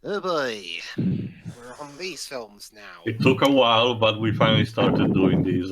Oh boy, we're on these films now. It took a while, but we finally started doing these.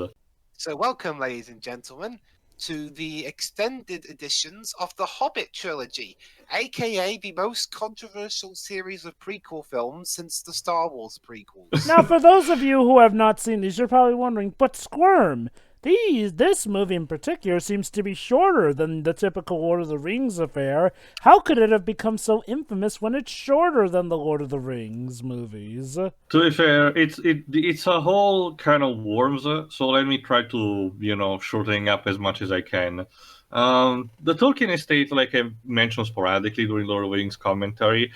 So welcome, ladies and gentlemen, to the extended editions of the Hobbit trilogy, aka the most controversial series of prequel films since the Star Wars prequels. Now, for those of you who have not seen these, you're probably wondering, but Squirm, this movie in particular seems to be shorter than the typical Lord of the Rings affair. How could it have become so infamous when it's shorter than the Lord of the Rings movies? To be fair, it's a whole kind of worms. So let me try to shorten up as much as I can. The Tolkien estate, like I mentioned sporadically during Lord of the Rings commentary,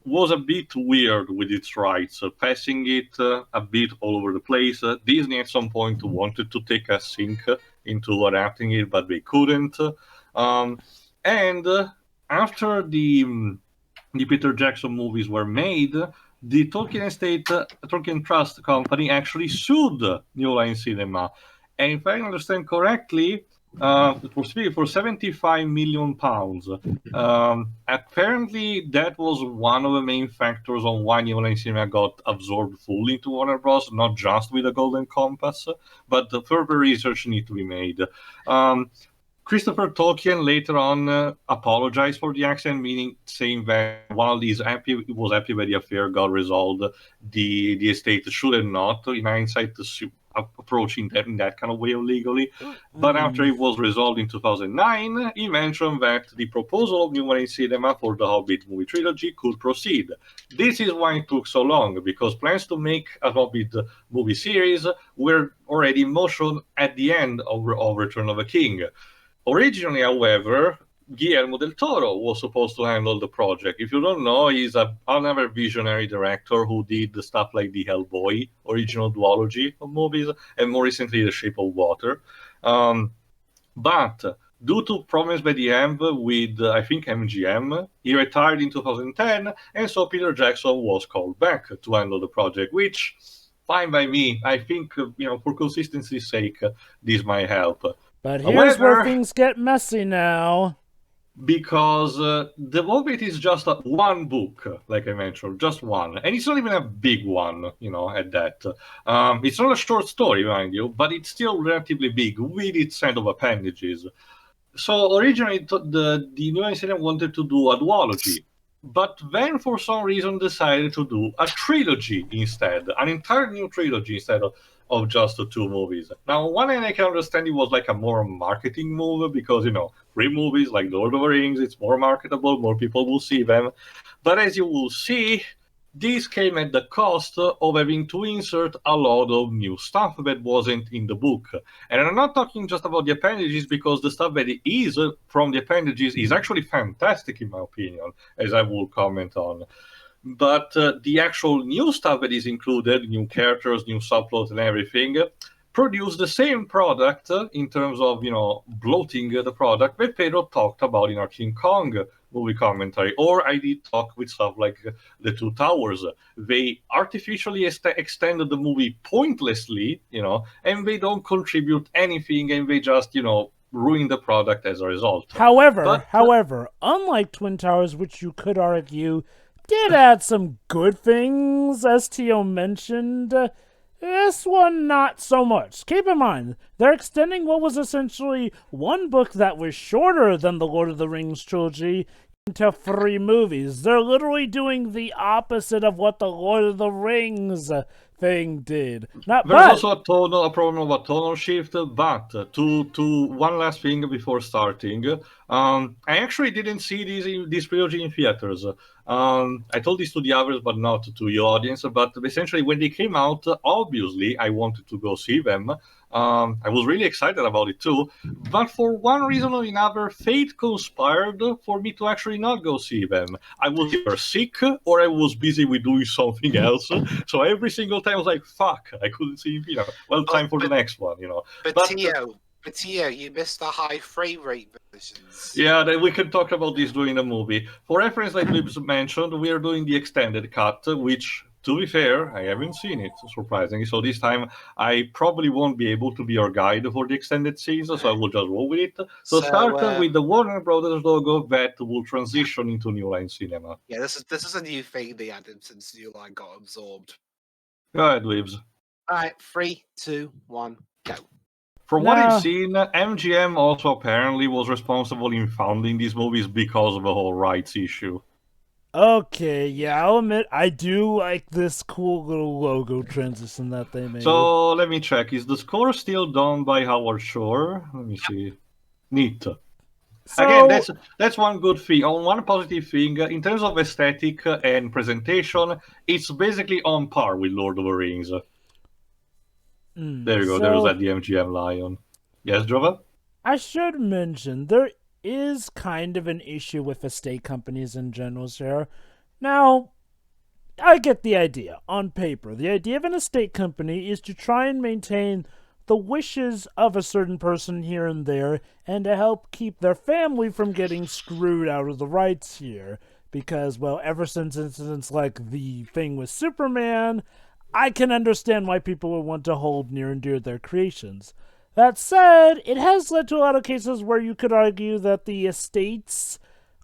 was a bit weird with its rights, passing it a bit all over the place. Disney at some point wanted to take a sink into adapting it, but they couldn't. And after the Peter Jackson movies were made, the Tolkien estate, Tolkien Trust Company, actually sued New Line Cinema. And if I understand correctly, it was for 75 million pounds. Apparently, that was one of the main factors on why New Line Cinema got absorbed fully into Warner Bros., not just with a Golden Compass, but the further research needs to be made. Christopher Tolkien later on apologized for the accident, meaning saying that while he was happy that the affair got resolved, the estate should have not, in hindsight, approaching that in that kind of way legally. But after it was resolved in 2009, he mentioned that the proposal of New Line Cinema for the Hobbit movie trilogy could proceed. This is why it took so long, because plans to make a Hobbit movie series were already in motion at the end of Return of the King. Originally, however, Guillermo del Toro was supposed to handle the project. If you don't know, he's another visionary director who did stuff like the Hellboy original duology of movies, and more recently, The Shape of Water. But due to problems by the end with, I think, MGM, he retired in 2010, and so Peter Jackson was called back to handle the project, which, fine by me. I think, for consistency's sake, this might help. But here's However, where things get messy now. Because The Hobbit is just one book, like I mentioned, just one. And it's not even a big one, at that. It's not a short story, mind you, but it's still relatively big with its set of appendages. So originally, the New Line Cinema wanted to do a duology, but then for some reason decided to do a trilogy instead, an entire new trilogy instead of just the two movies. Now, on one hand, I can understand it was like a more marketing move because, 3 movies like Lord of the Rings, it's more marketable, more people will see them. But as you will see, this came at the cost of having to insert a lot of new stuff that wasn't in the book. And I'm not talking just about the appendages, because the stuff that is from the appendages is actually fantastic, in my opinion, as I will comment on. But the actual new stuff that is included, new characters, new subplots and everything, produce the same product in terms of, bloating the product that Pedro talked about in our King Kong movie commentary, or I did talk with stuff like The Two Towers. They artificially extended the movie pointlessly, and they don't contribute anything, and they just, ruin the product as a result. However, unlike Twin Towers, which you could argue did add some good things, as Tio mentioned, this one not so much. Keep in mind, they're extending what was essentially one book that was shorter than the Lord of the Rings trilogy into 3 movies. They're literally doing the opposite of what the Lord of the Rings thing did. There's also a problem of a tonal shift, but to one last thing before starting, I actually didn't see this trilogy in theaters. I told this to the others, but not to your audience. But essentially, when they came out, obviously, I wanted to go see them. I was really excited about it too. But for one reason or another, fate conspired for me to actually not go see them. I was either sick or I was busy with doing something else. So every single time I was like, fuck, I couldn't see him. Time for the next one, But Tio, you missed the high frame rate versions. Yeah, we can talk about this during the movie. For reference, like Libs mentioned, we are doing the extended cut, which To be fair, I haven't seen it, surprisingly. So this time, I probably won't be able to be your guide for the extended season, so I will just roll with it. So start with the Warner Brothers logo that will transition into New Line Cinema. Yeah, this is a new thing they added since New Line got absorbed. Go ahead, Lives. All right, 3, 2, 1, go. From what I've seen, MGM also apparently was responsible in founding these movies because of the whole rights issue. Okay, yeah, I'll admit I do like this cool little logo transition that they made. So let me check. Is the score still done by Howard Shore? Let me see. Neat. So, Again, that's one good thing. On one positive thing, in terms of aesthetic and presentation, it's basically on par with Lord of the Rings. There you go. There's that the MGM lion. Yes, Jova? I should mention there is kind of an issue with estate companies in general here. Now, I get the idea. On paper, the idea of an estate company is to try and maintain the wishes of a certain person here and there, and to help keep their family from getting screwed out of the rights here. Because, well, ever since incidents like the thing with Superman, I can understand why people would want to hold near and dear their creations. That said, it has led to a lot of cases where you could argue that the estates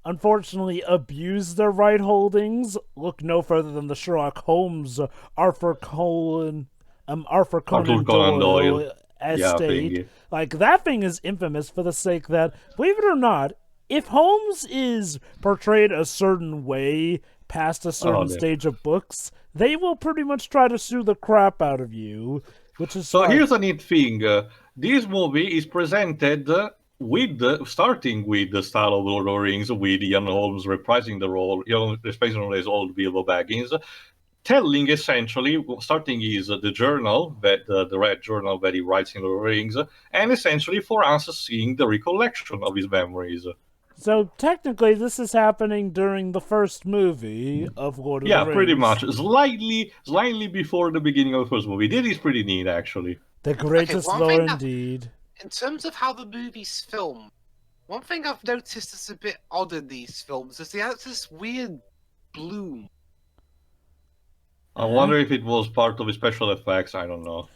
unfortunately abuse their right holdings. Look no further than the Sherlock Holmes Arthur Conan Doyle estate. Yeah, like, that thing is infamous for the sake that, believe it or not, if Holmes is portrayed a certain way past a certain stage of books, they will pretty much try to sue the crap out of you. Which is here's a neat thing. This movie is presented starting with the style of Lord of the Rings, with Ian Holmes reprising the role, reprising as old Bilbo Baggins, telling essentially, starting is the journal, the red journal that he writes in Lord of the Rings, and essentially for us seeing the recollection of his memories. So technically, this is happening during the first movie of Lord of the Rings. Yeah, pretty much. Slightly before the beginning of the first movie. This is pretty neat, actually. The greatest lore indeed. In terms of how the movie's filmed, one thing I've noticed that's a bit odd in these films is they have this weird bloom. I wonder if it was part of the special effects. I don't know.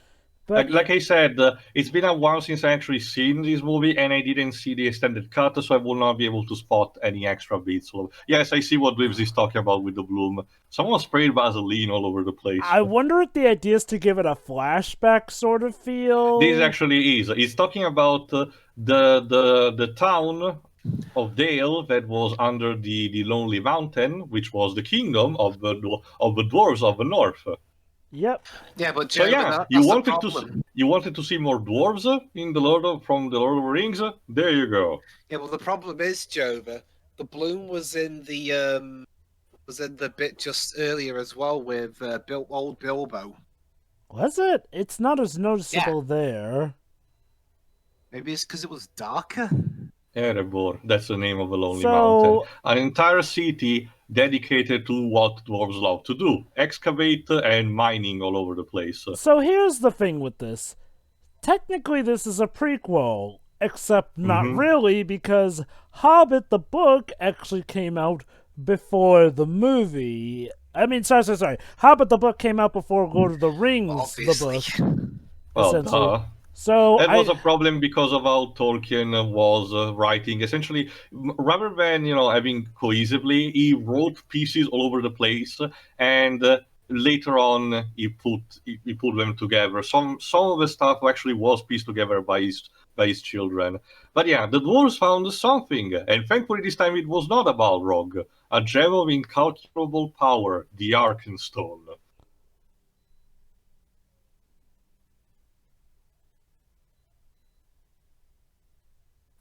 But like I said, it's been a while since I actually seen this movie, and I didn't see the extended cut, so I will not be able to spot any extra bits. So, yes, I see what Lives is talking about with the bloom. Someone sprayed Vaseline all over the place. I wonder if the idea is to give it a flashback sort of feel. This actually is. It's talking about the town of Dale that was under the Lonely Mountain, which was the kingdom of the dwarves of the north. Yep. Yeah, but so you wanted to see more dwarves from the Lord of the Rings. There you go. Yeah, well, the problem is, Jova, the bloom was in the bit just earlier as well with old Bilbo. Was it? It's not as noticeable there. Maybe it's because it was darker. Erebor, that's the name of the Lonely Mountain. An entire city dedicated to what dwarves love to do. Excavate and mining all over the place. So here's the thing with this. Technically this is a prequel, except not really, because Hobbit the book actually came out before the movie. I mean, sorry. Hobbit the book came out before Lord of the Rings Obviously. the book. Well, So that was a problem because of how Tolkien was writing. Essentially, rather than having cohesively, he wrote pieces all over the place, and later on he put them together. Some of the stuff actually was pieced together by his children. But yeah, the dwarves found something, and thankfully this time it was not a Balrog, a gem of incalculable power, the Arkenstone.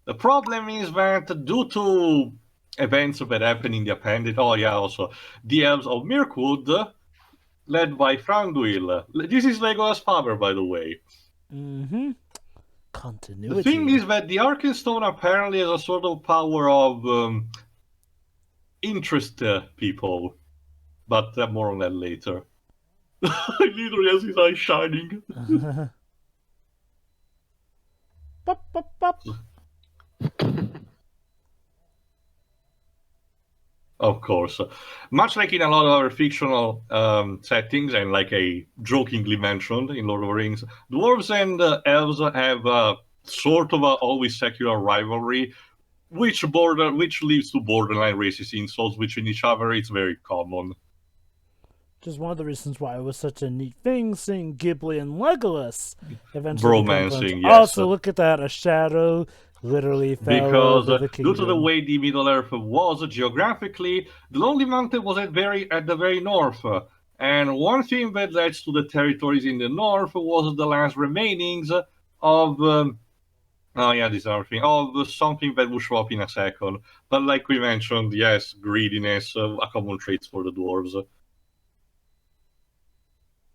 The problem is that due to events that happen in the appendix, also the elves of Mirkwood, led by Thranduil. This is Legolas' father, by the way. Continuity. The thing is that the Arkenstone apparently has a sort of power of interest people, but more on that later. He literally has his eyes shining. Of course. Much like in a lot of other fictional settings, and like I jokingly mentioned in Lord of the Rings, dwarves and elves have sort of a always secular rivalry, which leads to borderline racist insults between each other. It's very common. Which is one of the reasons why it was such a neat thing seeing Ghibli and Legolas eventually become friends. Bromancing, yes. Also, look at that. A shadow literally fell Because over the due to the kingdom. way the Middle Earth was geographically, the Lonely Mountain was at the very north. And one thing that led to the territories in the north was the last remainings of oh yeah, this other thing of something that will show up in a second. But like we mentioned, yes, greediness, a common trait for the dwarves.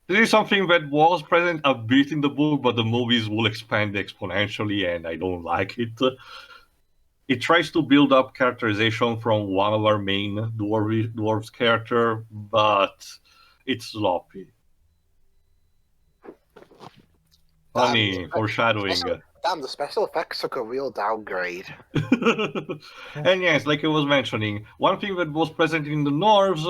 This is something that was present a bit in the book, but the movies will expand exponentially, and I don't like it. It tries to build up characterization from one of our main dwarves character, but it's sloppy. Funny foreshadowing. Damn, the special effects took a real downgrade. And yes, like I was mentioning, one thing that was present in the Norse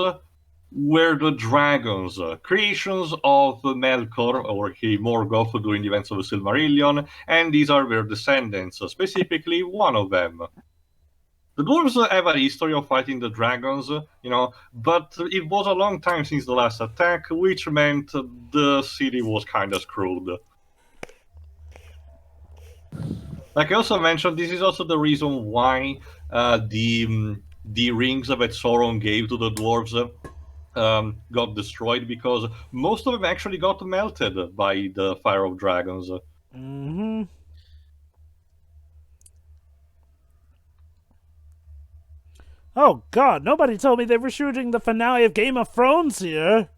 were the dragons, creations of Melkor or King Morgoth during the events of the Silmarillion, and these are their descendants, specifically one of them. The dwarves have a history of fighting the dragons, but it was a long time since the last attack, which meant the city was kind of screwed. Like I also mentioned, this is also the reason why the rings that Sauron gave to the dwarves got destroyed, because most of them actually got melted by the fire of dragons. Mm-hmm. Oh God! Nobody told me they were shooting the finale of Game of Thrones here.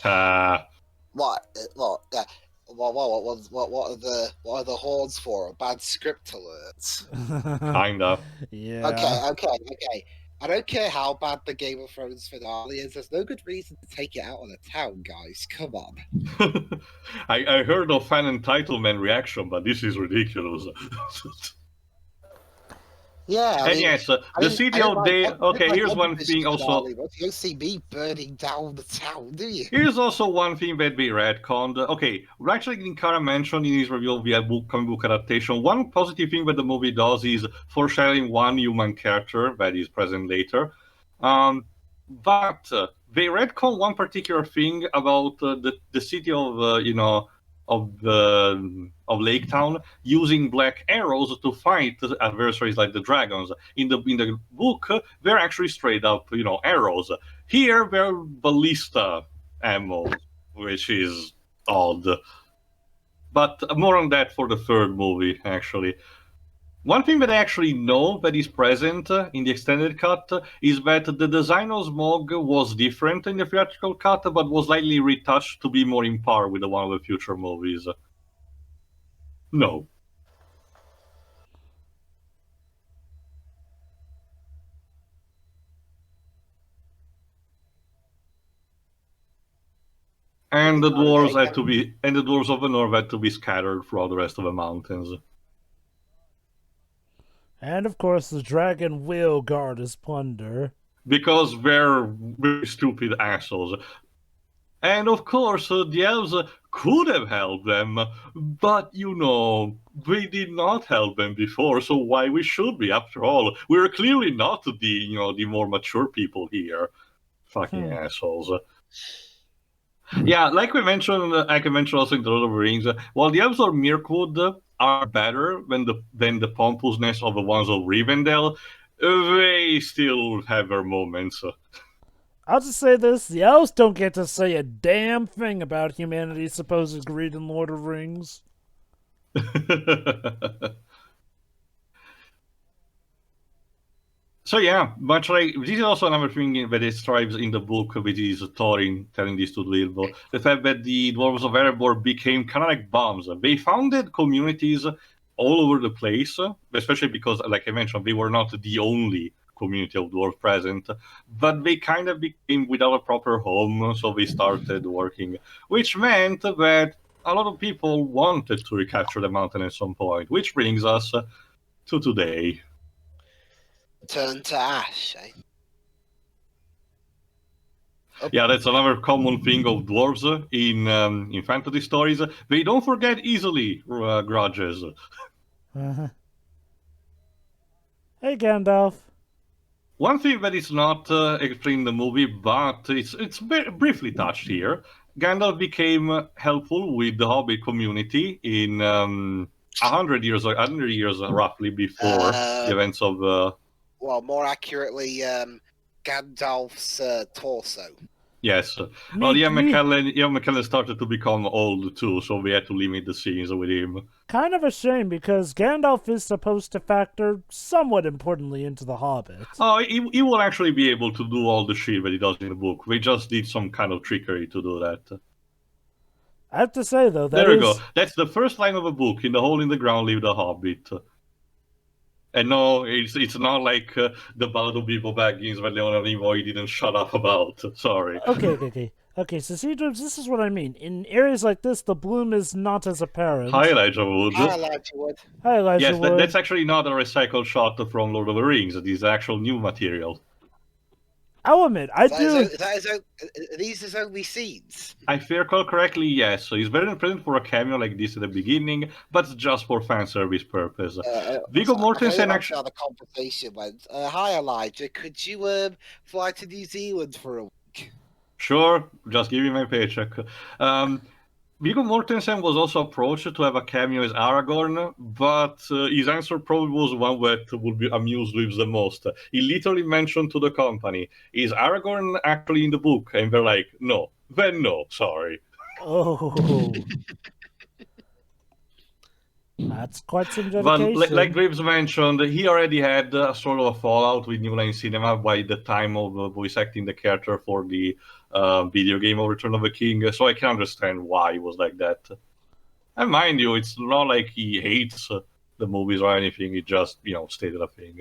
What? Yeah. What are the horns for? Bad script alerts. Kinda. Yeah. Okay. I don't care how bad the Game of Thrones finale is. There's no good reason to take it out on the town, guys. Come on. I heard of fan entitlement reaction, but this is ridiculous. Yeah, and yes, the city of Day. Okay, here's one thing also. You don't see me burning down the town, do you? Here's also one thing that we retconned. Okay, actually, Ninkara mentioned in his review of the comic book adaptation, one positive thing that the movie does is foreshadowing one human character that is present later. But they retcon one particular thing about the city of of Lake Town using black arrows to fight adversaries like the dragons. In the book, they're actually straight up arrows. Here they're ballista ammo, which is odd. But more on that for the third movie, actually. One thing that I actually know that is present in the extended cut is that the design of Smog was different in the theatrical cut, but was slightly retouched to be more in par with the one of the future movies. No. And the dwarves of the north had to be scattered throughout the rest of the mountains. And of course, the dragon will guard his plunder. Because they're very stupid assholes. And of course, the elves could have helped them, but they did not help them before, so why we should be? After all, we're clearly not the more mature people here. Fucking assholes. Yeah, like I mentioned also in the Lord of the Rings, while the elves of Mirkwood are better than the pompousness of the ones of Rivendell, they still have their moments. I'll just say this, the elves don't get to say a damn thing about humanity's supposed greed in Lord of the Rings. So yeah, much like this is also another thing that describes in the book, which is Thorin telling this to Bilbo, the fact that the dwarves of Erebor became kind of like bombs. They founded communities all over the place, especially because, like I mentioned, they were not the only community of dwarves present, but they kind of became without a proper home, so they started working, which meant that a lot of people wanted to recapture the mountain at some point, which brings us to today. Turn to ash, eh? Yeah, that's another common thing of dwarves in fantasy stories. They don't forget easily grudges. Uh-huh. Hey, Gandalf. One thing that is not explained in the movie, but it's briefly touched here. Gandalf became helpful with the Hobbit community in 100 years roughly before the events of. Well, more accurately, Gandalf's torso. Yes. Well, Ian McKellen started to become old too, so we had to limit the scenes with him. Kind of a shame, because Gandalf is supposed to factor somewhat importantly into The Hobbit. Oh, he will actually be able to do all the shit that he does in the book. We just did some kind of trickery to do that. I have to say, though, there we go. That's the first line of a book. In the hole in the ground live the Hobbit. And no, it's not like the Ballad of Bilbo Baggins where Leonard Nimoy didn't shut up about. Sorry. Okay, so see, this is what I mean. In areas like this, the bloom is not as apparent. Hi, Elijah Wood. Hi, Elijah Wood. Hi, Elijah Wood. Yes, that's actually not a recycled shot from Lord of the Rings. It is actual new material. I'll admit, Are these his only scenes? If I recall correctly, yes. So he's very present for a cameo like this at the beginning, but just for fan service purpose. Viggo Mortensen actually. How the conversation went. Hi, Elijah. Could you fly to New Zealand for a week? Sure, just give me my paycheck. Viggo Mortensen was also approached to have a cameo as Aragorn, but his answer probably was one that would be amused with the most. He literally mentioned to the company, "Is Aragorn actually in the book?" And they're like, "No." Then no, sorry. Oh. That's quite some dedication. But like Graves mentioned, he already had sort of a fallout with New Line Cinema by the time of voice acting the character for the video game of Return of the King, so I can understand why he was like that. And mind you, it's not like he hates the movies or anything, he just, stated a thing.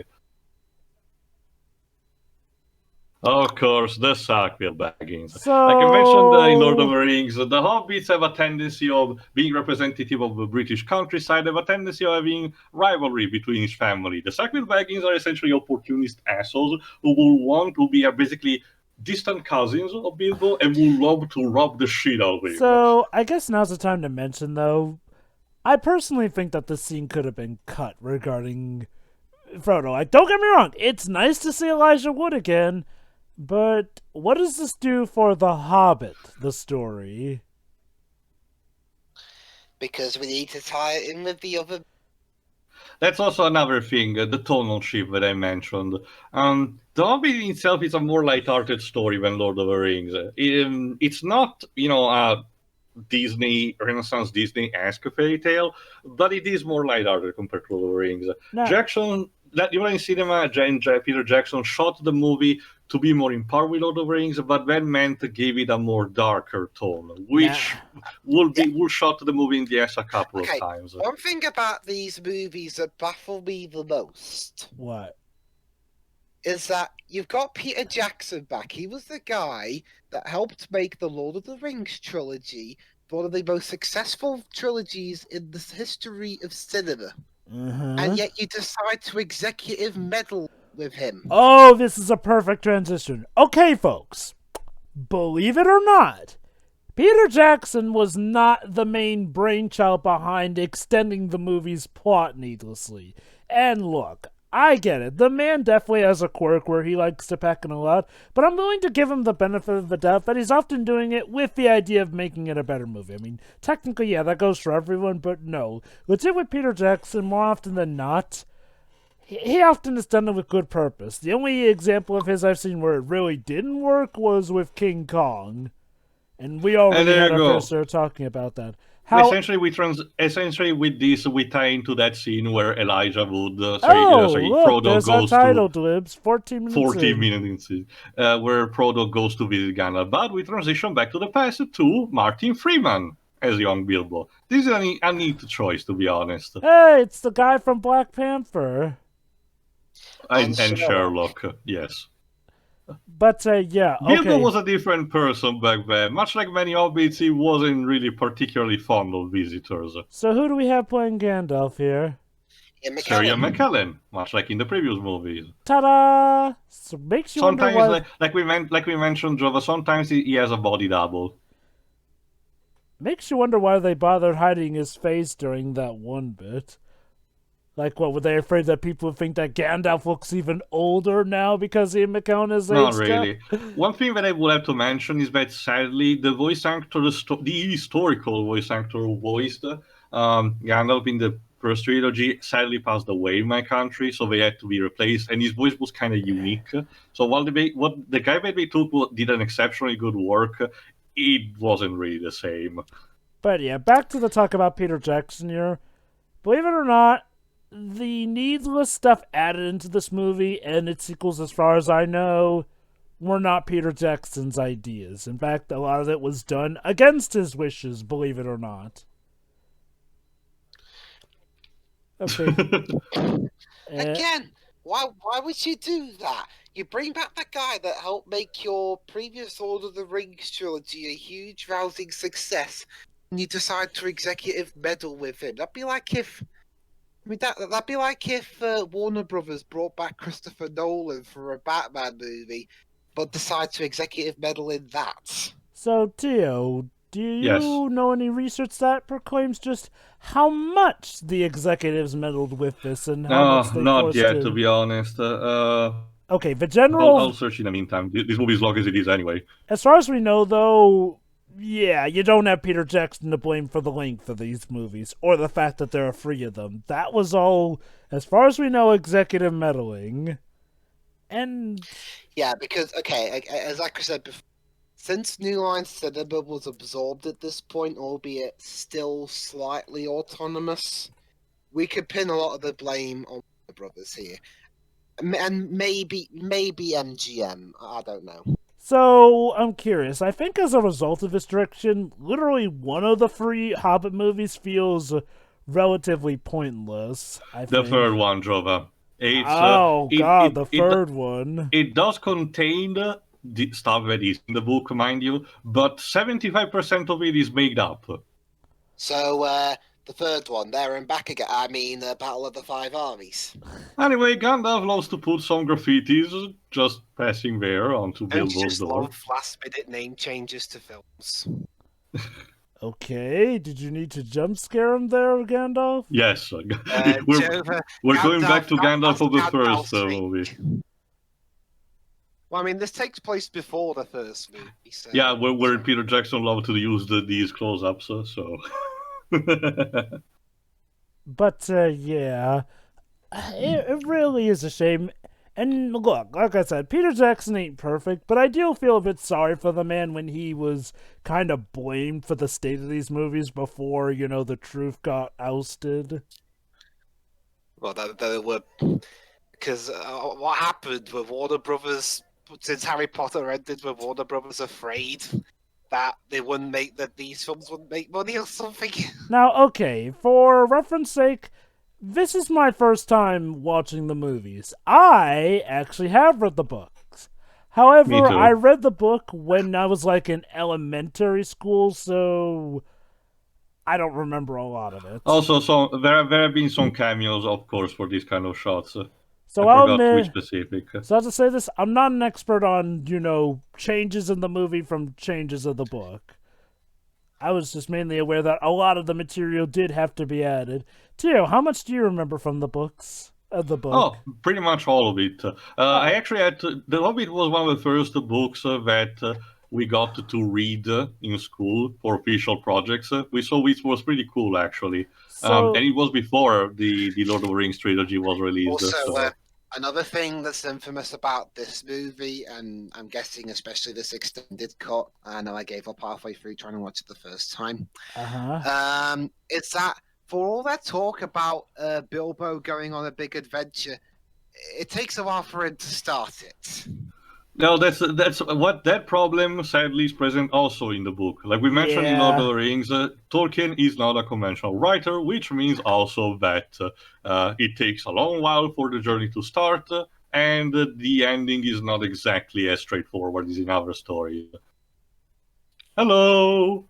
Of course, the Sackville Baggins. So... Like I mentioned in Lord of the Rings, the Hobbits have a tendency of being representative of the British countryside, have a tendency of having rivalry between each family. The Sackville Baggins are essentially opportunist assholes who will want to be basically distant cousins of Bilbo and will love to rob the shit out of him. So, I guess now's the time to mention, though, I personally think that this scene could have been cut regarding Frodo. Like, don't get me wrong, it's nice to see Elijah Wood again, but what does this do for The Hobbit, the story? Because we need to tie it in with the other. That's also another thing, the tonal shift that I mentioned. The Hobbit in itself is a more light-hearted story than Lord of the Rings. It's not, a Renaissance Disney-esque fairy tale, but it is more light-hearted compared to Lord of the Rings. No. In cinema, Peter Jackson shot the movie to be more in par with Lord of the Rings, but then meant to give it a more darker tone, which will shot the movie in the ass a couple of times. One thing about these movies that baffle me the most. What? Is that you've got Peter Jackson back. He was the guy that helped make the Lord of the Rings trilogy one of the most successful trilogies in the history of cinema. Mm-hmm. And yet you decide to executive meddle with him. Oh, this is a perfect transition. Okay, folks. Believe it or not, Peter Jackson was not the main brainchild behind extending the movie's plot needlessly. And look, I get it. The man definitely has a quirk where he likes to peck in a lot, but I'm willing to give him the benefit of the doubt that he's often doing it with the idea of making it a better movie. I mean, technically, yeah, that goes for everyone, but no. Legit with Peter Jackson, more often than not, he often has done it with good purpose. The only example of his I've seen where it really didn't work was with King Kong. And we already had our fair share talking about that. Essentially, with this, we tie into that scene where Elijah Wood, Frodo there's goes our title, Dibs. 14 minutes 14 minutes in, where Frodo goes to visit Gandalf. But we transition back to the past to Martin Freeman as young Bilbo. This is a neat choice, to be honest. Hey, it's the guy from Black Panther. And Sherlock, yes. But, yeah, okay. Bilbo was a different person back then. Much like many hobbits, he wasn't really particularly fond of visitors. So who do we have playing Gandalf here? Sir Ian McKellen, much like in the previous movies. Ta-da! So makes you Sometimes, wonder why. like we mentioned, Jova. Sometimes he has a body double. Makes you wonder why they bothered hiding his face during that one bit. Like, what, were they afraid that people would think that Gandalf looks even older now because Ian McKellen is aged Not really. One thing that I would have to mention is that sadly, the voice actor, the historical voice actor who voiced Gandalf in the first trilogy, sadly passed away in my country, so they had to be replaced, and his voice was kind of unique. So while the guy that they took did an exceptionally good work, it wasn't really the same. But yeah, back to the talk about Peter Jackson here. Believe it or not, the needless stuff added into this movie and its sequels, as far as I know, were not Peter Jackson's ideas. In fact, a lot of it was done against his wishes, believe it or not. Okay. Again, why would you do that? You bring back the guy that helped make your previous Lord of the Rings trilogy a huge, rousing success, and you decide to executive meddle with him. That'd be like if that'd be like if Warner Brothers brought back Christopher Nolan for a Batman movie, but decide to executive meddle in that. So, Tio, do you Yes. know any research that proclaims just how much the executives meddled with this and how much they not forced yet, to... to be honest. Okay, the general... I'll search in the meantime. This movie is long as it is anyway. As far as we know, though, yeah, you don't have Peter Jackson to blame for the length of these movies, or the fact that there are 3 of them. That was all, as far as we know, executive meddling. And... Yeah, because, okay, as like I said before, since New Line Cinema was absorbed at this point, albeit still slightly autonomous, we could pin a lot of the blame on the brothers here. And maybe MGM, I don't know. So, I'm curious. I think as a result of this direction, literally one of the 3 Hobbit movies feels relatively pointless, I The think. third one, Jova. It's, the third one. It does contain the stuff that is in the book, mind you, but 75% of it is made up. So, the third one, there and back again. I mean, Battle of the Five Armies. Anyway, Gandalf loves to put some graffitis just passing there onto Don't you Bilbo's just door. love last-minute name changes to films? Okay, did you need to jump scare him there, Gandalf? Yes, we're Jova, going back to Gandalf of the that's first Gandalf's movie. Well, I mean, this takes place before the first movie. So, Yeah, where Peter Jackson loved to use these close-ups, so... But, yeah, it really is a shame. And look, like I said, Peter Jackson ain't perfect, but I do feel a bit sorry for the man when he was kind of blamed for the state of these movies before, the truth got ousted. well, there were... Because what happened with Warner Brothers, since Harry Potter ended, were Warner Brothers afraid that these films wouldn't make money or something? Now, okay, for reference sake, this is my first time watching the movies. I actually have read the books. However, Me too. I read the book when I was in elementary school, so I don't remember a lot of it. Also, there have been some cameos, of course, for these kind of shots. So I I'll forgot which admit, specific. so I have to say this, I'm not an expert on, changes in the movie from changes of the book. I was just mainly aware that a lot of the material did have to be added. Tio, how much do you remember from the books? Of the book? Oh, pretty much all of it. I actually had to... The Hobbit was one of the first books that we got to read in school for official projects. So it was pretty cool, actually. So, and it was before the Lord of the Rings trilogy was released. Also, another thing that's infamous about this movie, and I'm guessing especially this extended cut, I know I gave up halfway through trying to watch it the first time, is that for all that talk about Bilbo going on a big adventure, it takes a while for him to start it. No, that's what that problem sadly is present also in the book. Like we mentioned in Lord of the Rings, Tolkien is not a conventional writer, which means also that it takes a long while for the journey to start, and the ending is not exactly as straightforward as in other stories. Hello.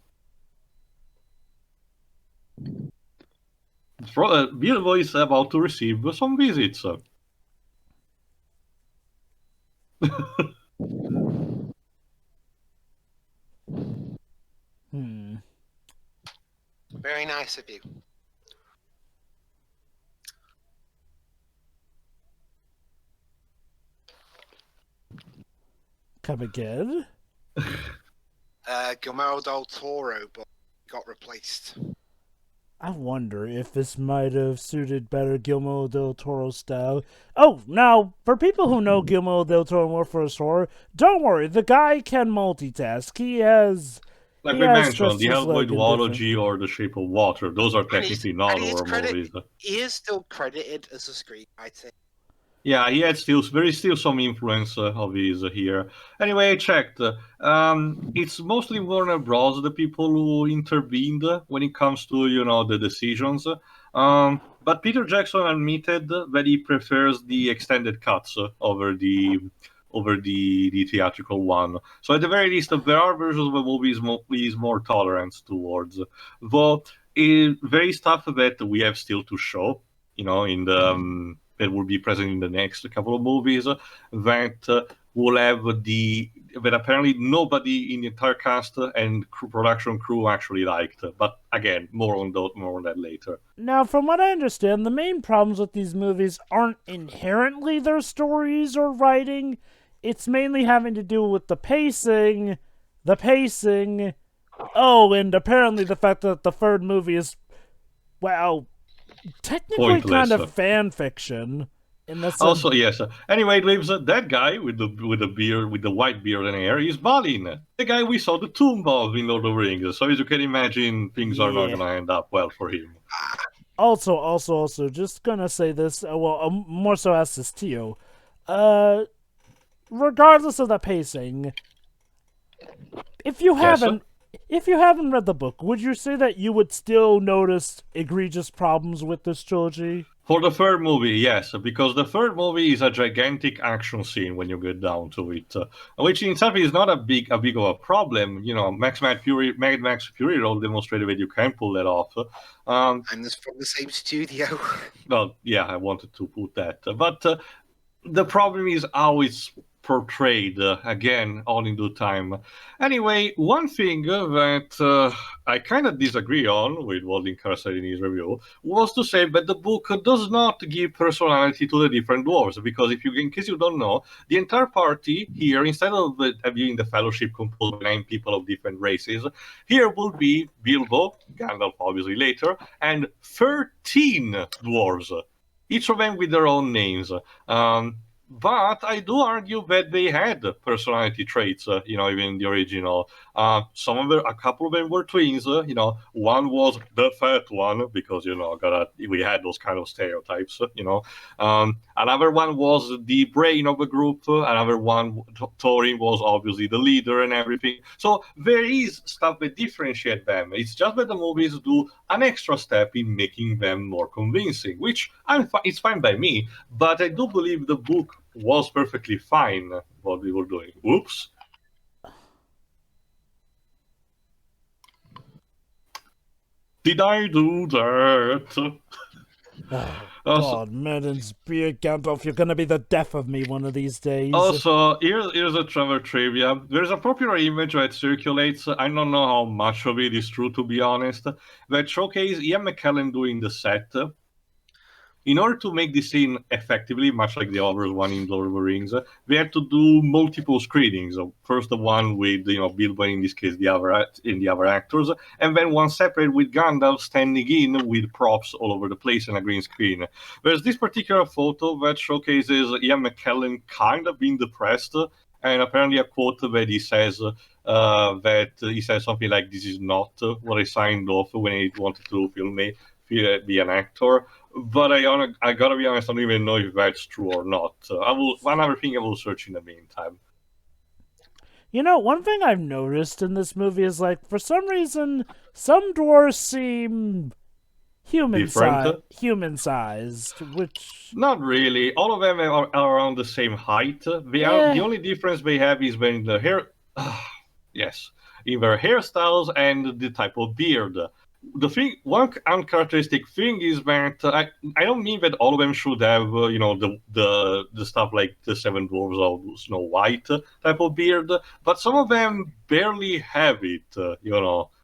Bilbo is about to receive some visits. Very nice of you. Come again? Guillermo del Toro, but got replaced. I wonder if this might have suited better Guillermo del Toro's style. Oh, now, for people who know Guillermo del Toro more for his horror, don't worry, the guy can multitask. He has... Like he we has mentioned, stretched The his Hellboy leg in Duology or The Shape of Water, those are technically not horror movies. He is still credited as a screenwriter. Yeah, he had there is still some influence of his here. Anyway, I checked. It's mostly Warner Bros. The people who intervened when it comes to the decisions. But Peter Jackson admitted that he prefers the extended cuts over the theatrical one. So at the very least, there are versions of the movie is more tolerant towards. Though there is stuff that we have still to show, in the that will be present in the next couple of movies that will have that apparently nobody in the entire cast and production crew actually liked. But again, more on that later. Now, from what I understand, the main problems with these movies aren't inherently their stories or writing. It's mainly having to do with the pacing, oh, and apparently the fact that the third movie is, well, technically Pointless. kind of fan fiction. In the sense... Also, yes. Anyway, lives that guy with the beard, with the white beard and hair, is Balin, the guy we saw the tomb of in Lord of the Rings. So as you can imagine, things are not gonna end up well for him. Also, just gonna say this. More so as this Tio. Regardless of the pacing, if you haven't read the book, would you say that you would still notice egregious problems with this trilogy? For the third movie, yes, because the third movie is a gigantic action scene when you get down to it, which in itself is not a big of a problem. Mad Max Fury Road demonstrated that you can pull that off. And this from the same studio. Well, yeah, I wanted to put that, but the problem is how it's portrayed, again, all in due time. Anyway, one thing that I kind of disagree on with what Linkar said in his review was to say that the book does not give personality to the different dwarves, because in case you don't know, the entire party here, instead of having the fellowship composed of 9 people of different races, here will be Bilbo, Gandalf obviously later, and 13 dwarves, each of them with their own names. But I do argue that they had personality traits, even in the original. A couple of them were twins. One was the fat one because we had those kind of stereotypes. Another one was the brain of the group. Another one, Thorin, was obviously the leader and everything. So there is stuff that differentiate them. It's just that the movies do an extra step in making them more convincing, which it's fine by me. But I do believe the book was perfectly fine what we were doing. Whoops. Did I do that? God, Merlin's beard, Gandalf, you're gonna be the death of me one of these days. Also, here's a Trevor trivia. There's a popular image that circulates, I don't know how much of it is true to be honest, that showcases Ian McKellen doing the set. In order to make this scene effectively, much like the other one in Lord of the Rings, we had to do multiple screenings. First, the one with Bilbo, in this case, the other actors, and then one separate with Gandalf standing in with props all over the place and a green screen. There's this particular photo that showcases Ian McKellen kind of being depressed, and apparently a quote that he says something like, "This is not what I signed off when I wanted to be an actor." But I gotta be honest, I don't even know if that's true or not. One other thing I will search in the meantime. One thing I've noticed in this movie is, for some reason, some dwarves seem human-sized, which... Not really. All of them are around the same height. The only difference they have is in their hairstyles and the type of beard. one uncharacteristic thing is that I don't mean that all of them should have the stuff like the Seven Dwarfs or Snow White type of beard, but some of them barely have it,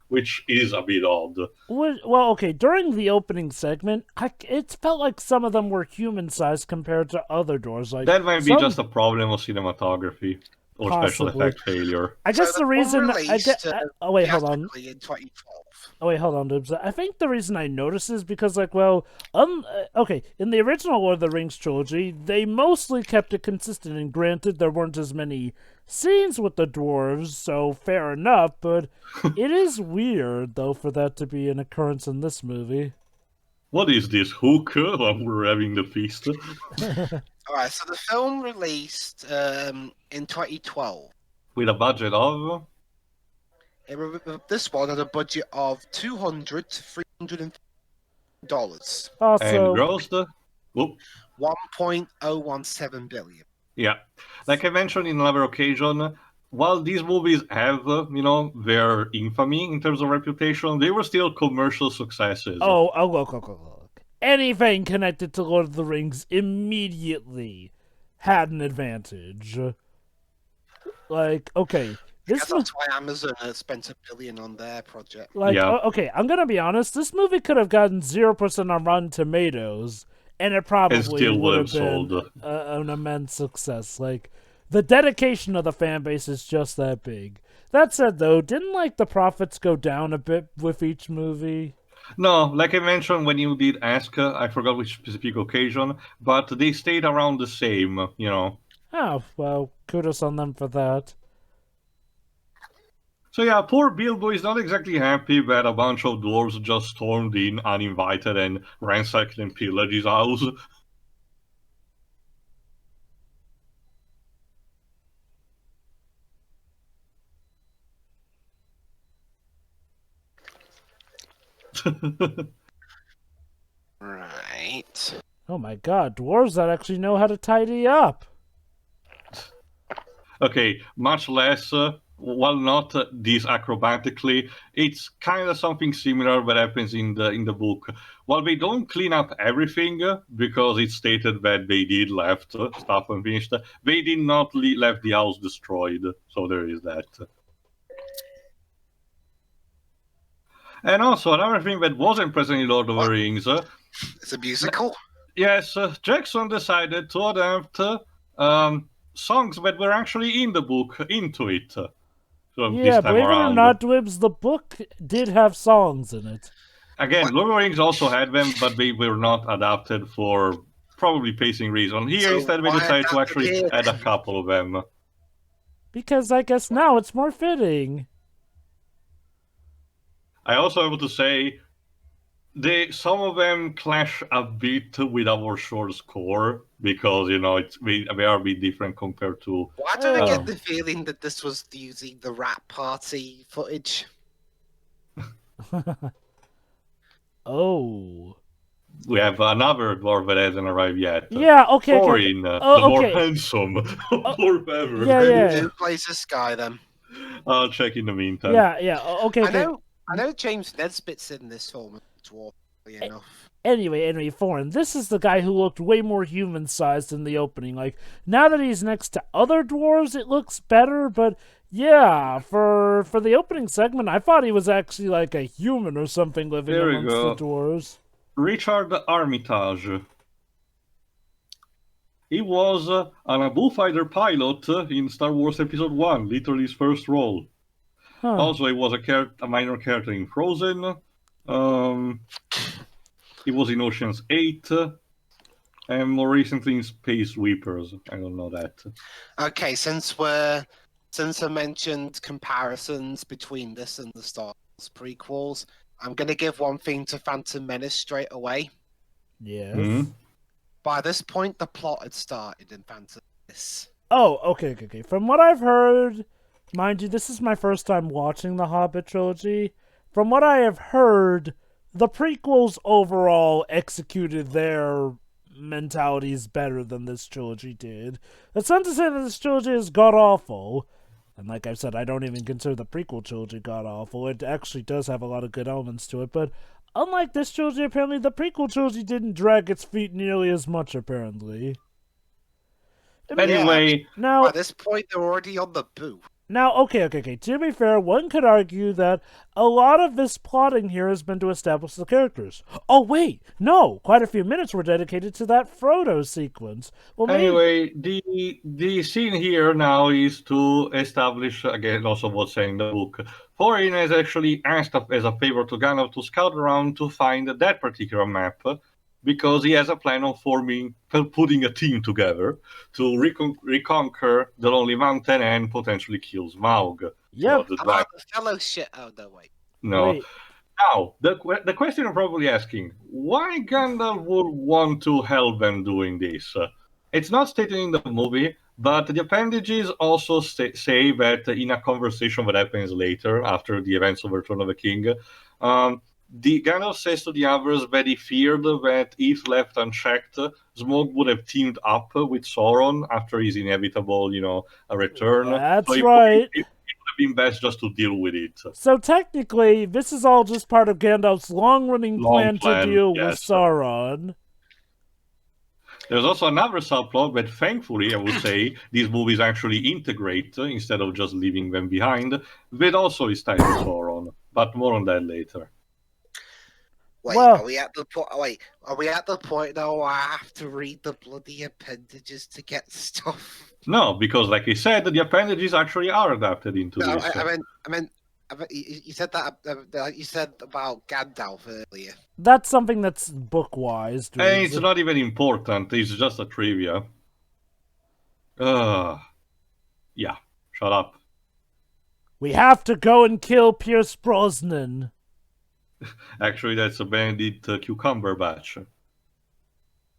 which is a bit odd. Well, okay, during the opening segment, it felt like some of them were human-sized compared to other doors. Like That might be just a problem of cinematography or special Possibly. effect failure. I guess So the reason released, oh wait, hold on. theatrically in 2012. Oh wait, hold on, Dibs. I think the reason I noticed is because, like, okay, in the original Lord of the Rings trilogy, they mostly kept it consistent, and granted, there weren't as many scenes with the dwarves, so fair enough, but it is weird, though, for that to be an occurrence in this movie. What is this, hook while we're having the feast? Alright, so the film released in 2012. With a budget of? This one had a budget of $200 to $300 Also, And grossed? Whoop. $1.017 billion. Yeah. Like I mentioned in another occasion, while these movies have, their infamy in terms of reputation, they were still commercial successes. look. Anything connected to Lord of the Rings immediately had an advantage. Like, okay, That's why Amazon has spent $1 billion on their project. Like, Yeah. Okay, I'm gonna be honest. This movie could have gotten 0% on Rotten Tomatoes, and it probably still would would have have been sold. an immense success. Like, the dedication of the fan base is just that big. That said, though, didn't like the profits go down a bit with each movie? No, like I mentioned when you did ask, I forgot which specific occasion, but they stayed around the same, Oh, well, kudos on them for that. So yeah, poor Bilbo is not exactly happy that a bunch of dwarves just stormed in uninvited and ransacked and pillaged his house. Right. Oh my god, dwarves that actually know how to tidy up. Okay, much less, while not this acrobatically, it's kind of something similar that happens in the book. While they don't clean up everything, because it's stated that they did left stuff unfinished, they did not left the house destroyed, so there is that. And also, another thing that wasn't present in Lord of the Rings, It's a musical. yes, Jackson decided to adapt songs that were actually in the book into it. So Yeah, this time believe it or around. not, Dwibs, the book did have songs in it. Again, Lord of the Rings also had them, but they were not adapted for probably pacing reasons. Here, So instead, we why decided to adapt actually it? add a couple of them. Because I guess now it's more fitting. I also have to say, some of them clash a bit with our short score because they are a bit different compared to. Why do I Oh. get the feeling that this was using the rap party footage? Oh. We have another dwarf that hasn't arrived yet. Yeah, okay. Thorin, Oh, the more okay. handsome dwarf ever. Yeah. Who plays this guy then? I'll check in the meantime. Yeah. Okay. I know James Nesbitt's in this film, dwarf, enough. Anyway, Thorin, this is the guy who looked way more human-sized in the opening. Like, now that he's next to other dwarves, it looks better, but yeah, for the opening segment, I thought he was actually like a human or something living There we amongst go. the dwarves. Richard Armitage. He was an Abu fighter pilot in Star Wars Episode 1, literally his first role. Huh. Also, he was a minor character in Frozen. He was in Ocean's 8. And more recently in Space Sweepers. I don't know that. Okay, since I mentioned comparisons between this and the Star Wars prequels, I'm going to give one thing to Phantom Menace straight away. Yes. Mhm. By this point, the plot had started in Phantom Menace. Oh, okay. From what I've heard, mind you, this is my first time watching the Hobbit trilogy. From what I have heard, the prequels overall executed their mentalities better than this trilogy did. That's not to say that this trilogy is god-awful. And like I've said, I don't even consider the prequel trilogy god-awful. It actually does have a lot of good elements to it, but unlike this trilogy, apparently the prequel trilogy didn't drag its feet nearly as much, apparently. I mean, Anyway, now, At this point, they're already on the boo. Now, okay. To be fair, one could argue that a lot of this plotting here has been to establish the characters. Oh, wait, no, quite a few minutes were dedicated to that Frodo sequence. Well, maybe... anyway, the scene here now is to establish, again, also what's saying in the book. Thorin has actually asked as a favor to Gandalf to scout around to find that particular map, because he has a plan of putting a team together to reconquer the Lonely Mountain and potentially kill Smaug. Yep. The The fellowship. Oh, no, wait. No. Wait. Now, the question you're probably asking, why Gandalf would want to help them doing this? It's not stated in the movie, but the appendages also say that in a conversation that happens later, after the events of Return of the King, the Gandalf says to the others that he feared that if left unchecked, Smaug would have teamed up with Sauron after his inevitable, a return. That's so right. It would have been best just to deal with it. So technically, this is all just part of Gandalf's long-running plan to deal with Sauron. There's also another subplot that, thankfully, I would say, these movies actually integrate instead of just leaving them behind, that also is tied to Sauron. But more on that later. Wait, Well- are we at the point? Wait, are we at the point now where I have to read the bloody appendages to get stuff? No, because like I said, the appendages actually are adapted into No, this. I meant, you said that. You said about Gandalf earlier. That's something that's book-wise. dude. And it's not even important. It's just a trivia. Yeah, shut up. We have to go and kill Pierce Brosnan. Actually, that's a Benedict Cumberbatch.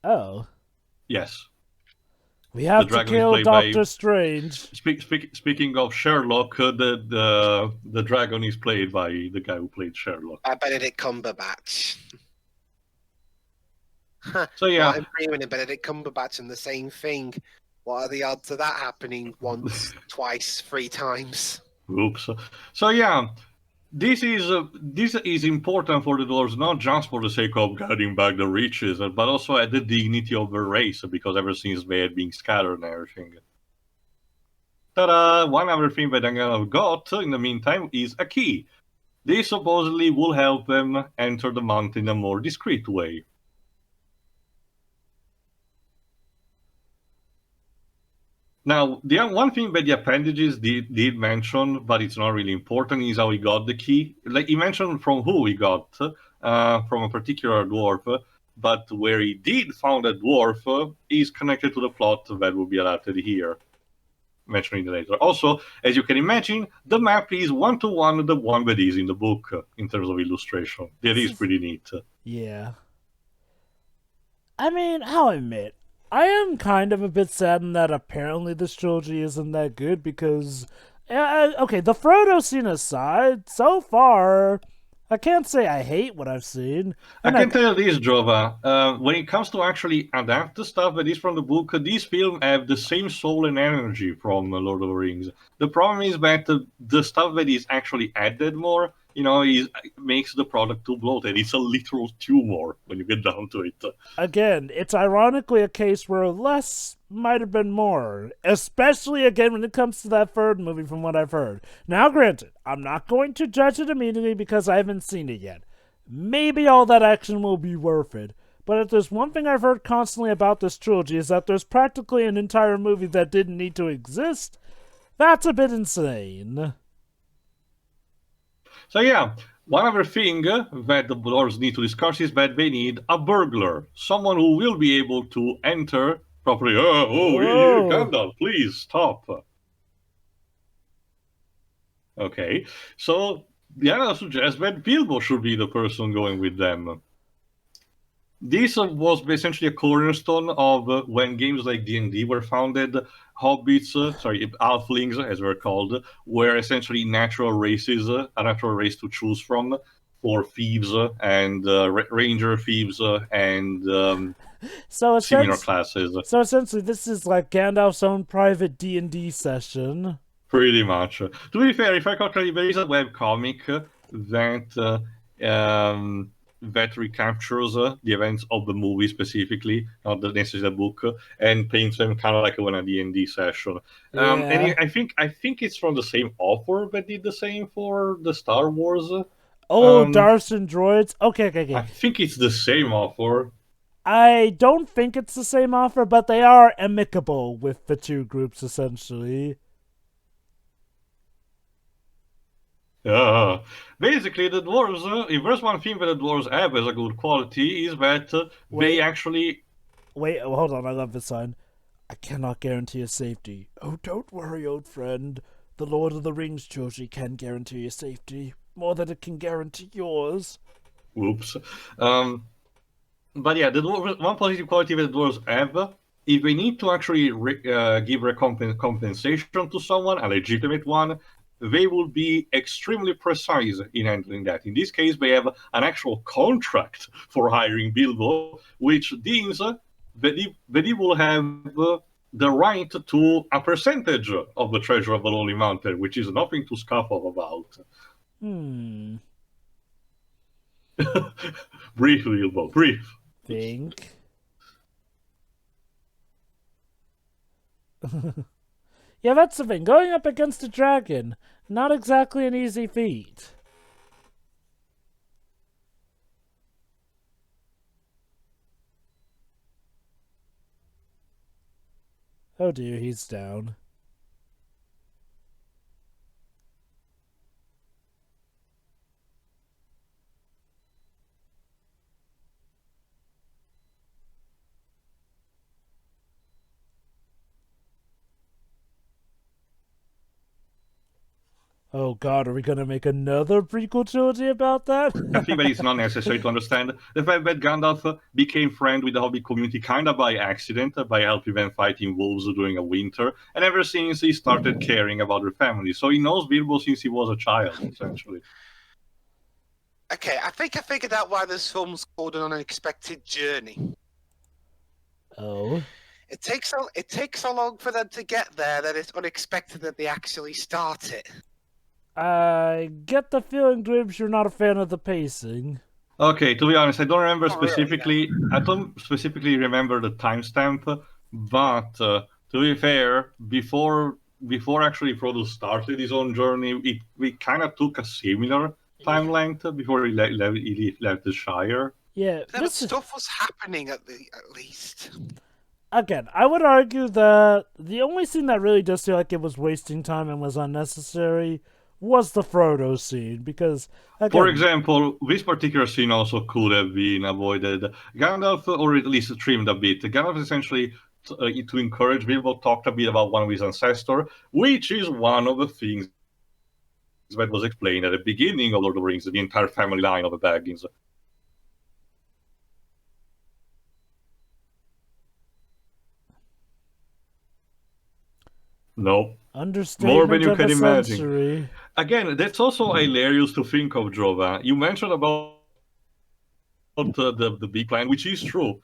Oh. Yes. We have The to dragon is kill played by- Doctor Strange. Speaking of Sherlock, the dragon is played by the guy who played Sherlock. Benedict Cumberbatch. So yeah, I'm dreaming of Benedict Cumberbatch and the same thing. What are the odds of that happening once, twice, 3 times? oops. So yeah, this is important for the dwarves, not just for the sake of getting back the riches, but also at the dignity of the race, because ever since they had been scattered and everything. Ta-da! One other thing that Gandalf got in the meantime is a key. This supposedly will help them enter the mountain in a more discreet way. Now, the one thing that the appendages did mention, but it's not really important, is how he got the key. Like he mentioned from who he got, from a particular dwarf, but where he did found a dwarf is connected to the plot that will be adapted here, mentioning it later. Also, as you can imagine, the map is one-to-one the one that is in the book in terms of illustration. That is pretty neat. Yeah. I mean, I'll admit, I am kind of a bit saddened that apparently this trilogy isn't that good because, okay, the Frodo scene aside, so far, I can't say I hate what I've seen. I can tell you this, Jova. When it comes to actually adapt the stuff that is from the book, these films have the same soul and energy from Lord of the Rings. The problem is that the stuff that is actually added more, makes the product too bloated. It's a literal tumor when you get down to it. Again, it's ironically a case where less might have been more, especially again when it comes to that third movie from what I've heard. Now granted, I'm not going to judge it immediately because I haven't seen it yet. Maybe all that action will be worth it, but if there's one thing I've heard constantly about this trilogy is that there's practically an entire movie that didn't need to exist. That's a bit insane. So yeah, one other thing that the dwarves need to discuss is that they need a burglar, someone who will be able to enter properly. Whoa. Gandalf, please stop. Okay, so Diana suggests that Bilbo should be the person going with them. This was essentially a cornerstone of when games like D&D were founded. Hobbits, halflings as they're called, were essentially natural races, a natural race to choose from for thieves and ranger thieves and similar classes. So essentially, this is like Gandalf's own private D&D session. Pretty much. To be fair, if I correctly, there is a webcomic that recaptures the events of the movie specifically, not necessarily the book, and paints them kind of like a D&D session. Yeah. I think it's from the same author that did the same for the Star Wars. Oh, Um, Darson Droids. Okay. I think it's the same author. I don't think it's the same offer, but they are amicable with the two groups, essentially. Yeah. Basically, the dwarves, if there's one thing that the dwarves have as a good quality, is that Wait. they actually. Wait, hold on, I love this sign. I cannot guarantee your safety. Oh, don't worry, old friend. The Lord of the Rings trilogy can guarantee your safety, more than it can guarantee yours. Whoops. But yeah, the dwarves, one positive quality that the dwarves have, if they need to actually give compensation to someone, a legitimate one, they will be extremely precise in handling that. In this case, they have an actual contract for hiring Bilbo, which means that he will have the right to a percentage of the treasure of the Lonely Mountain, which is nothing to scoff about. Brief, Bilbo, brief. Think. Yeah, that's the thing. Going up against a dragon, not exactly an easy feat. Oh dear, he's down. Oh god, are we gonna make another prequel trilogy about that? I think that it's not necessary to understand the fact that Gandalf became friend with the Hobbit community kind of by accident, by helping them fighting wolves during a winter, and ever since he started caring about their family. So he knows Bilbo since he was a child, essentially. Okay, I think I figured out why this film's called An Unexpected Journey. Oh. It takes so long for them to get there that it's unexpected that they actually start it. I get the feeling, Dribs, you're not a fan of the pacing. Okay, to be honest, I don't remember Not really, specifically. I don't specifically remember the timestamp, but to be fair, before actually Frodo started his own journey, we kind of took a similar time length before he left the Shire. Yeah, Yeah, but this is... stuff was happening at least. Again, I would argue that the only scene that really does feel like it was wasting time and was unnecessary was the Frodo scene, because again, for example, this particular scene also could have been avoided. Gandalf, or at least trimmed a bit. Gandalf essentially, to encourage Bilbo, talked a bit about one of his ancestors, which is one of the things that was explained at the beginning of Lord of the Rings, the entire family line of the Baggins. No. understatement More than you of can a imagine. century. Again, that's also hilarious to think of, Jova. You mentioned about the big plan, which is true.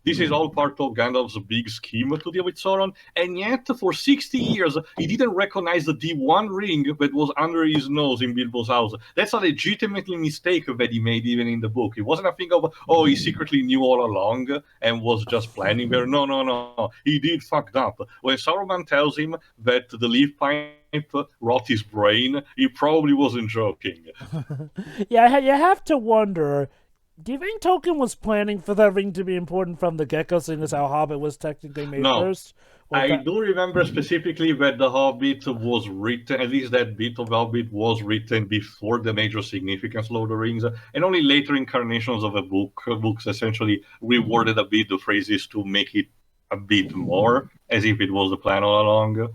This is all part of Gandalf's big scheme to deal with Sauron, and yet for 60 years he didn't recognize the one ring that was under his nose in Bilbo's house. That's a legitimately mistake that he made even in the book. It wasn't a thing of, oh, he secretly knew all along and was just planning there. No. He did fucked up. When Sauron tells him that the leaf pipe rot his brain, he probably wasn't joking. Yeah, you have to wonder, do you think Tolkien was planning for that ring to be important from the get-go, seeing as how Hobbit was technically made first? I do remember specifically that The Hobbit was written, at least that bit of Hobbit was written before the major significance of Lord of the Rings, and only later incarnations of the books essentially reworded a bit the phrases to make it a bit more, as if it was the plan all along.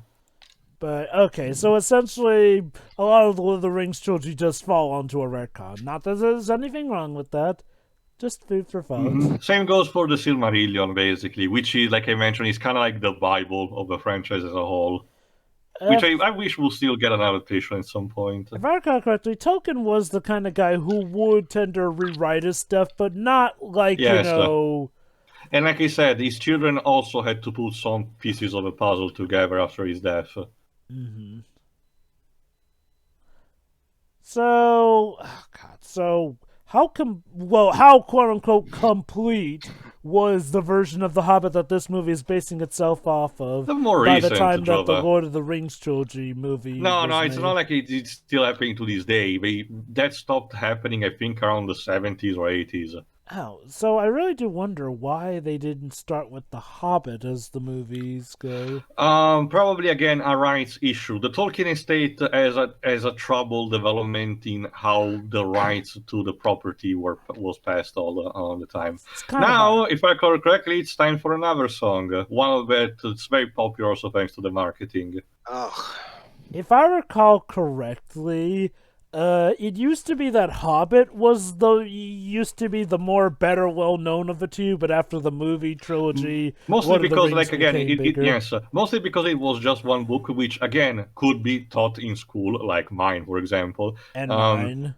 But, okay, so essentially, a lot of the Lord of the Rings trilogy does fall onto a retcon. Not that there's anything wrong with that. Just food for thought. Mm-hmm. Same goes for the Silmarillion, basically, which is, like I mentioned, is kind of like the Bible of the franchise as a whole. Which I wish we'll still get an adaptation at some point. If I recall correctly, Tolkien was the kind of guy who would tend to rewrite his stuff, but not like, Yes, you know... And like I said, his children also had to put some pieces of a puzzle together after his death. Mm-hmm. So, oh God, so how how quote unquote complete was the version of The Hobbit that this movie is basing itself off of The more by the recent, time that the Jova. Lord of the Rings trilogy movie No, was it's made? not like it's still happening to this day. That stopped happening, I think, around the 70s or 80s. Oh, so I really do wonder why they didn't start with The Hobbit as the movies go. Probably again a rights issue. The Tolkien estate has a trouble development in how the rights to the property was passed all the time. It's kind Now, of if I recall correctly, it's time for another song. One of it's very popular also thanks to the marketing. Oh, if I recall correctly, it used to be that Hobbit used to be the more better well known of the two, but after the movie trilogy, Mostly Lord of the because, Rings became bigger. yes, mostly because it was just one book, which again could be taught in school, like mine, for example. And mine.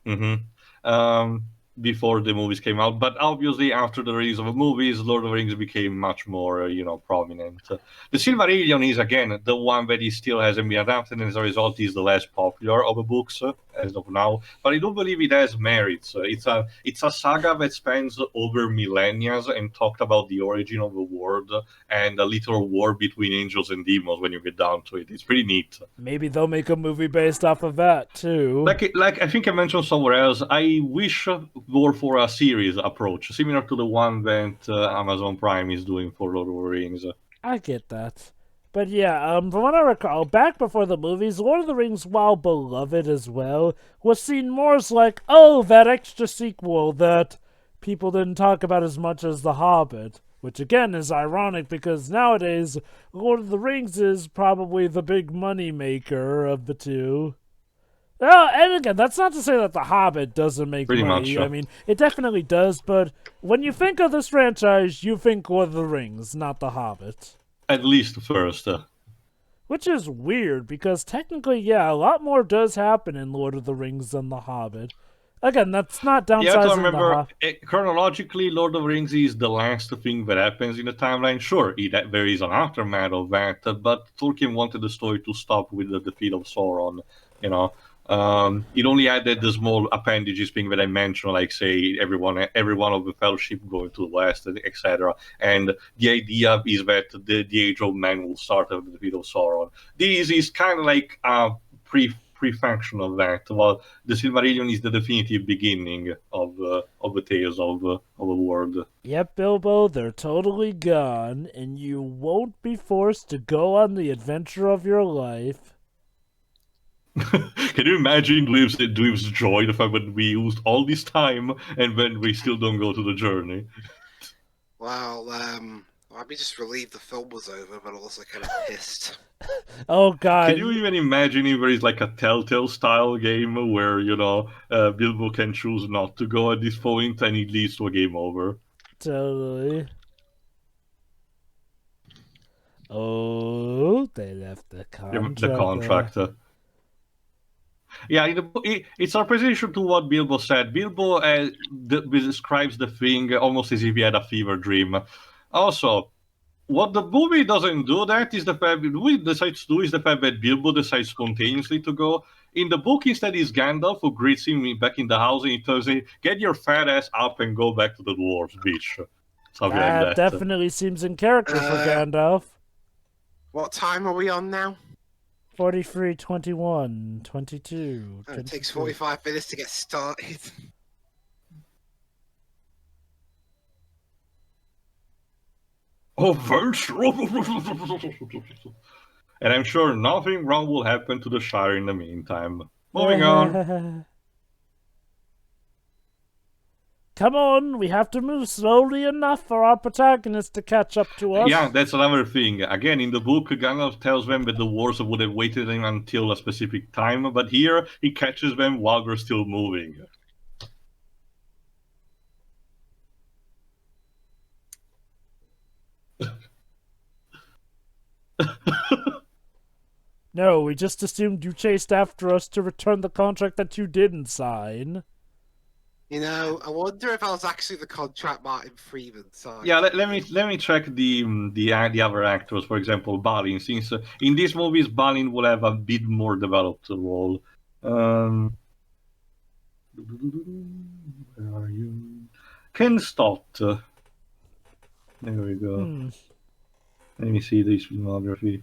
Mm-hmm. Before the movies came out, but obviously after the release of the movies, Lord of the Rings became much more, prominent. The Silmarillion is again the one that he still hasn't been adapted, and as a result, is the less popular of the books as of now. But I do believe it has merits. It's a saga that spans over millennia and talked about the origin of the world and a little war between angels and demons. When you get down to it, it's pretty neat. Maybe they'll make a movie based off of that too. Like I think I mentioned somewhere else, I wish more for a series approach, similar to the one that Amazon Prime is doing for Lord of the Rings. I get that. But yeah, from what I recall, back before the movies, Lord of the Rings, while beloved as well, was seen more as like, oh, that extra sequel that people didn't talk about as much as The Hobbit. Which again is ironic because nowadays, Lord of the Rings is probably the big money maker of the two. Well, and again, that's not to say that The Hobbit doesn't make Pretty money. much, yeah. I mean, it definitely does, but when you think of this franchise, you think Lord of the Rings, not The Hobbit. At least first. Which is weird, because technically, yeah, a lot more does happen in Lord of the Rings than The Hobbit. Again, that's not downsizing You have to The remember, Hobbit. chronologically, Lord of the Rings is the last thing that happens in the timeline. Sure, there is an aftermath of that, but Tolkien wanted the story to stop with the defeat of Sauron, you know. It only added the small appendages thing that I mentioned, like say every one of the Fellowship going to the west, etc. And the idea is that the Age of Man will start at the defeat of Sauron. This is kind of like a pre-function of that. Well, the Silmarillion is the definitive beginning of the tales of the world. Yep, Bilbo, they're totally gone, and you won't be forced to go on the adventure of your life. Can you imagine Dweeb's joy, the fact that we used all this time and then we still don't go to the journey? well, I'd be just relieved the film was over, but also kind of pissed. Oh god. Can you even imagine if there is like a Telltale style game where, Bilbo can choose not to go at this point and it leads to a game over? Totally. Oh, they left the contract. The contract. Yeah, it's a opposition to what Bilbo said. Bilbo describes the thing almost as if he had a fever dream. Also, what the movie doesn't do that is the fact that we decides to do is the fact that Bilbo decides spontaneously to go. In the book, instead, is Gandalf who greets him back in the house and he tells him, "Get your fat ass up and go back to the dwarves, bitch." Something like that. Definitely seems in character for Gandalf. What time are we on now? 43, 21, 22. It takes 45 minutes to get started. Oh, first. And I'm sure nothing wrong will happen to the Shire in the meantime. Moving on. Come on, we have to move slowly enough for our protagonist to catch up to us. Yeah, that's another thing. Again, in the book, Gandalf tells them that the dwarves would have waited until a specific time, but here he catches them while they're still moving. No, we just assumed you chased after us to return the contract that you didn't sign. You know, I wonder if I was actually the contract Martin Freeman signed. Yeah, let me check the other actors. For example, Balin. Since in these movies, Balin will have a bit more developed role. Ken Stott. There we go. Let me see this filmography.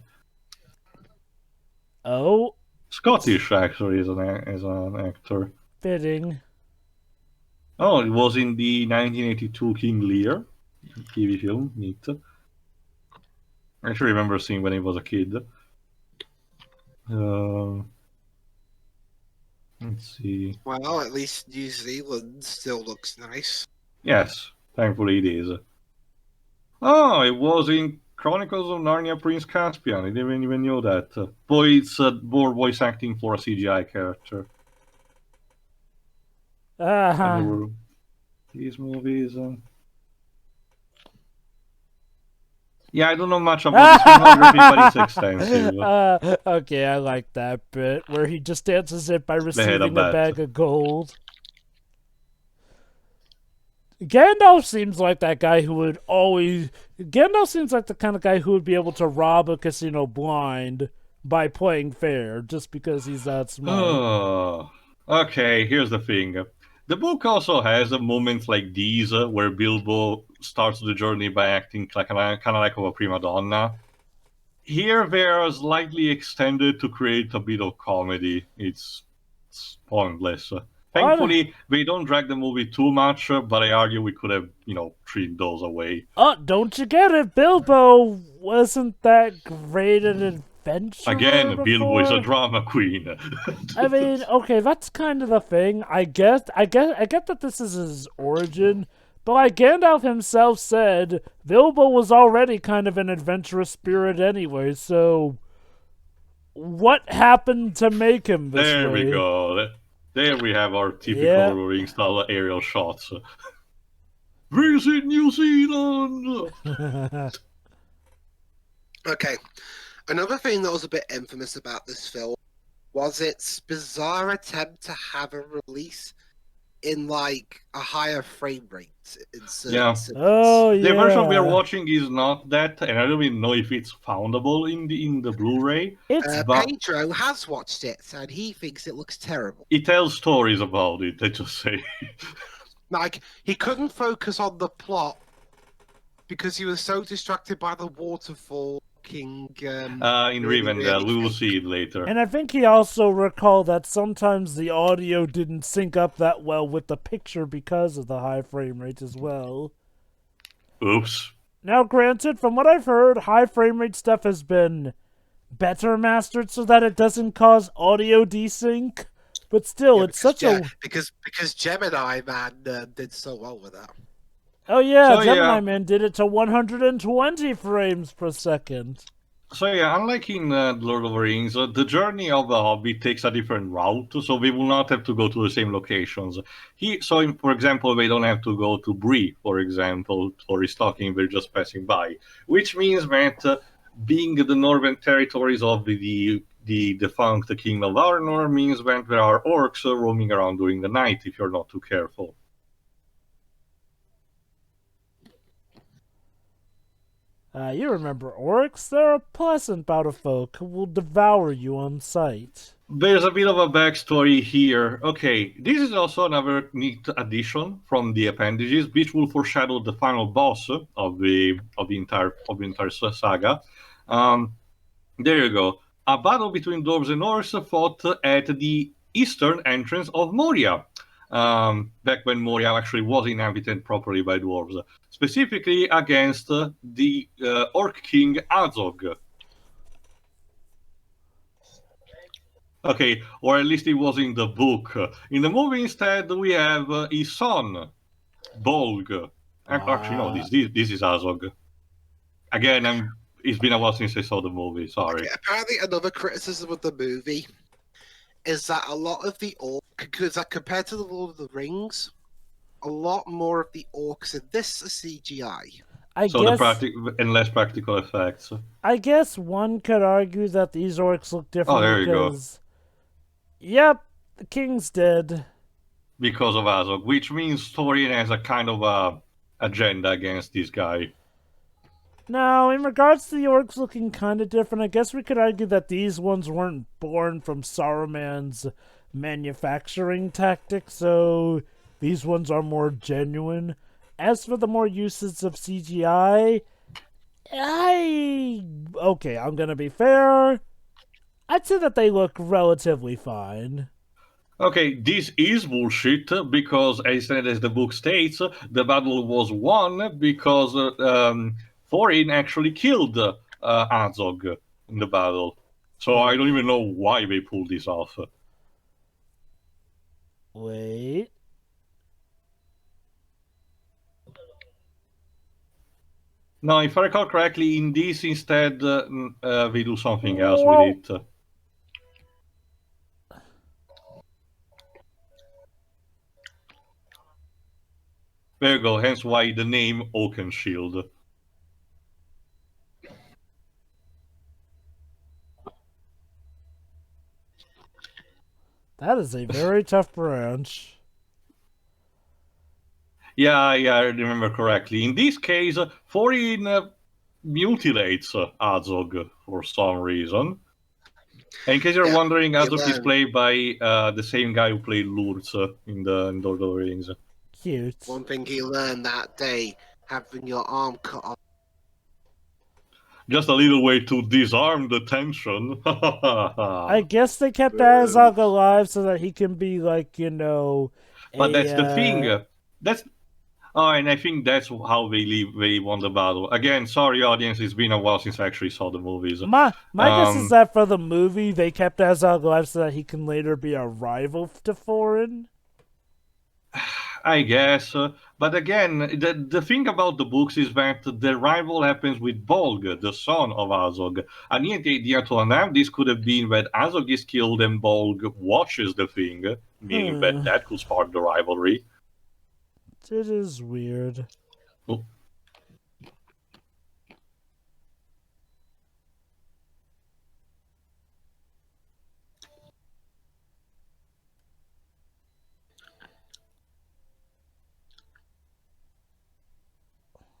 Oh, Scottish, actually, as an actor. fitting. Oh, it was in the 1982 King Lear TV film. Neat. I actually remember seeing when he was a kid. Let's see. Well, at least New Zealand still looks nice. Yes, thankfully it is. Oh, it was in Chronicles of Narnia Prince Caspian. I didn't even know that. But it's more voice acting for a CGI character. These movies. Yeah, I don't know much about this filmography, but it's extensive. Okay, I like that bit where he just answers it by had a receiving a bet. bag of gold. Gandalf seems like that guy who would always... Gandalf seems like the kind of guy who would be able to rob a casino blind by playing fair, just because he's that smart. Oh, okay, here's the thing. The book also has moments like these where Bilbo starts the journey by acting like kind of like a prima donna. Here they are slightly extended to create a bit of comedy. It's pointless. Thankfully, they don't drag the movie too much, but I argue we could have, trimmed those away. Oh, don't you get it? Bilbo wasn't that great an adventurer Again, before? Bilbo is a drama queen. I mean, okay, that's kind of the thing. I get that this is his origin, but like Gandalf himself said, Bilbo was already kind of an adventurous spirit anyway, so what happened to make him this There way? we go. There we have our typical Ring style aerial shots. Visit New Zealand! Okay. Another thing that was a bit infamous about this film was its bizarre attempt to have a release in like a higher frame rate in certain cinemas. Oh, yeah. The version we are watching is not that, and I don't even know if it's foundable in the Blu-ray. But Pedro has watched it, and he thinks it looks terrible. He tells stories about it, I just say. Like, he couldn't focus on the plot because he was so distracted by the waterfall king. In Rivendell, we will see it later. And I think he also recalled that sometimes the audio didn't sync up that well with the picture because of the high frame rate as well. Oops. Now, granted, from what I've heard, high frame rate stuff has been better mastered so that it doesn't cause audio desync. But still, it's such a... Because Gemini Man did so well with that. Oh yeah, Gemini Man did it to 120 frames per second. So yeah, unlike in Lord of the Rings, the journey of the Hobbit takes a different route, so we will not have to go to the same locations. For example, they don't have to go to Bree, for example, for restocking, they're just passing by. Which means that being the northern territories of the defunct King of Arnor means that there are orcs roaming around during the night if you're not too careful. You remember orcs? They're a pleasant bout of folk who will devour you on sight. There's a bit of a backstory here. Okay, this is also another neat addition from the appendages, which will foreshadow the final boss of the entire saga. There you go. A battle between dwarves and orcs fought at the eastern entrance of Moria. Back when Moria actually was inhabited properly by dwarves, specifically against the Orc King Azog. Okay, or at least it was in the book. In the movie, instead, we have his son, Bolg. Actually, no, this is Azog. Again, it's been a while since I saw the movie, sorry. Okay, apparently, another criticism of the movie is that a lot of the orcs, because compared to the Lord of the Rings, a lot more of the orcs in this are CGI. And less practical effects. I guess one could argue that these orcs look different. Oh, there you go. Yep, the king's dead. Because of Azog, which means Thorin has a kind of agenda against this guy. Now, in regards to the orcs looking kind of different, I guess we could argue that these ones weren't born from Saruman's manufacturing tactics, so these ones are more genuine. As for the more uses of CGI, okay, I'm gonna be fair. I'd say that they look relatively fine. Okay, this is bullshit because, as the book states, the battle was won because Thorin actually killed Azog in the battle. So I don't even know why they pulled this off. Wait. No, if I recall correctly, in this instead they do something else with it. There you go, hence why the name Oakenshield. That is a very tough branch. Yeah, I remember correctly. In this case, Thorin mutilates Azog for some reason. And in case you're wondering, Azog is played by the same guy who played Lurtz in Lord of the Rings. Cute. One thing he learned that day, having your arm cut off. Just a little way to disarm the tension. I guess they kept Azog alive so that he can be like, But that's the thing. And I think that's how they won the battle. Again, sorry, audience, it's been a while since I actually saw the movies. My guess is that for the movie, they kept Azog alive so that he can later be a rival to Thorin. I guess. But again, the thing about the books is that the rival happens with Bolg, the son of Azog. And yet the idea to now this could have been that Azog is killed and Bolg watches the thing, meaning that could spark the rivalry. It is weird. Oh.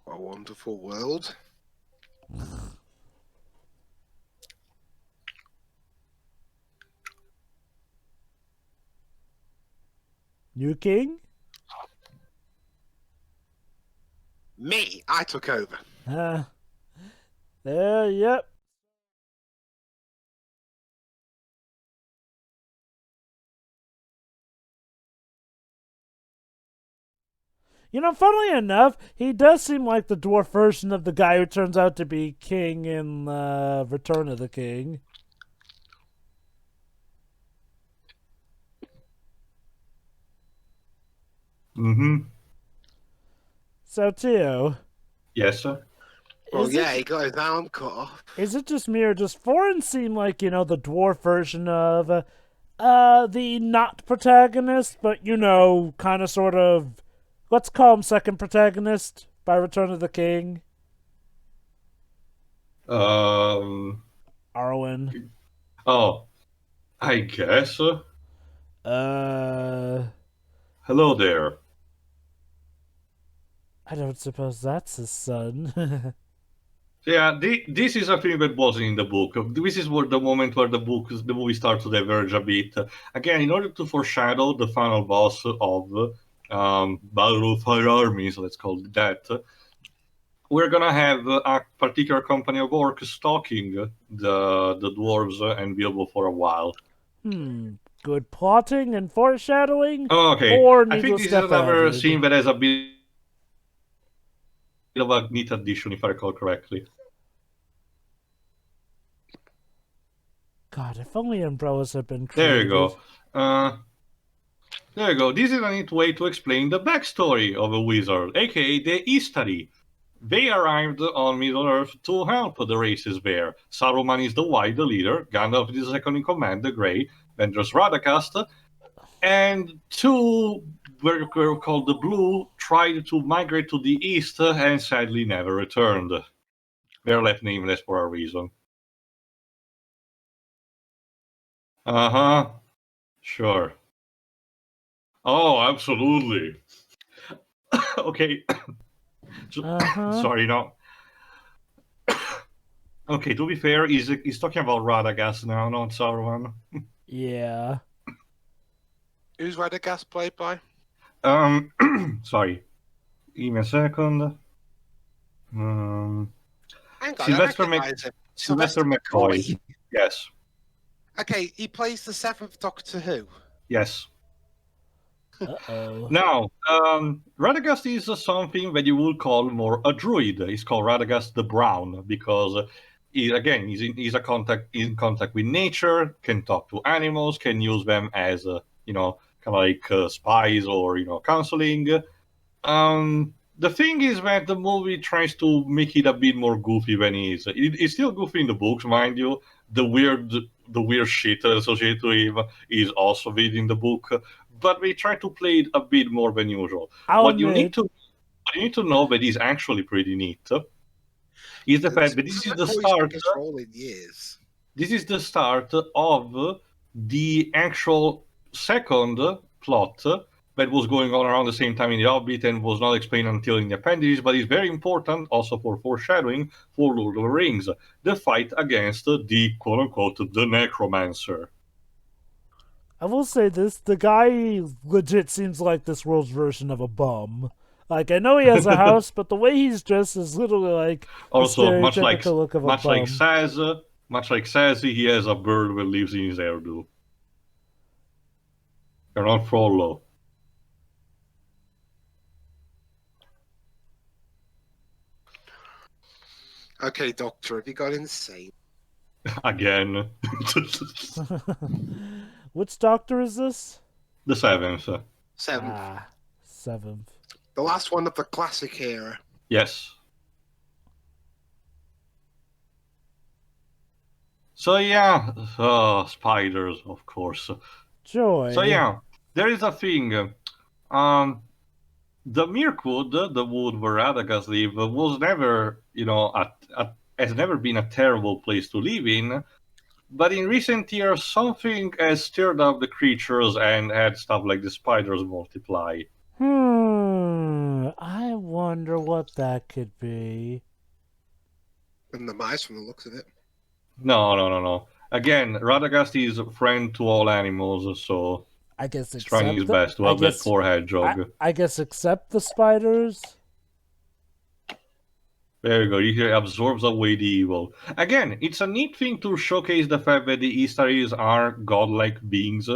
A wonderful world. New king? Me, I took over. Yep. Funnily enough, he does seem like the dwarf version of the guy who turns out to be king in Return of the King. Mm-hmm. So, Tio. Yes, sir. Well, he got his arm cut off. Is it just me, or does Thorin seem like, the dwarf version of the not protagonist, but, kind of sort of, let's call him second protagonist by Return of the King? Arwen. Oh, I guess. Hello there. I don't suppose that's his son. Yeah, this is a thing that wasn't in the book. This is the moment where the movie starts to diverge a bit. Again, in order to foreshadow the final boss of Battle of Fire Armies, let's call it that, we're gonna have a particular company of orcs stalking the dwarves and Bilbo for a while. Good plotting and foreshadowing. Okay, or I think this is another scene that has a bit of a neat addition, if I recall correctly. God, if only umbrellas had been created. There you go. There you go. This is a neat way to explain the backstory of a wizard, aka the Istari. They arrived on Middle-earth to help the races there. Saruman is the White, the leader. Gandalf is the second in command, the Grey. Then there's Radagast. And two, were called the Blue, tried to migrate to the east and sadly never returned. They're left nameless for a reason. Uh-huh. Sure. Oh, absolutely. Okay. Sorry, no. Okay, to be fair, he's talking about Radagast now, not Sauron. Yeah. Who's Radagast played by? Sorry. Give me a second. Hang on, I Sylvester recognise him. Sylvester McCoy. Yes. Okay, he plays the seventh Doctor Who. Yes. Uh-oh. Now, Radagast is something that you would call more a druid. He's called Radagast the Brown because, he's in contact with nature, can talk to animals, can use them as, kind of like spies or, counseling. The thing is that the movie tries to make it a bit more goofy than it is. It's still goofy in the books, mind you. The weird shit associated to him is also within in the book, but they try to play it a bit more than usual. What you need to know that is actually pretty neat is the fact that this is the start. Role in years. This is the start of the actual second plot that was going on around the same time in The Hobbit and was not explained until in the appendices, but is very important also for foreshadowing for Lord of the Rings, the fight against the quote-unquote the necromancer. I will say this, the guy legit seems like this world's version of a bum. Like, I know he has a house, but the way he's dressed is literally like also the much like stereotypical look of a bum. Much like Sassy, he has a bird that lives in his hairdo. You're not Frollo. Okay, Doctor, have you got insane? Again. Which Doctor is this? The seventh. Seventh. Ah, seventh. The last one of the classic era. Yes. So yeah, spiders, of course. Joy. So yeah, there is a thing. The Mirkwood, the wood where Radagast live, was never, has never been a terrible place to live in. But in recent years, something has stirred up the creatures and had stuff like the spiders multiply. I wonder what that could be. And the mice from the looks of it. No. Again, Radagast is a friend to all animals, so I guess he's trying his best to help that poor hedgehog. I guess except the spiders. There you go. He absorbs away the evil. Again, it's a neat thing to showcase the fact that the Istari's are godlike beings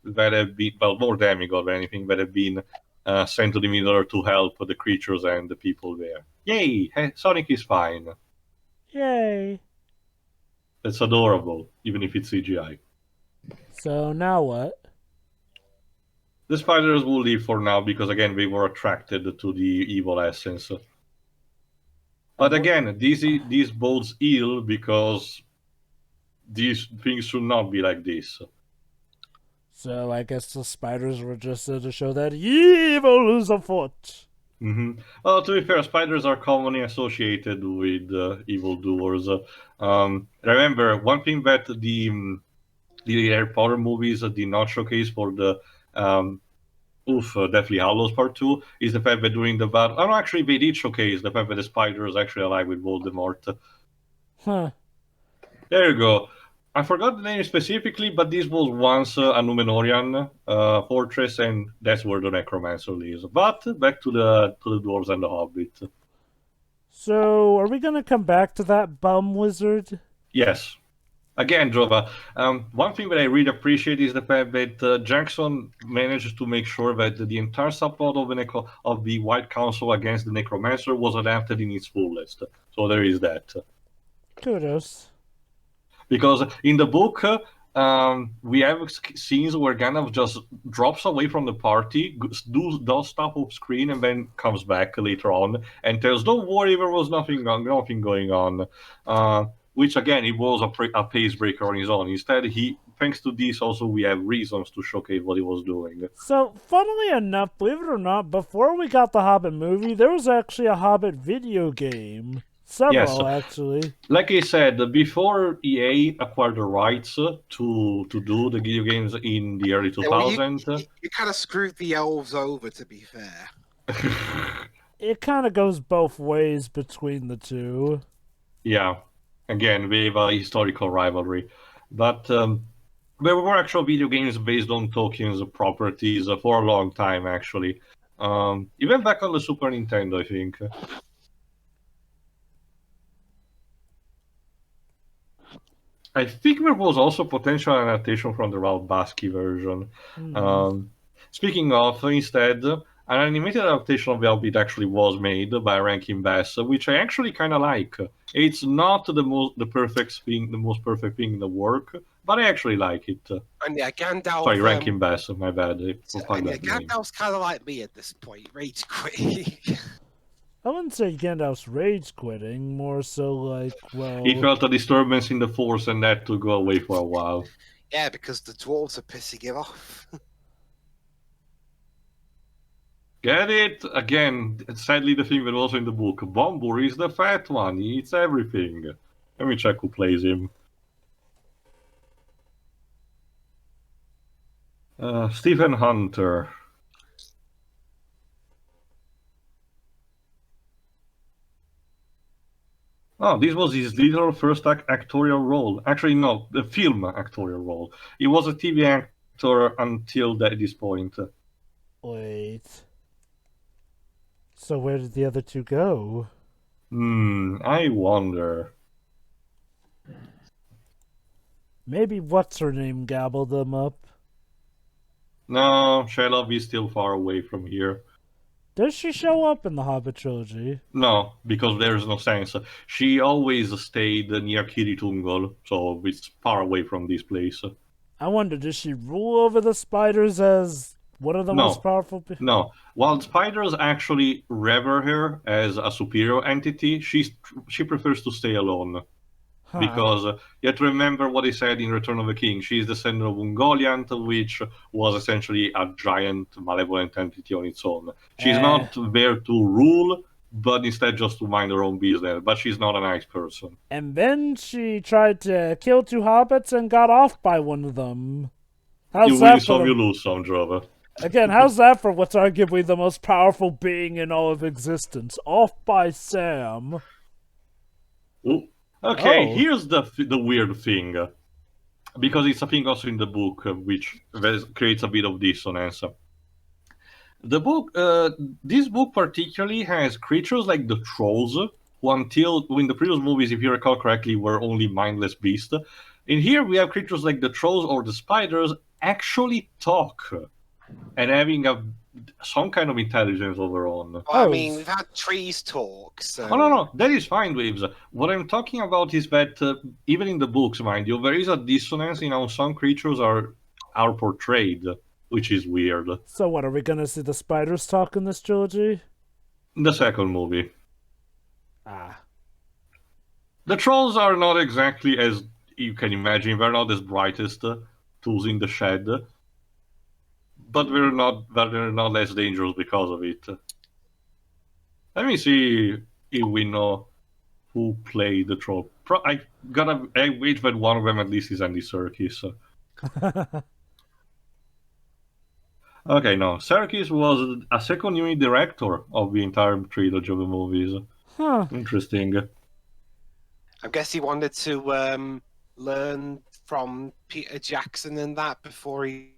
that have been, well, more demigod than anything, that have been sent to the Middle-earth to help the creatures and the people there. Yay! Sonic is fine. Yay! That's adorable, even if it's CGI. So now what? The spiders will leave for now because, again, they were attracted to the evil essence. But again, this bodes ill because these things should not be like this. So I guess the spiders were just there to show that evil is afoot. Mm-hmm. Well, to be fair, spiders are commonly associated with evildoers. Remember, one thing that the Harry Potter movies did not showcase for the Deathly Hallows Part 2 is the fact that during the battle... Oh, no, actually, they did showcase the fact that the spider is actually alive with Voldemort. Huh. There you go. I forgot the name specifically, but this was once a Numenorian fortress, and that's where the Necromancer lives. But back to the Dwarves and the Hobbit. So, are we going to come back to that bum wizard? Yes. Again, Jova, one thing that I really appreciate is the fact that Jackson managed to make sure that the entire subplot of the White Council against the Necromancer was adapted in its fullest. So there is that. Kudos. Because in the book, we have scenes where Gandalf just drops away from the party, does stuff off screen, and then comes back later on and tells, "Don't worry, there was nothing going on." Which again, it was a pace breaker on his own. Instead, thanks to this, also we have reasons to showcase what he was doing. So, funnily enough, believe it or not, before we got the Hobbit movie, there was actually a Hobbit video game. Several, actually. Like I said, before EA acquired the rights to do the video games in the early 2000s... you kind of screwed the elves over, to be fair. It kind of goes both ways between the two. Yeah. Again, we have a historical rivalry. But there were actual video games based on Tolkien's properties for a long time, actually. Even back on the Super Nintendo, I think. I think there was also potential adaptation from the Ralph Bakshi version. Speaking of, instead, an animated adaptation of the Hobbit actually was made by Rankin Bass, which I actually kind of like. It's not the most perfect thing in the work, but I actually like it. And yeah, Gandalf. Sorry, Rankin Bass. My bad. Gandalf's kind of like me at this point, rage quitting. I wouldn't say Gandalf's rage quitting, more so like, well... He felt a disturbance in the Force and had to go away for a while. Yeah, because the dwarves are pissing him off. Get it? Again, sadly the thing that was in the book. Bombur is the fat one. He eats everything. Let me check who plays him. Stephen Hunter. Oh, this was his literal first actorial role. Actually, no, the film actorial role. He was a TV actor until this point. Wait. So where did the other two go? I wonder. Maybe what's-her-name gabbled them up. No, Shelob is still far away from here. Does she show up in the Hobbit trilogy? No, because there's no sense. She always stayed near Kiritungol, so it's far away from this place. I wonder, does she rule over the spiders as one of the most powerful people? No. While spiders actually revere her as a superior entity, she prefers to stay alone. Huh. Because you have to remember what he said in Return of the King. She's the descendant of Ungoliant, which was essentially a giant malevolent entity on its own. She's not there to rule, but instead just to mind her own business. But she's not a nice person. And then she tried to kill two hobbits and got off by one of them. You win some, you lose some, Drover. Again, how's that for what's arguably the most powerful being in all of existence? Off by Sam. Ooh. Okay, here's the weird thing, because it's a thing also in the book, which creates a bit of dissonance. The book, this book particularly has creatures like the trolls, who in the previous movies, if you recall correctly, were only mindless beasts. In here, we have creatures like the trolls or the spiders actually talk, and having some kind of intelligence of their own. Well, I mean, we've had trees talk, so... Oh, no, that is fine, Waves. What I'm talking about is that, even in the books, mind you, there is a dissonance in how some creatures are portrayed, which is weird. So what, are we gonna see the spiders talk in this trilogy? The second movie. The trolls are not exactly as you can imagine. They're not as brightest tools in the shed. But they're not less dangerous because of it. Let me see if we know who played the troll. I wait that one of them at least is Andy Serkis. Okay, no. Serkis was a second unit director of the entire trilogy of the movies. Huh. Interesting. I guess he wanted to learn from Peter Jackson and that before he...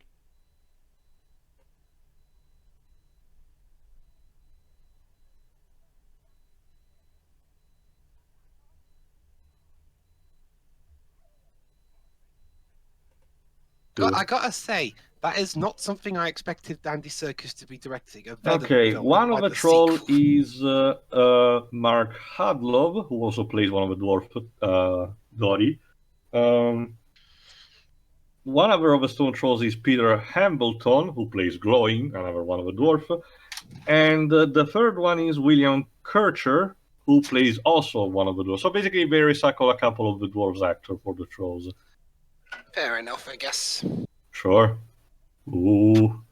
I gotta say, that is not something I expected Andy Serkis to be directing. Okay, one of the trolls is Mark Hadlov, who also plays one of the dwarf, Dory. One other of the stone trolls is Peter Hambleton, who plays Glowing, another one of the dwarf. And the third one is William Kircher, who plays also one of the dwarves. So basically, they recycle a couple of the dwarves actors for the trolls. Fair enough, I guess. Sure. Ooh.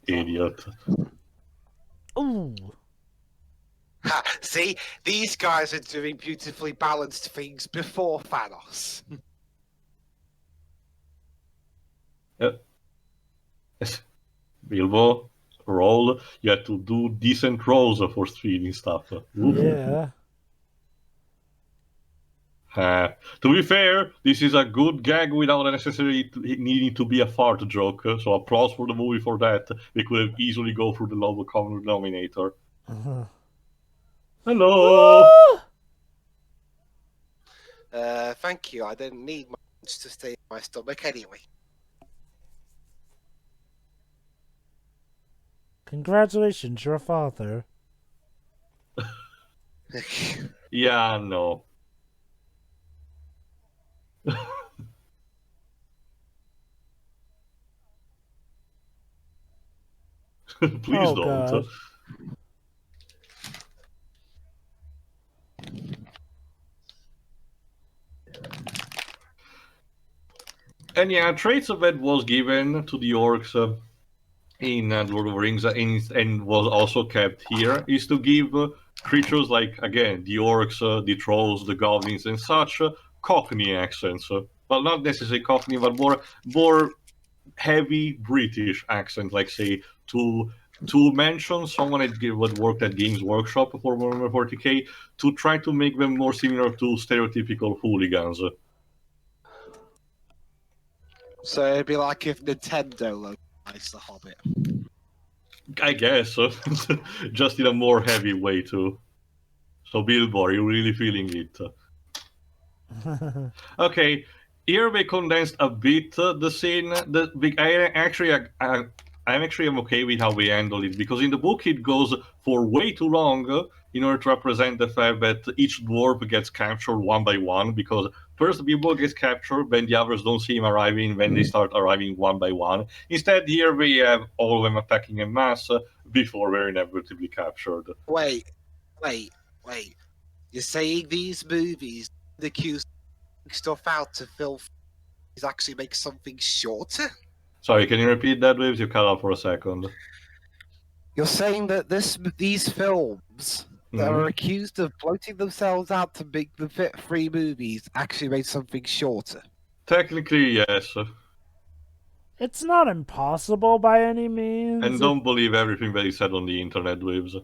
Idiot. Ooh. Ha, see, these guys are doing beautifully balanced things before Thanos. Bilbo, roll. You have to do decent rolls for streaming stuff. Oof. Yeah. To be fair, this is a good gag without necessarily needing to be a fart joke, so applause for the movie for that. We could have easily go through the lower common denominator. Hello! Thank you. I didn't need much to stay in my stomach anyway. Congratulations, you're a father. Yeah, no. Please don't. God. And yeah, traits of it was given to the orcs in Lord of the Rings and was also kept here, is to give creatures like, again, the orcs, the trolls, the goblins, and such, Cockney accents. Well, not necessarily Cockney, but more heavy British accent, like, say, to mention someone that worked at Games Workshop for Warhammer 40k, to try to make them more similar to stereotypical hooligans. So it'd be like if Nintendo localized The Hobbit. I guess, just in a more heavy way too. So Bilbo, are you really feeling it? Okay, here we condensed a bit the scene. I'm actually okay with how we handle it, because in the book it goes for way too long in order to represent the fact that each dwarf gets captured one by one, because first Bilbo gets captured, then the others don't see him arriving, then they start arriving one by one. Instead, here we have all of them attacking en masse before they're inevitably captured. Wait. You're saying these movies accuse stuff out to fill actually make something shorter? Sorry, can you repeat that, Waves? You cut out for a second. You're saying that these films that are accused of bloating themselves out to make them fit 3 movies actually made something shorter? Technically, yes. It's not impossible by any means. And don't believe everything that is said on the internet, Waves.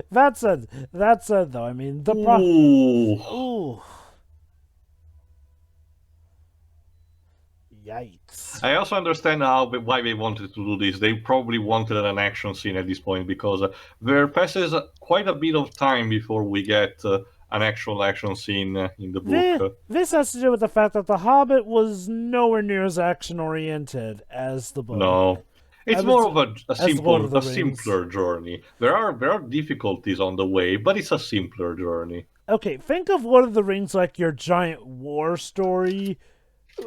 That said, though, I mean, the Ooh. Yikes. I also understand why they wanted to do this. They probably wanted an action scene at this point, because there passes quite a bit of time before we get an actual action scene in the book. This has to do with the fact that The Hobbit was nowhere near as action-oriented as the book. No. It's more of a simpler journey. There are difficulties on the way, but it's a simpler journey. Okay, think of Lord of the Rings like your giant war story,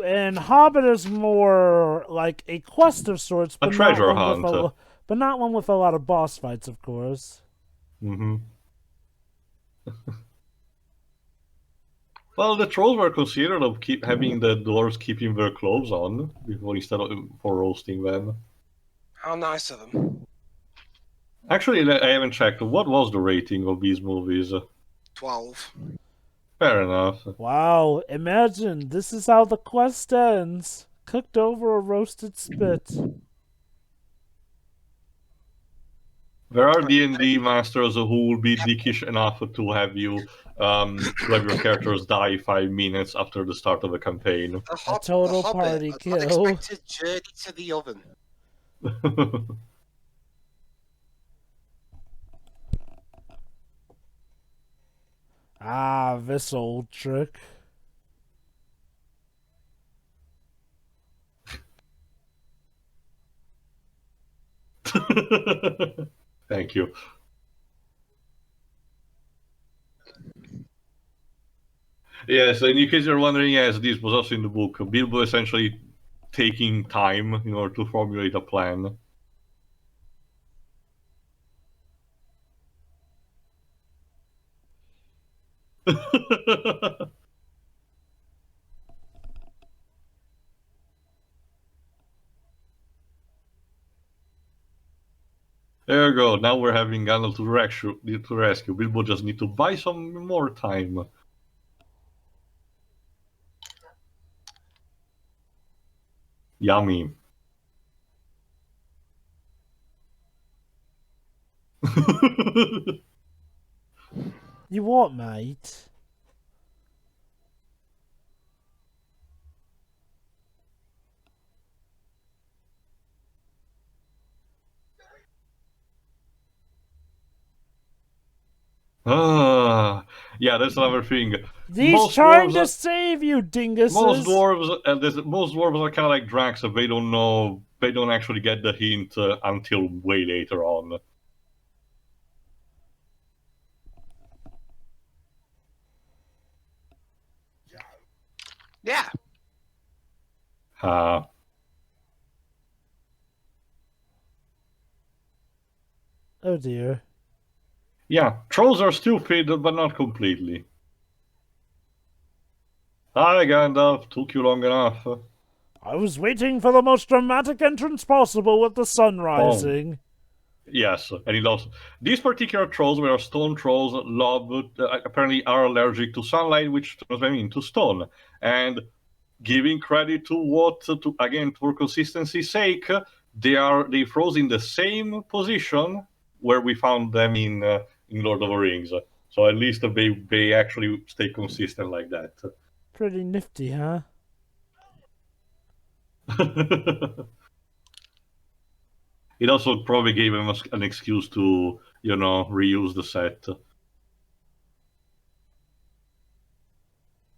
and Hobbit is more like a quest of sorts, but a treasure hunt. But not one with a lot of boss fights, of course. Mm-hmm. Well, the trolls were considered of having the dwarves keeping their clothes on instead of for roasting them. How nice of them. Actually, I haven't checked. What was the rating of these movies? 12. Fair enough. Wow, imagine this is how the quest ends. Cooked over a roasted spit. There are D&D masters who will be dickish enough to have you have your characters die 5 minutes after the start of a campaign. A total party kill. Unexpected journey to the oven. Ah, this old trick. Thank you. Yes, and in case you're wondering, yes, this was also in the book. Bilbo essentially taking time in order to formulate a plan. There you go. Now we're having Gandalf to rescue. Bilbo just need to buy some more time. Yummy. You what, mate? Yeah, that's another thing. He's Most trying dwarves to are- save you, dinguses. Most dwarves are kind of like Drax, so they don't know. They don't actually get the hint until way later on. Yeah. Uh, Oh dear. yeah, trolls are stupid, but not completely. Hi, Gandalf. Took you long enough. I was waiting for the most dramatic entrance possible with the sun rising. Yes, and it also these particular trolls, were stone trolls, apparently are allergic to sunlight, which turns them into stone. And giving credit to what, to again for consistency's sake, they froze in the same position where we found them in Lord of the Rings. So at least they actually stay consistent like that. Pretty nifty, huh? It also probably gave him an excuse to, reuse the set.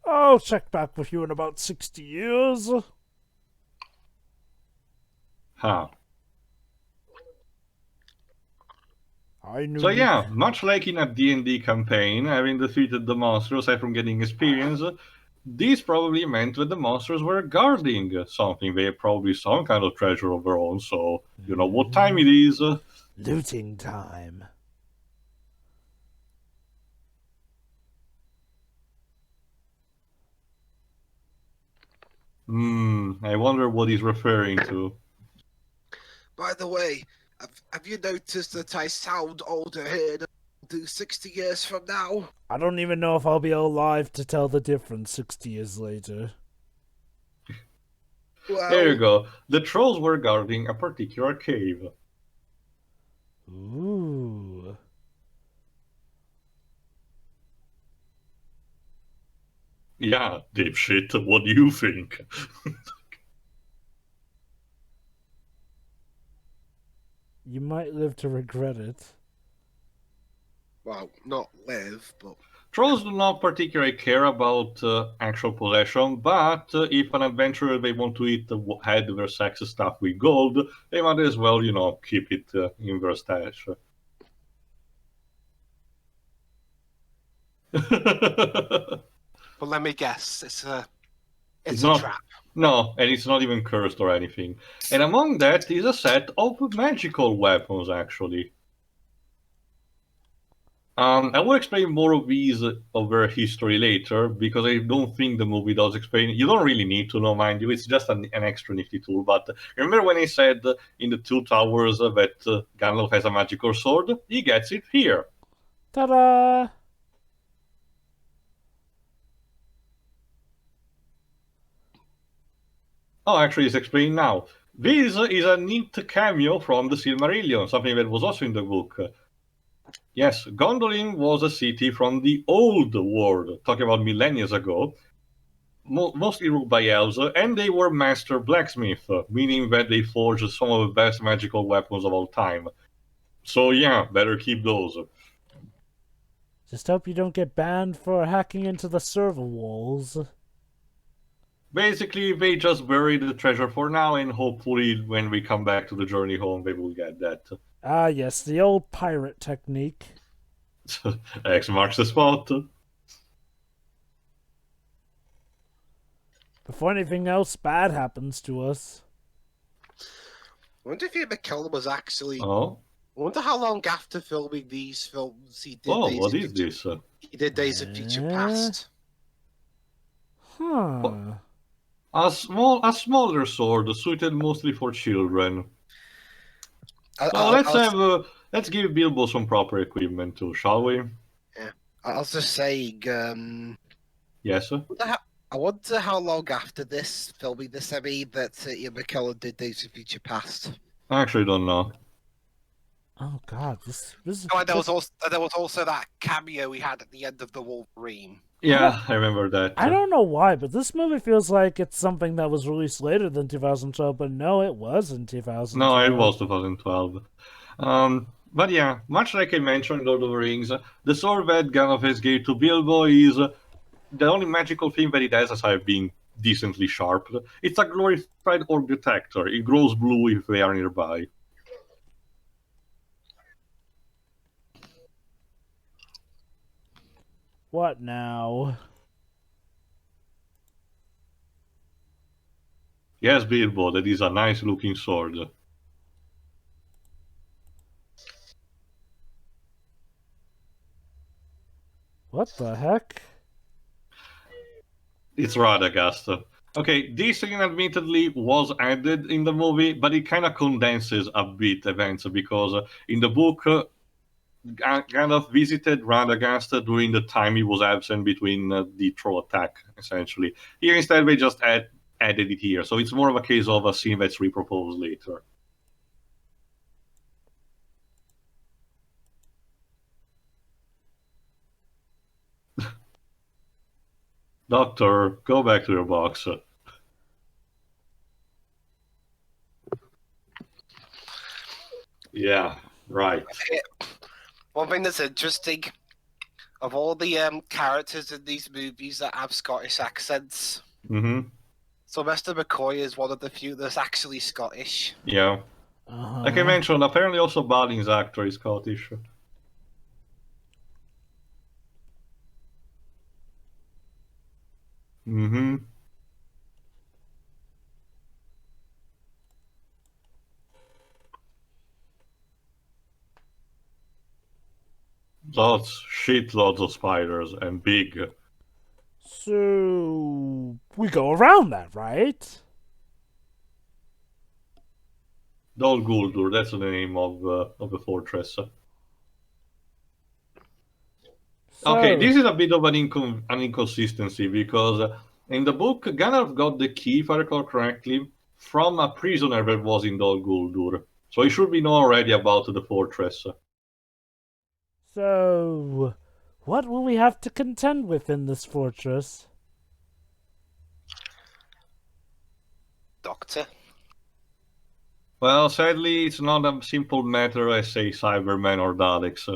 I'll check back with you in about 60 years. Huh. I knew So you- yeah, much like in a D&D campaign, having defeated the monsters aside from getting experience, this probably meant that the monsters were guarding something. They had probably some kind of treasure of their own, so you know what time it is. Looting time. I wonder what he's referring to. By the way, have you noticed that I sound older here than I do 60 years from now? I don't even know if I'll be alive to tell the difference 60 years later. Well, There you go. The trolls were guarding a particular cave. Ooh. Yeah, dipshit, what do you think? You might live to regret it. well, not live, but Trolls do not particularly care about actual possession, but if an adventurer they want to eat head their sex stuff with gold, they might as well, keep it in their stash. but let me guess, it's It's a not- trap. No, and it's not even cursed or anything. And among that is a set of magical weapons, actually. I will explain more of these of their history later, because I don't think the movie does explain. You don't really need to know, mind you. It's just an extra nifty tool. But remember when I said in the Two Towers that Gandalf has a magical sword? He gets it here. Ta-da! Oh, actually, it's explained now. This is a neat cameo from the Silmarillion, something that was also in the book. Yes, Gondolin was a city from the old world, talking about millennia ago, mostly ruled by elves, and they were master blacksmiths, meaning that they forged some of the best magical weapons of all time. So yeah, better keep those. Just hope you don't get banned for hacking into the server walls. Basically, they just buried the treasure for now, and hopefully when we come back to the journey home, they will get that. Ah, yes, the old pirate technique. X marks the spot. Before anything else bad happens to us. I wonder if Ian McKellen was actually. Oh, I wonder how long after filming these films he did. what is this? He did Days of Future Eh? Past. Huh. A smaller sword suited mostly for children. So let's give Bilbo some proper equipment too, shall we? I was just saying. Yes. I wonder how long after this filming this that Ian McKellen did Days of Future Past. I actually don't know. Oh god, this Oh, and there was also that cameo we had at the end of the Wolverine. Yeah, I remember that. I don't know why, but this movie feels like it's something that was released later than 2012, but no, it was in 2012. No, it was 2012. But yeah, much like I mentioned in Lord of the Rings, the sword that Gandalf has gave to Bilbo is the only magical thing that it has, aside being decently sharp. It's a glorified orc detector. It glows blue if they are nearby. What now? Yes, Bilbo, that is a nice looking sword. What the heck? It's Radagast. Okay, this thing admittedly was added in the movie, but it kind of condenses a bit events because in the book, Gandalf visited Radagast during the time he was absent between the troll attack, essentially. Here instead, they just added it here, so it's more of a case of a scene that's reproposed later. Doctor, go back to your box. Yeah, right. One thing that's interesting, of all the characters in these movies that have Scottish accents, Mm-hmm. Sylvester McCoy is one of the few that's actually Scottish. Yeah. Like I mentioned, apparently also Balin's actor is Scottish. Mm-hmm. Shitloads of spiders and big. So we go around that, right? Dol Guldur, that's the name of the fortress. Okay, this is a bit of an inconsistency because in the book, Gandalf got the key, if I recall correctly, from a prisoner that was in Dol Guldur. So he should be know already about the fortress. So, what will we have to contend with in this fortress? Doctor. Well, sadly, it's not a simple matter as, say, Cybermen or Daleks.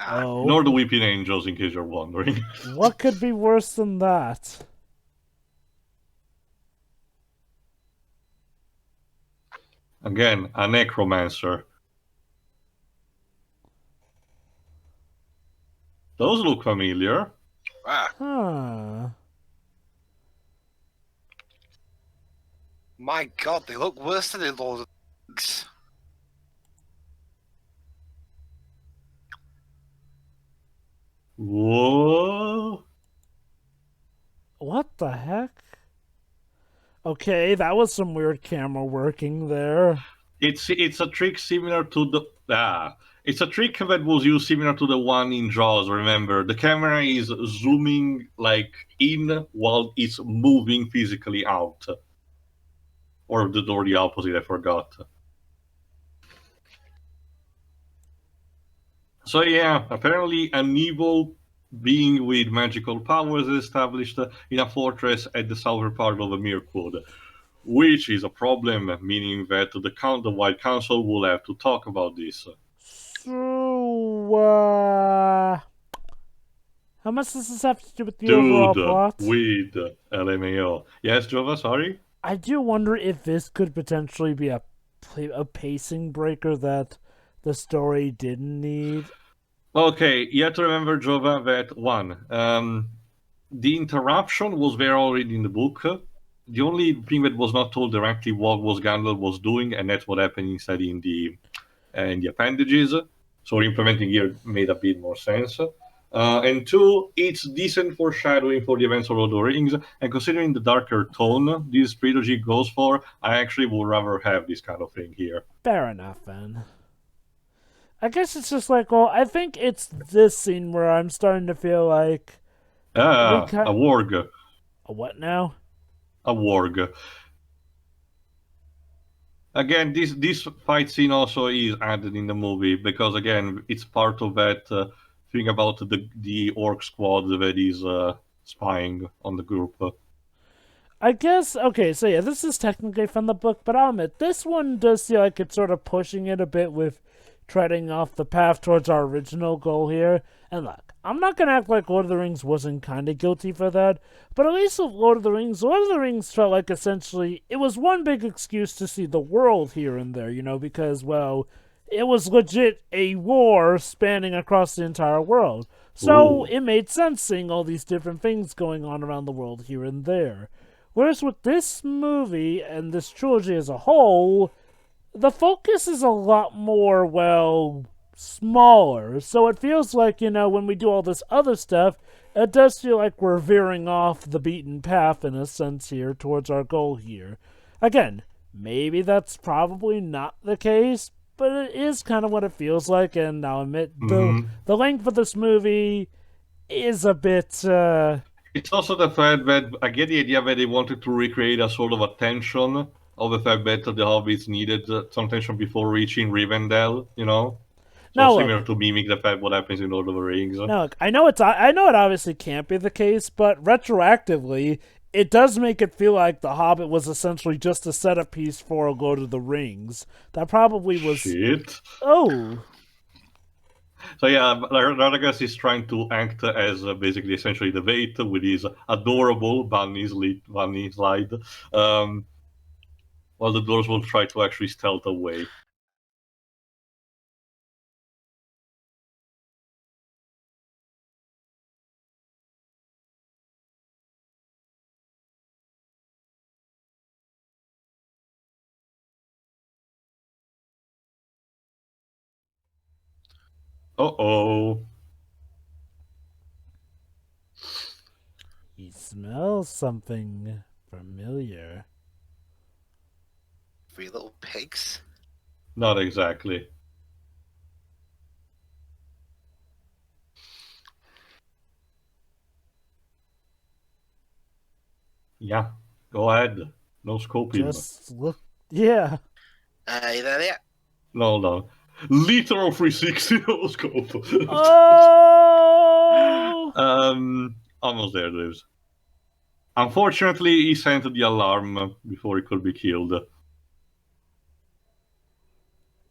Oh. Nor the Weeping Angels, in case you're wondering. What could be worse than that? Again, a necromancer. Those look familiar. Huh. My god, they look worse than in Lord of the Rings. Whoa. What the heck? Okay, that was some weird camera working there. It's a trick similar to the it's a trick that was used similar to the one in Jaws. Remember, the camera is zooming like in while it's moving physically out, or the opposite. I forgot. So yeah, apparently an evil being with magical powers is established in a fortress at the southern part of the Mirkwood, which is a problem, meaning that the White Council will have to talk about this. So, how much does this have to do with the overall plot? With LMAO. Yes, Jova, sorry? I do wonder if this could potentially be a pacing breaker that the story didn't need. Okay, you have to remember, Jova, that one, the interruption was there already in the book. The only thing that was not told directly what was Gandalf was doing, and that's what happened instead in the appendages. So implementing here made a bit more sense. And two, it's decent foreshadowing for the events of Lord of the Rings. And considering the darker tone this trilogy goes for, I actually would rather have this kind of thing here. Fair enough, then. I guess it's just like, well, I think it's this scene where I'm starting to feel like... a warg. A what now? A warg. Again, this fight scene also is added in the movie because again, it's part of that thing about the orc squad that is spying on the group. I guess, okay, so yeah, this is technically from the book, but I'll admit, this one does feel like it's sort of pushing it a bit with treading off the path towards our original goal here. And look, I'm not going to act like Lord of the Rings wasn't kind of guilty for that, but at least with Lord of the Rings felt like essentially it was one big excuse to see the world here and there, because, well, it was legit a war spanning across the entire world. So Ooh. it made sense seeing all these different things going on around the world here and there. Whereas with this movie and this trilogy as a whole, the focus is a lot more, well, smaller. So it feels like, when we do all this other stuff, it does feel like we're veering off the beaten path in a sense here towards our goal here. Again, maybe that's probably not the case, but it is kind of what it feels like, and I'll admit the length of this movie is a bit It's also the fact that I get the idea that they wanted to recreate a sort of a tension of the fact that the hobbits needed some tension before reaching Rivendell, So No, similar to mimic the fact what happens in Lord of the Rings. now look, I know it obviously can't be the case, but retroactively, it does make it feel like The Hobbit was essentially just a setup piece for Lord of the Rings. That probably was. Shit. Oh. So yeah, Radagast is trying to act as basically essentially the Vate with his adorable bunny slide, while the dwarves will try to actually stealth away. Uh-oh. He smells something familiar. 3 little pigs. Not exactly. Yeah, go ahead. No scope him. Just look. Yeah. You there yet? No. Literal 360 no scope. Oh! Almost there, dudes. Unfortunately, he sent the alarm before he could be killed.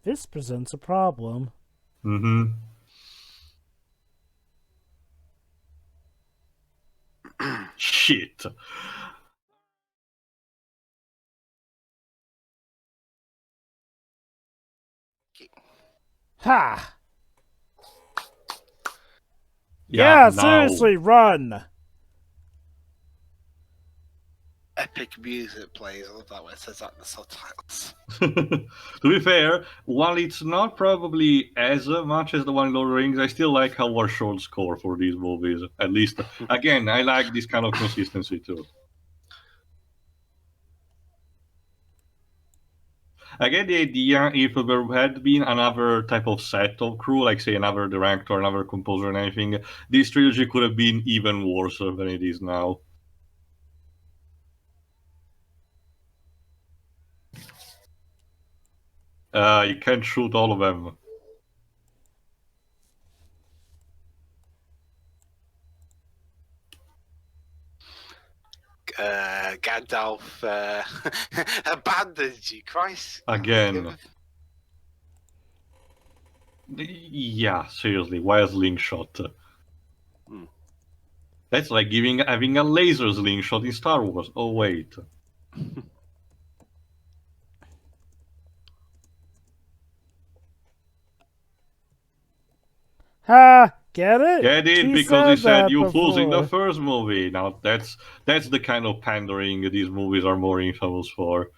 This presents a problem. Mm-hmm. Shit. Ha! Yeah, seriously, run! Epic music plays. I love that when it says that in the subtitles. To be fair, while it's not probably as much as the one in Lord of the Rings, I still like how our short score for these movies. At least, again, I like this kind of consistency too. I get the idea if there had been another type of set of crew, like say another director, another composer, and anything, this trilogy could have been even worse than it is now. You can't shoot all of them. Gandalf abandoned you, Christ. Again. Yeah, seriously, why a slingshot? That's like having a laser slingshot in Star Wars. Oh, wait. Ha! Get it? Get it? He Because he said that you fools in the before. first movie. Now, that's the kind of pandering these movies are more infamous for.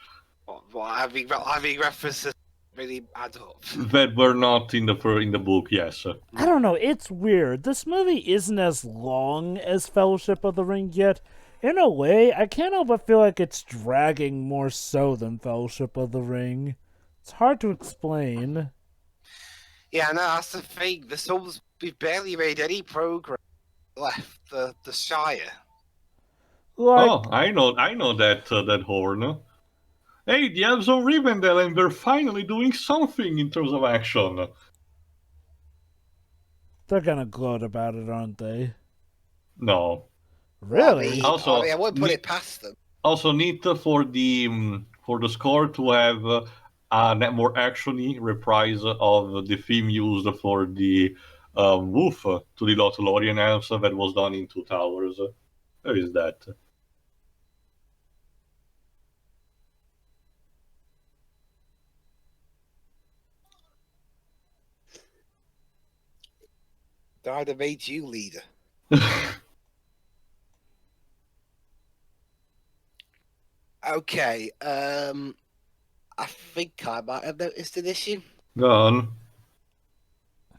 Having references really add up. That were not in the book, yes. I don't know, it's weird. This movie isn't as long as Fellowship of the Ring yet. In a way, I can't help but feel like it's dragging more so than Fellowship of the Ring. It's hard to explain. Yeah, no, that's the thing. We've barely made any progress left the Shire. Like, Oh, I know that horn. Hey, the elves of Rivendell, and they're finally doing something in terms of action. they're gonna gloat about it, aren't they? No. Really? Also, I won't put it past them. also neat for the score to have a more actiony reprise of the theme used for the woof to the Lothlorien elves that was done in Two Towers. Where is that? I'd have made you leader. Okay, I think I might have noticed an issue. Go on.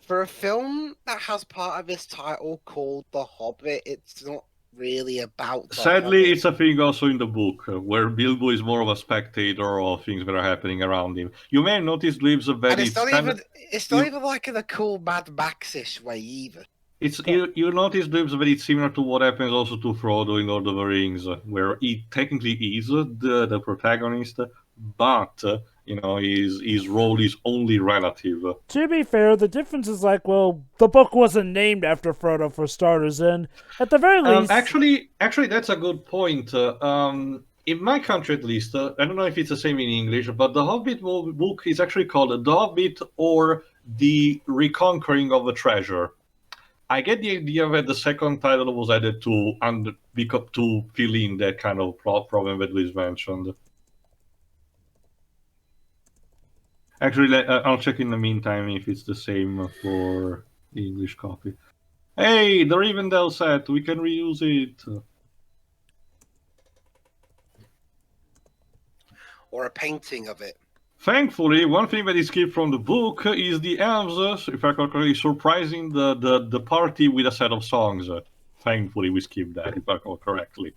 For a film that has part of its title called The Hobbit, it's not really about the Sadly, Hobbit. it's a thing also in the book, where Bilbo is more of a spectator of things that are happening around him. You may have noticed, Lives, that And it's not kind even it's not even like in a cool Mad Max-ish way either. you notice, Lives, that it's similar to what happens also to Frodo in Lord of the Rings, where he technically is the protagonist, but his role is only relative. To be fair, the difference is like, well, the book wasn't named after Frodo for starters, and at the very least, Actually, that's a good point. In my country, at least, I don't know if it's the same in English, but the Hobbit book is actually called The Hobbit or The Reconquering of the Treasure. I get the idea that the second title was added to fill in that kind of problem that Liz mentioned. Actually, I'll check in the meantime if it's the same for the English copy. Hey, the Rivendell set, we can reuse it. Or a painting of it. Thankfully, one thing that is skipped from the book is the elves, if I recall correctly, surprising the party with a set of songs. Thankfully, we skipped that, if I recall correctly.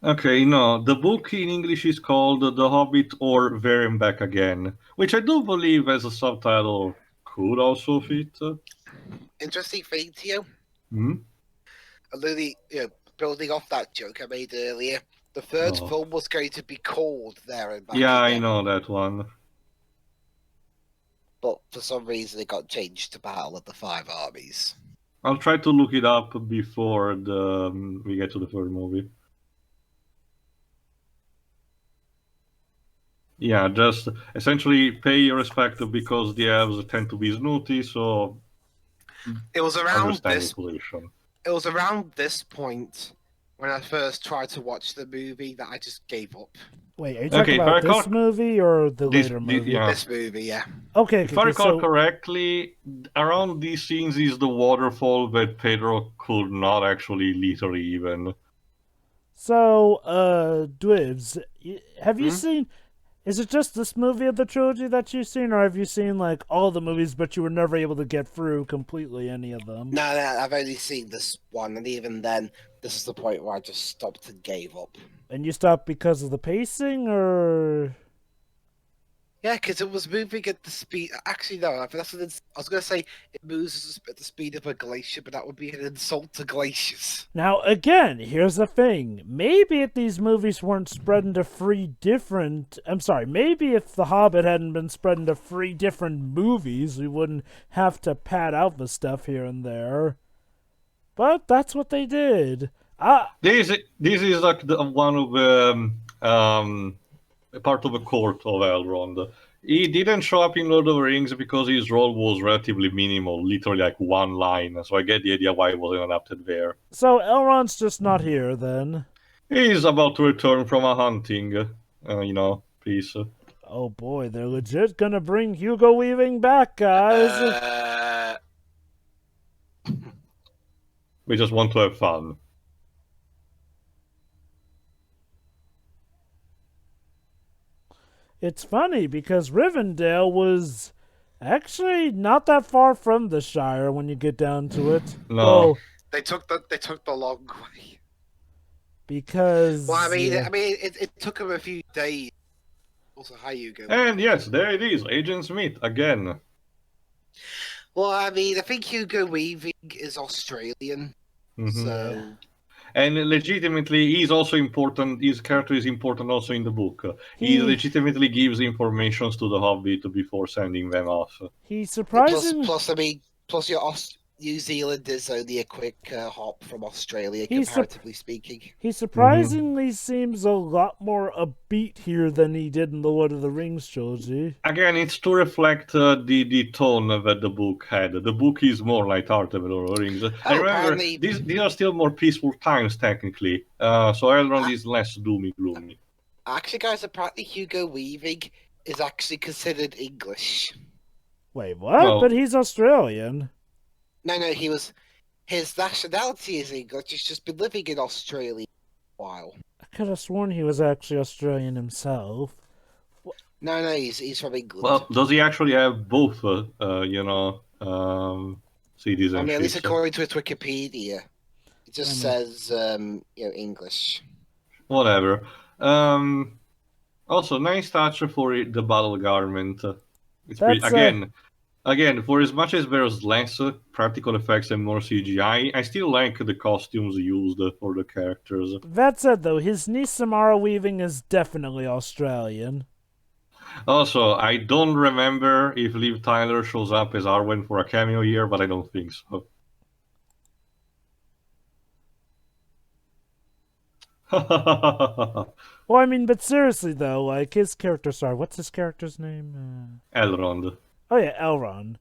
Okay, no, the book in English is called The Hobbit or There and Back Again, which I do believe as a subtitle could also fit. Interesting thing to you. Hmm? Alluding, building off that joke I made earlier, the third Oh. film was going to be called There and Back Yeah, Again, I know that one. but for some reason it got changed to Battle of the Five Armies. I'll try to look it up before we get to the third movie. Yeah, just essentially pay your respect because the elves tend to be snooty, so It was around understand this. the position. It was around this point when I first tried to watch the movie that I just gave up. wait, are you talking Okay, if I about this recall- movie or the later movie? Yeah. This movie, yeah. Okay, If I okay, recall so correctly, around these scenes is the waterfall that Pedro could not actually litter even. Dwibs, have you Hmm? seen? Is it just this movie of the trilogy that you've seen, or have you seen like all the movies, but you were never able to get through completely any of them? No, I've only seen this one, and even then, this is the point where I just stopped and gave up. And you stopped because of the pacing, or Yeah, because it was moving at the speed. Actually, no, I was going to say it moves at the speed of a glacier, but that would be an insult to glaciers. now again? Here's the thing: maybe if these movies weren't spread into maybe if The Hobbit hadn't been spread into 3 different movies, we wouldn't have to pad out the stuff here and there. But that's what they did. This is like one of part of the court of Elrond. He didn't show up in Lord of the Rings because his role was relatively minimal, literally like one line. So I get the idea why he wasn't adapted there. So Elrond's just not here then. He's about to return from a hunting, piece. Oh boy, they're legit gonna bring Hugo Weaving back, guys. We just want to have fun. It's funny because Rivendell was actually not that far from the Shire when you get down to it. No. Well, They took the long way. because Well, it took them a few days. Also, hi, Hugo. And yes, there it is, Agent Smith again. Well, I think Hugo Weaving is Australian, Mhm. so And legitimately, he's also important. His character is important also in the book. He He- legitimately gives informations to the Hobbit before sending them off. He Plus, surprisingly plus, I mean, plus your New Zealand is only a quick hop from Australia, He's comparatively speaking. he surprisingly seems a lot more upbeat here than he did in the Lord of the Rings trilogy. Again, it's to reflect the tone that the book had. The book is more lighthearted than Lord of the Rings. And remember, apparently- these are still more peaceful times, technically. So Elrond is less doomy gloomy. Actually, guys, apparently Hugo Weaving is actually considered English. Wait, what? Well- But he's Australian. No, his nationality is English. He's just been living in Australia for a while. I could have sworn he was actually Australian himself. No, he's from England. Well, does he actually have both, citizenship? I mean, at least according to his Wikipedia, it just I says, English. Whatever. Also, nice touch for the battle garment. It's pretty, That's, again, for as much as there's less practical effects and more CGI, I still like the costumes used for the characters. That said, though, his niece Samara Weaving is definitely Australian. Also, I don't remember if Liv Tyler shows up as Arwen for a cameo here, but I don't think so. Well, I mean, but seriously, though, like, his character, sorry, what's his character's name? Elrond. Oh, yeah, Elrond.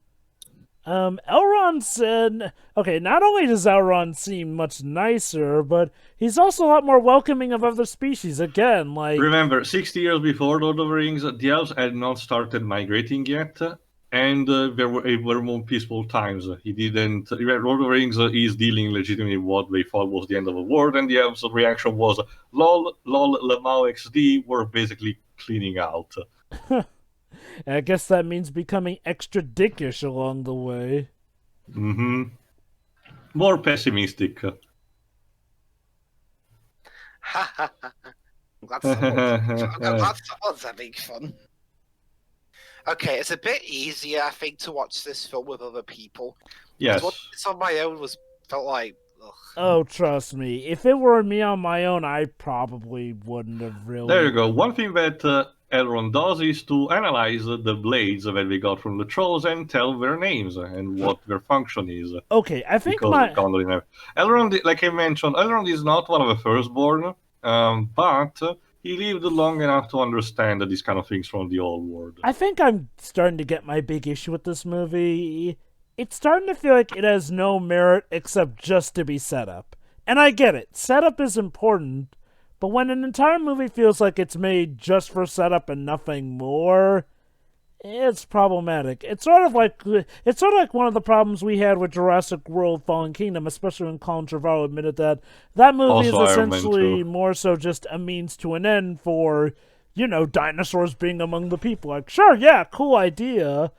Elrond said, okay, not only does Elrond seem much nicer, but he's also a lot more welcoming of other species. Again, like, Remember, 60 years before Lord of the Rings, the elves had not started migrating yet, and there were more peaceful times. He didn't. Lord of the Rings is dealing legitimately with what they thought was the end of the world, and the elves' reaction was, lol, Lamau XD, we're basically cleaning out. I guess that means becoming extra dickish along the way. Mm-hmm. More pessimistic. I'm glad someone's having fun. Okay, it's a bit easier, I think, to watch this film with other people. Yes. Watching this on my own felt like, ugh. Oh, trust me. If it were me on my own, I probably wouldn't have really. There you go. One thing that Elrond does is to analyze the blades that we got from the trolls and tell their names and what their function is. Okay, I think Because my. of Gondolin. Elrond, like I mentioned, Elrond is not one of the firstborn, but he lived long enough to understand these kind of things from the old world. I think I'm starting to get my big issue with this movie. It's starting to feel like it has no merit except just to be set up. And I get it. Setup is important, but when an entire movie feels like it's made just for setup and nothing more, it's problematic. It's sort of like one of the problems we had with Jurassic World: Fallen Kingdom, especially when Colin Trevorrow admitted that movie Also is Iron Man essentially 2. more so just a means to an end for, dinosaurs being among the people. Like, sure, yeah, cool idea.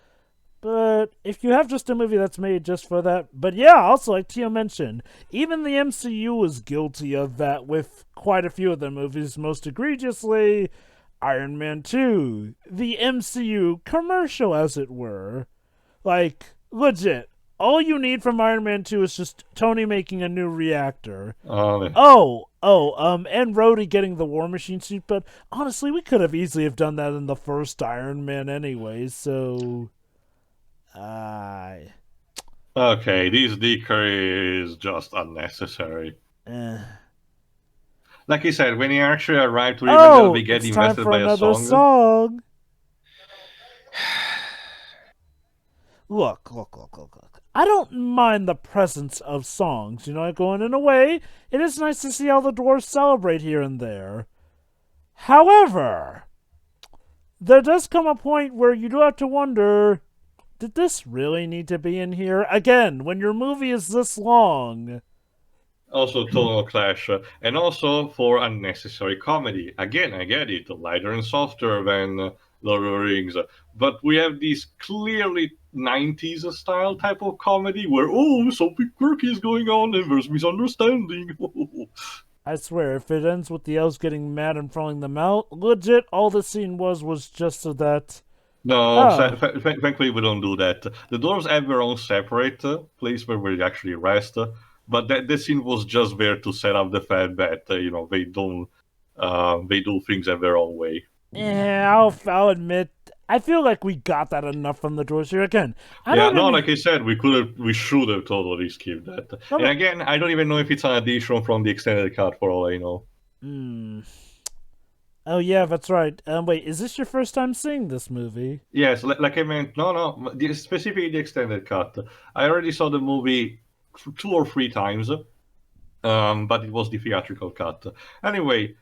But if you have just a movie that's made just for that... But yeah, also, like Tio mentioned, even the MCU is guilty of that with quite a few of their movies, most egregiously Iron Man 2, the MCU commercial, as it were. Like, legit, all you need from Iron Man 2 is just Tony making a new reactor. And Rhodey getting the War Machine suit, but honestly, we could have easily have done that in the first Iron Man anyway, so... Okay, this dicker is just unnecessary. Like I said, when he actually arrived to Rivendell, we get it's time invested for by a another song. song. Look. I don't mind the presence of songs, going in a way. It is nice to see how the dwarves celebrate here and there. However, there does come a point where you do have to wonder, did this really need to be in here? Again, when your movie is this long. Also tonal clash, and also for unnecessary comedy. Again, I get it, lighter and softer than Lord of the Rings, but we have this clearly 90s style type of comedy where, something quirky is going on and there's misunderstanding. I swear, if it ends with the elves getting mad and throwing them out, legit, all the scene was just so that... No, thankfully we don't do that. The dwarves have their own separate place where we actually rest. but that scene was just there to set up the fact that they do things in their own way. Yeah, I'll admit, I feel like we got that enough from the dwarves here. Again, like I said, we should have totally skipped that. No, and again, I don't even know if it's an addition from the extended cut, for all I know. Oh yeah, that's right. Wait, is this your first time seeing this movie? Yes, like I meant, no, specifically the extended cut. I already saw the movie 2 or 3 times, but it was the theatrical cut. Anyway,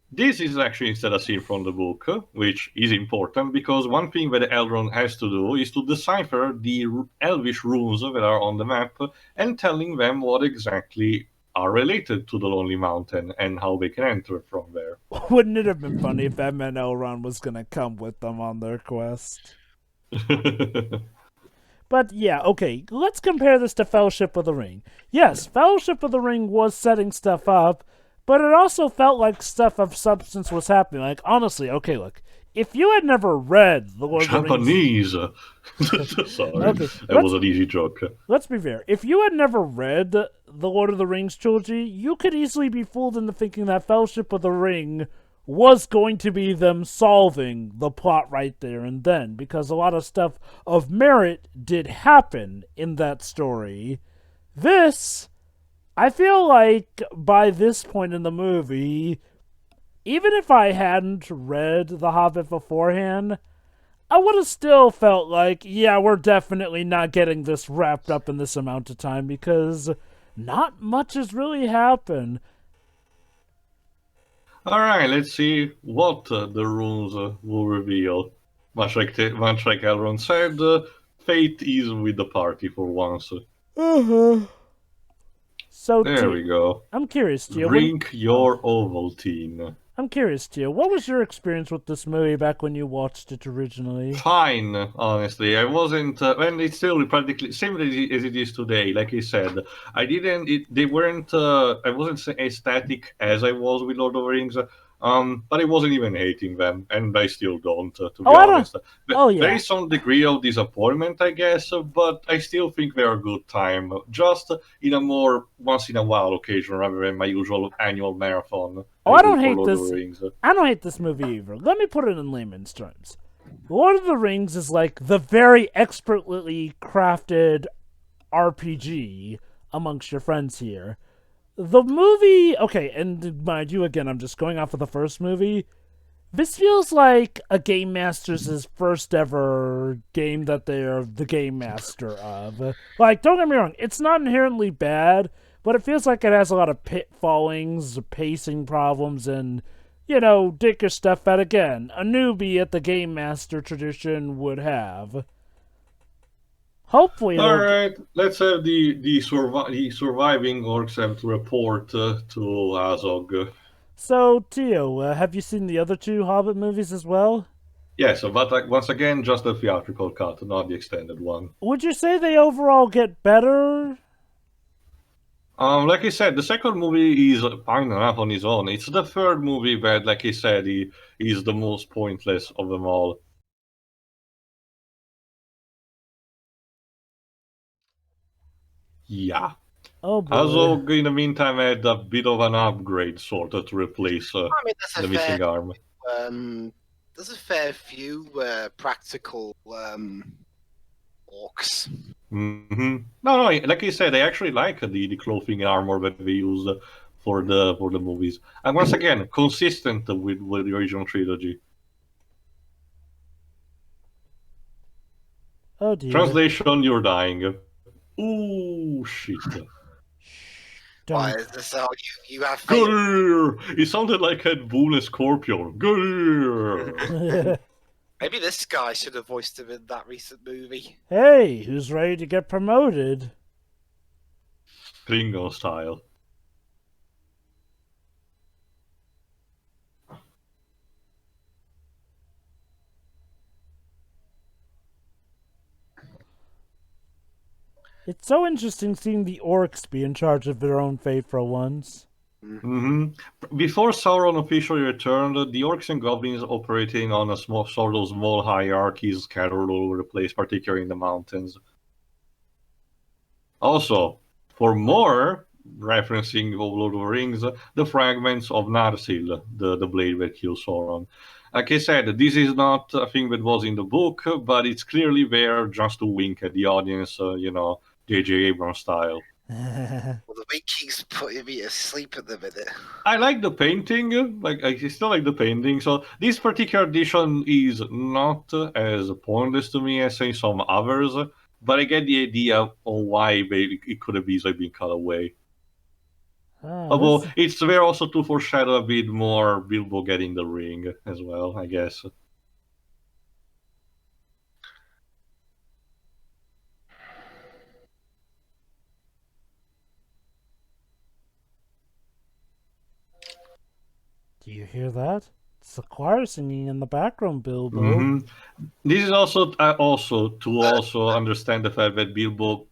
this is actually instead a scene from the book, which is important because one thing that Elrond has to do is to decipher the Elvish runes that are on the map and telling them what exactly are related to the Lonely Mountain and how they can enter from there. Wouldn't it have been funny if that meant Elrond was gonna come with them on their quest? But yeah, okay, let's compare this to Fellowship of the Ring. Yes, Fellowship of the Ring was setting stuff up, but it also felt like stuff of substance was happening. Like, honestly, okay, look, if you had never read The Lord of the Rings... Japanese! Sorry, okay, that was an easy joke. Let's be fair. If you had never read The Lord of the Rings trilogy, you could easily be fooled into thinking that Fellowship of the Ring was going to be them solving the plot right there and then, because a lot of stuff of merit did happen in that story. This, I feel like by this point in the movie, even if I hadn't read The Hobbit beforehand, I would have still felt like, yeah, we're definitely not getting this wrapped up in this amount of time because not much has really happened. Alright, let's see what the runes will reveal. Much like Elrond said, fate is with the party for once. So there we go. I'm curious, Tio. Drink your Ovaltine. I'm curious, Tio. What was your experience with this movie back when you watched it originally? Fine, honestly. I wasn't, and it's still practically same as it is today. Like I said, I wasn't ecstatic as I was with Lord of the Rings. But I wasn't even hating them, and I still don't, to be honest. There is some degree of disappointment, I guess, but I still think they're a good time, just in a more once-in-a-while occasion rather than my usual annual marathon. I don't hate this. I don't hate this movie either. Let me put it in layman's terms. Lord of the Rings is like the very expertly crafted RPG amongst your friends here. The movie, okay, and mind you, again, I'm just going off of the first movie. This feels like a Game Master's first ever game that they're the Game Master of. Like, don't get me wrong, it's not inherently bad, but it feels like it has a lot of pitfallings, pacing problems, and, dickish stuff that, again, a newbie at the Game Master tradition would have. Hopefully, all right. Let's have the surviving orcs have to report to Azog. So, Tio, have you seen the other 2 Hobbit movies as well? Yes, but once again, just the theatrical cut, not the extended one. Would you say they overall get better? Like I said, the second movie is fine enough on his own. It's the third movie that, like I said, he is the most pointless of them all. Yeah. Oh boy. Azog, in the meantime, had a bit of an upgrade, sort of, to replace the missing arm. There's a fair few practical orcs. Mm-hmm. No, like I said, I actually like the clothing and armor that they use for the movies. And once again, consistent with the original trilogy. Oh dear. Translation, you're dying. Ooh, shit. Why is this how you have faith? Grrr! It sounded like Ed Boon and Scorpion. Grrr! Maybe this guy should have voiced him in that recent movie. Hey, who's ready to get promoted? Klingon style. It's so interesting seeing the orcs be in charge of their own fate for once. Mm-hmm. Before Sauron officially returned, the orcs and goblins operating on a small hierarchies scattered all over the place, particularly in the mountains. Also, for more, referencing of Lord of the Rings, the fragments of Narsil, the blade that kills Sauron. Like I said, this is not a thing that was in the book, but it's clearly there just to wink at the audience, J.J. Abrams style. Well, the Vikings putting me to sleep at the minute. I like the painting, I still like the painting. So this particular edition is not as pointless to me as say some others, but I get the idea of why it could have easily been cut away. Although it's there also to foreshadow a bit more Bilbo getting the ring as well, I guess. Do you hear that? It's the choir singing in the background, Bilbo. Mm-hmm. This is also to understand the fact that Bilbo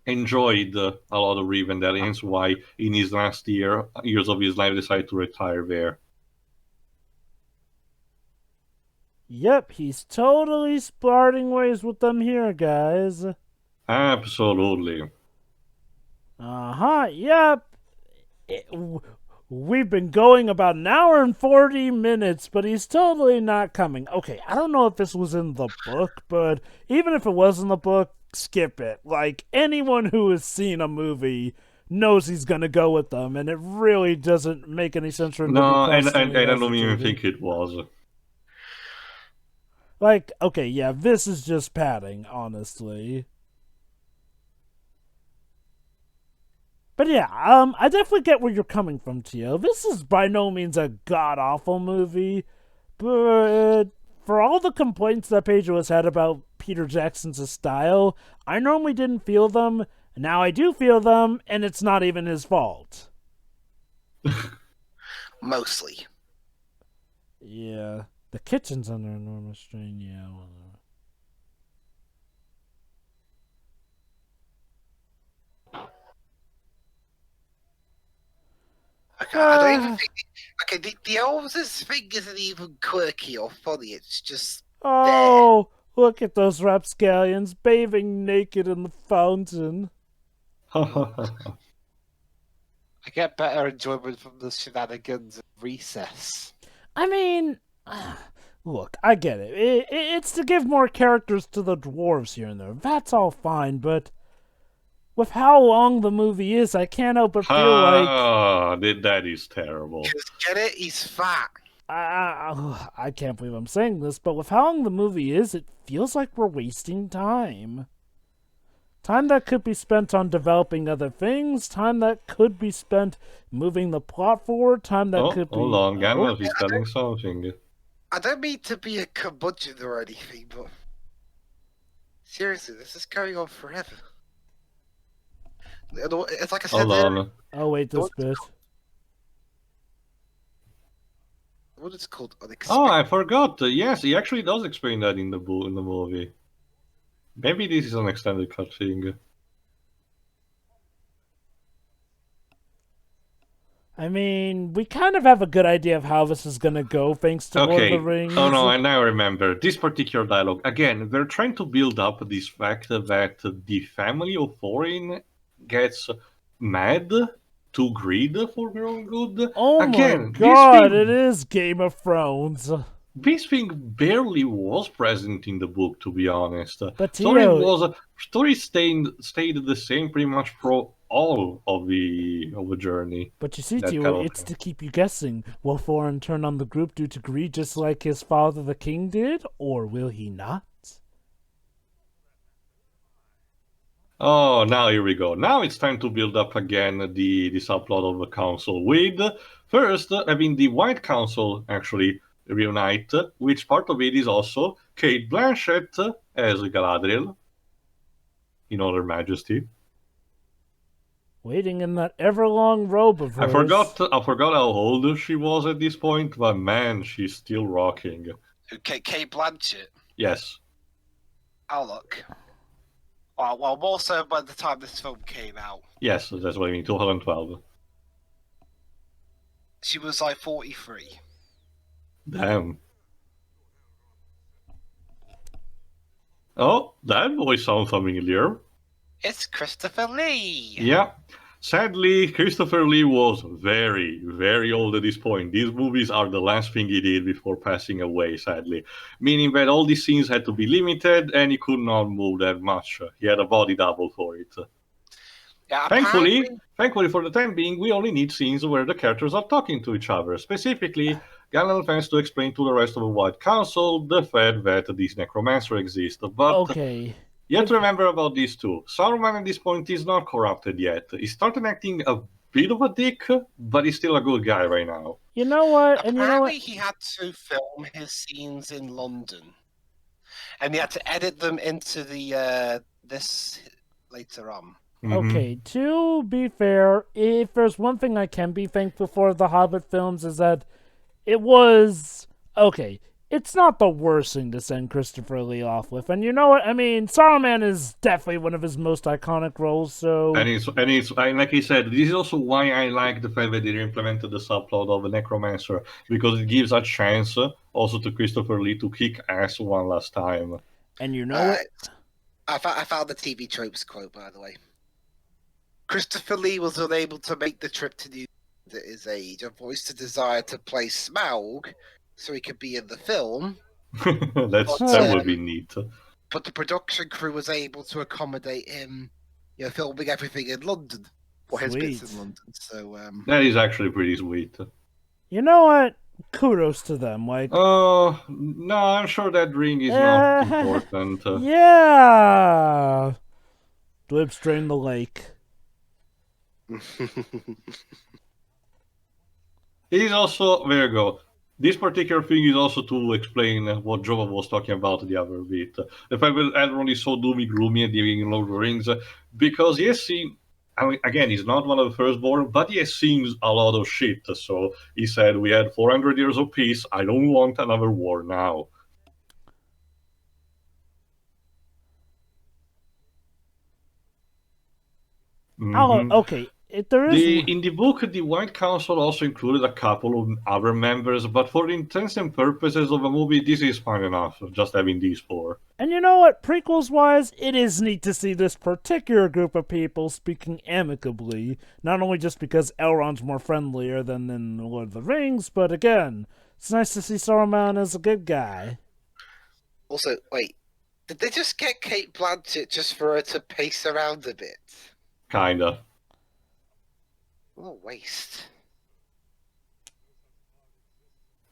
enjoyed a lot of Rivendell, hence why in his last years of his life decided to retire there. Yep, he's totally parting ways with them here, guys. Absolutely. Yep. We've been going about an hour and 40 minutes, but he's totally not coming. Okay, I don't know if this was in the book, but even if it was in the book, skip it. Like, anyone who has seen a movie knows he's gonna go with them, and it really doesn't make any sense for him to be constantly I don't even hesitating. think it was. Like, okay, yeah, this is just padding, honestly. But yeah, I definitely get where you're coming from, Tio. This is by no means a god-awful movie, but for all the complaints that Pedro has had about Peter Jackson's style, I normally didn't feel them, and now I do feel them, and it's not even his fault. Mostly. Yeah. The kitchen's under enormous strain, yeah. I don't even think. Okay, the elves' thing isn't even quirky or funny. It's just. Oh, look at those rapscallions bathing naked in the fountain. I get better enjoyment from the shenanigans of Recess. I mean, look, I get it. It's to give more characters to the dwarves here and there. That's all fine, but with how long the movie is, I can't help but feel like... that is terrible. Just get it? He's fat. I can't believe I'm saying this, but with how long the movie is, it feels like we're wasting time. Time that could be spent on developing other things, time that could be spent moving the plot forward, time that could be... Hold on, Gandalf is telling something. I don't mean to be a curmudgeon or anything, but... Seriously, this is going on forever. It's like I said... Hold on. Oh, wait, this bit. What is it called? Unexpected. Oh, I forgot. Yes, he actually does explain that in the movie. Maybe this is an extended cut thing. I mean, we kind of have a good idea of how this is gonna go, thanks to Lord of the Rings. Oh no, I now remember. This particular dialogue. Again, they're trying to build up this fact that the family of Thorin gets mad to greed for their own good. Oh Again, my god, it is Game of Thrones. This thing barely was present in the book, to be honest. But story stayed the same pretty much for all of the journey. But you see, Tio, it's to keep you guessing. Will Thorin turn on the group due to greed just like his father the king did, or will he not? Oh, now here we go. Now it's time to build up again the subplot of the council with first having the White Council actually reunite, which part of it is also Kate Blanchett as Galadriel in all her majesty. Waiting in that ever-long robe of hers. I forgot how old she was at this point, but man, she's still rocking. Kate Blanchett? Yes. Oh, look. Well, more so by the time this film came out. Yes, that's what I mean, 2012. She was like 43. Damn. Oh, that voice sounds familiar. It's Christopher Lee. Yeah. Sadly, Christopher Lee was very, very old at this point. These movies are the last thing he did before passing away, sadly. Meaning that all these scenes had to be limited and he could not move that much. He had a body double for it. Yeah, Thankfully, for the time being, we only need scenes where the characters are talking to each other. Specifically, Gandalf has to explain to the rest of the White Council the fact that these necromancers exist. But Okay. you have to remember about these two. Sauron at this point is not corrupted yet. He started acting a bit of a dick, but he's still a good guy right now. You know what? And you know apparently what? he had to film his scenes in London, and he had to edit them into the this later on. Okay, to be fair, if there's one thing I can be thankful for the Hobbit films is that it was okay. It's not the worst thing to send Christopher Lee off with, and you know what? I mean, Saruman is definitely one of his most iconic roles. So, and like he said, this is also why I like the fact that they implemented the subplot of a necromancer, because it gives a chance also to Christopher Lee to kick ass one last time. And you know what? I found the TV tropes quote, by the way. Christopher Lee was unable to make the trip to New Zealand at his age and voiced a desire to play Smaug so he could be in the film. That would be neat. But the production crew was able to accommodate him, filming everything in London. Or his bits in London. So that is actually pretty sweet. You know what? Kudos to them. Like, no, I'm sure that ring is not important. Yeah. Dwibs drain the lake. It is also, there you go. This particular thing is also to explain what Jova was talking about the other bit. The fact that Elrond is so doomy gloomy at the beginning of Lord of the Rings, because he has seen, I mean, again, he's not one of the firstborn, but he has seen a lot of shit. So he said, we had 400 years of peace, I don't want another war now. Okay. In the book, the White Council also included a couple of other members, but for the intents and purposes of a movie, this is fine enough, just having these four. And you know what? Prequels-wise, it is neat to see this particular group of people speaking amicably, not only just because Elrond's more friendlier than in Lord of the Rings, but again, it's nice to see Saruman as a good guy. Also, wait, did they just get Kate Blanchett just for her to pace around a bit? Kinda. What a waste.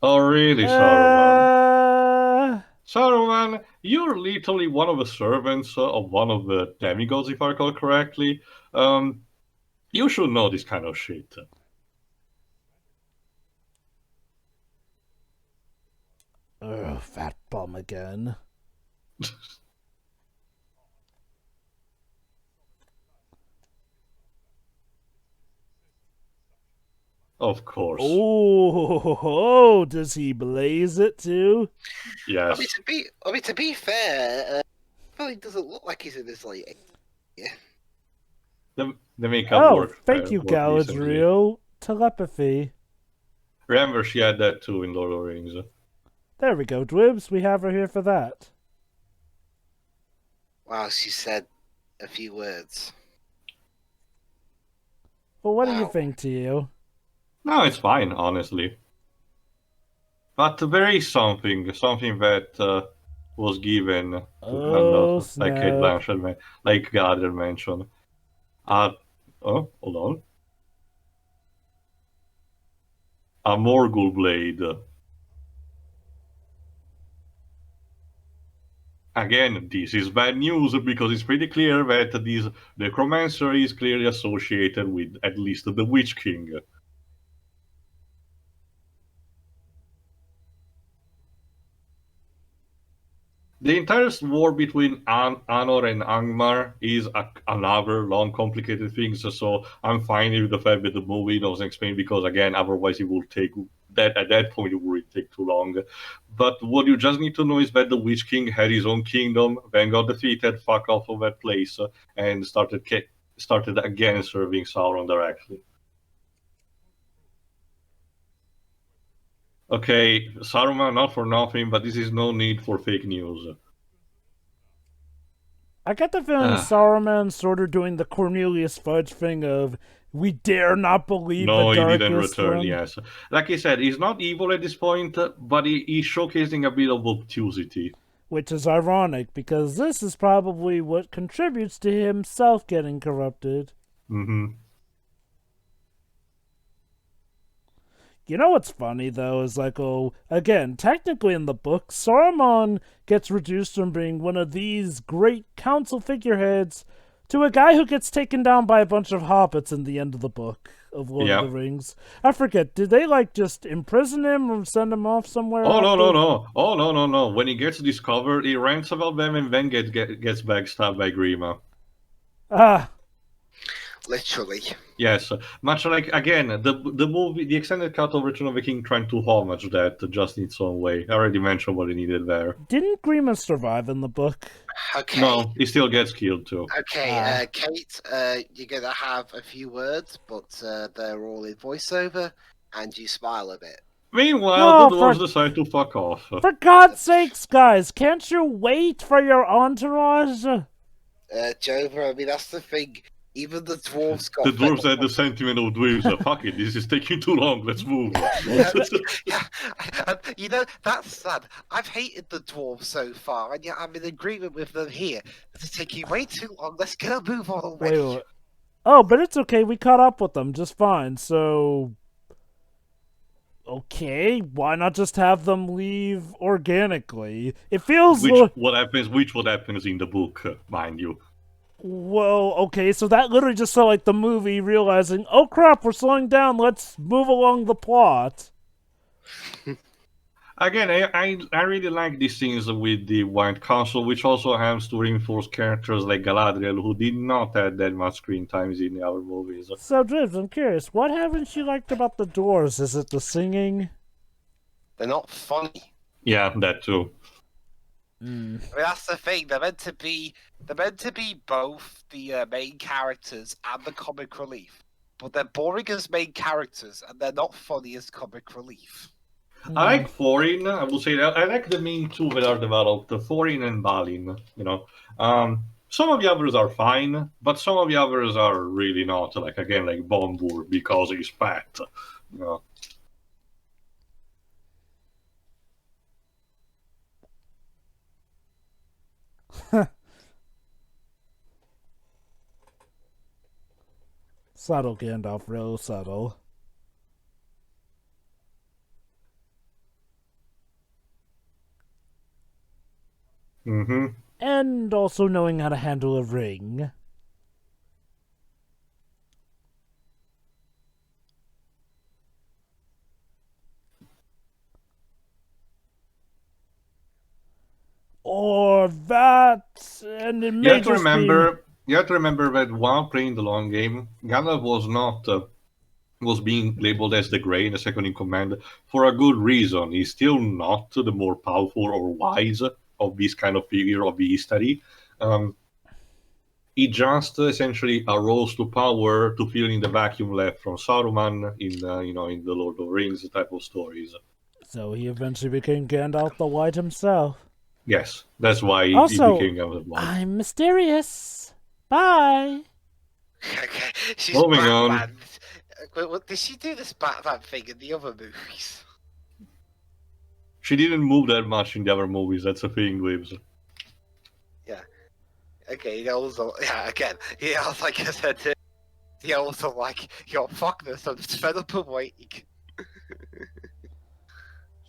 Oh, really, Saruman? Saruman, you're literally one of the servants of one of the demigods, if I recall correctly. You should know this kind of shit. Ugh, fat bum again. Of course. Oh, does he blaze it too? Yes. To be fair, he doesn't look like he's in his late. Yeah. The makeup work. Thank you, Galadriel. Telepathy. Remember, she had that too in Lord of the Rings. There we go, Dwibs. We have her here for that. Wow, she said a few words. Well, what do you think, to you? No, it's fine, honestly. But there is something that was given to Gandalf, like Kate Blanchett, like Gardner mentioned. Hold on. A Morgul blade. Again, this is bad news because it's pretty clear that this necromancer is clearly associated with at least the Witch King. The entire war between Anor and Angmar is another long, complicated thing, so I'm fine with the fact that the movie doesn't explain, because, again, otherwise it would take that, at that point it would take too long. But what you just need to know is that the Witch King had his own kingdom, then got defeated, fucked off of that place, and started again serving Sauron directly. Okay, Saruman, not for nothing, but this is no need for fake news. I get the feeling Saruman's sort of doing the Cornelius Fudge thing of We dare not believe No, the he darkest didn't return, one. yes. Like I said, he's not evil at this point, but he's showcasing a bit of obtusity. Which is ironic, because this is probably what contributes to himself getting corrupted. Mm-hmm. You know what's funny, though, is like, again, technically in the book, Saruman gets reduced from being one of these great council figureheads to a guy who gets taken down by a bunch of hobbits in the end of the book of Lord of the Rings. I forget, did they, like, just imprison him or send him off somewhere? Oh, no. Oh, no. When he gets discovered, he rants about them and then gets backstabbed by Grima. Ah. Literally. Yes, much like, again, the movie, the extended cut of Return of the King trying to homage that just in its own way. I already mentioned what he needed there. Didn't Grima survive in the book? Okay. No, he still gets killed too. Okay, Kate, you're gonna have a few words, but they're all in voiceover, and you smile a bit. Meanwhile, the dwarves decide to fuck off. For God's sakes, guys, can't you wait for your entourage? Jova, I mean, that's the thing. Even the dwarves got... The dwarves had the sentiment of dwarves. Fuck it, this is taking too long, let's move. Yeah, you know, that's sad. I've hated the dwarves so far, and yet I'm in agreement with them here. This is taking way too long, let's get a move on already. Wait. Oh, but it's okay, we caught up with them just fine, so... Okay, why not just have them leave organically? It feels which what happens in the book, mind you. Well, okay, so that literally just felt like the movie realizing, oh crap, we're slowing down, let's move along the plot. Again, I really like these scenes with the White Council, which also helps to reinforce characters like Galadriel, who did not have that much screen times in our movies. So, Dribs, I'm curious, what haven't you liked about the dwarves? Is it the singing? They're not funny. Yeah, that too. I mean, that's the thing. They're meant to be both the main characters and the comic relief, but they're boring as main characters and they're not funny as comic relief. I like Thorin. I will say that I like the main two that are developed, Thorin and Balin. You know, some of the others are fine, but some of the others are really not. Like again, like Bombur because he's fat. You know. Subtle, Gandalf, real subtle. Mm-hmm. And also knowing how to handle a ring. Or that, and it may You have to just remember. You have to remember that while playing the long game, Gandalf was not was being labeled as the Grey, the second in command, for a good reason. He's still not the more powerful or wise of this kind of figure of the history. He just essentially arose to power to fill in the vacuum left from Saruman in in the Lord of the Rings type of stories. So he eventually became Gandalf the White himself. Yes, that's why Also, he became Gandalf the White. I'm mysterious. Bye. Okay, she's Moving Batman. Did she do this Batman thing in the other movies? She didn't move that much in the other movies. That's the thing, Lives. Yeah. Okay. He also, yeah. Again, like I said, he also like, yo, fuck this. I'm just fed up of waiting.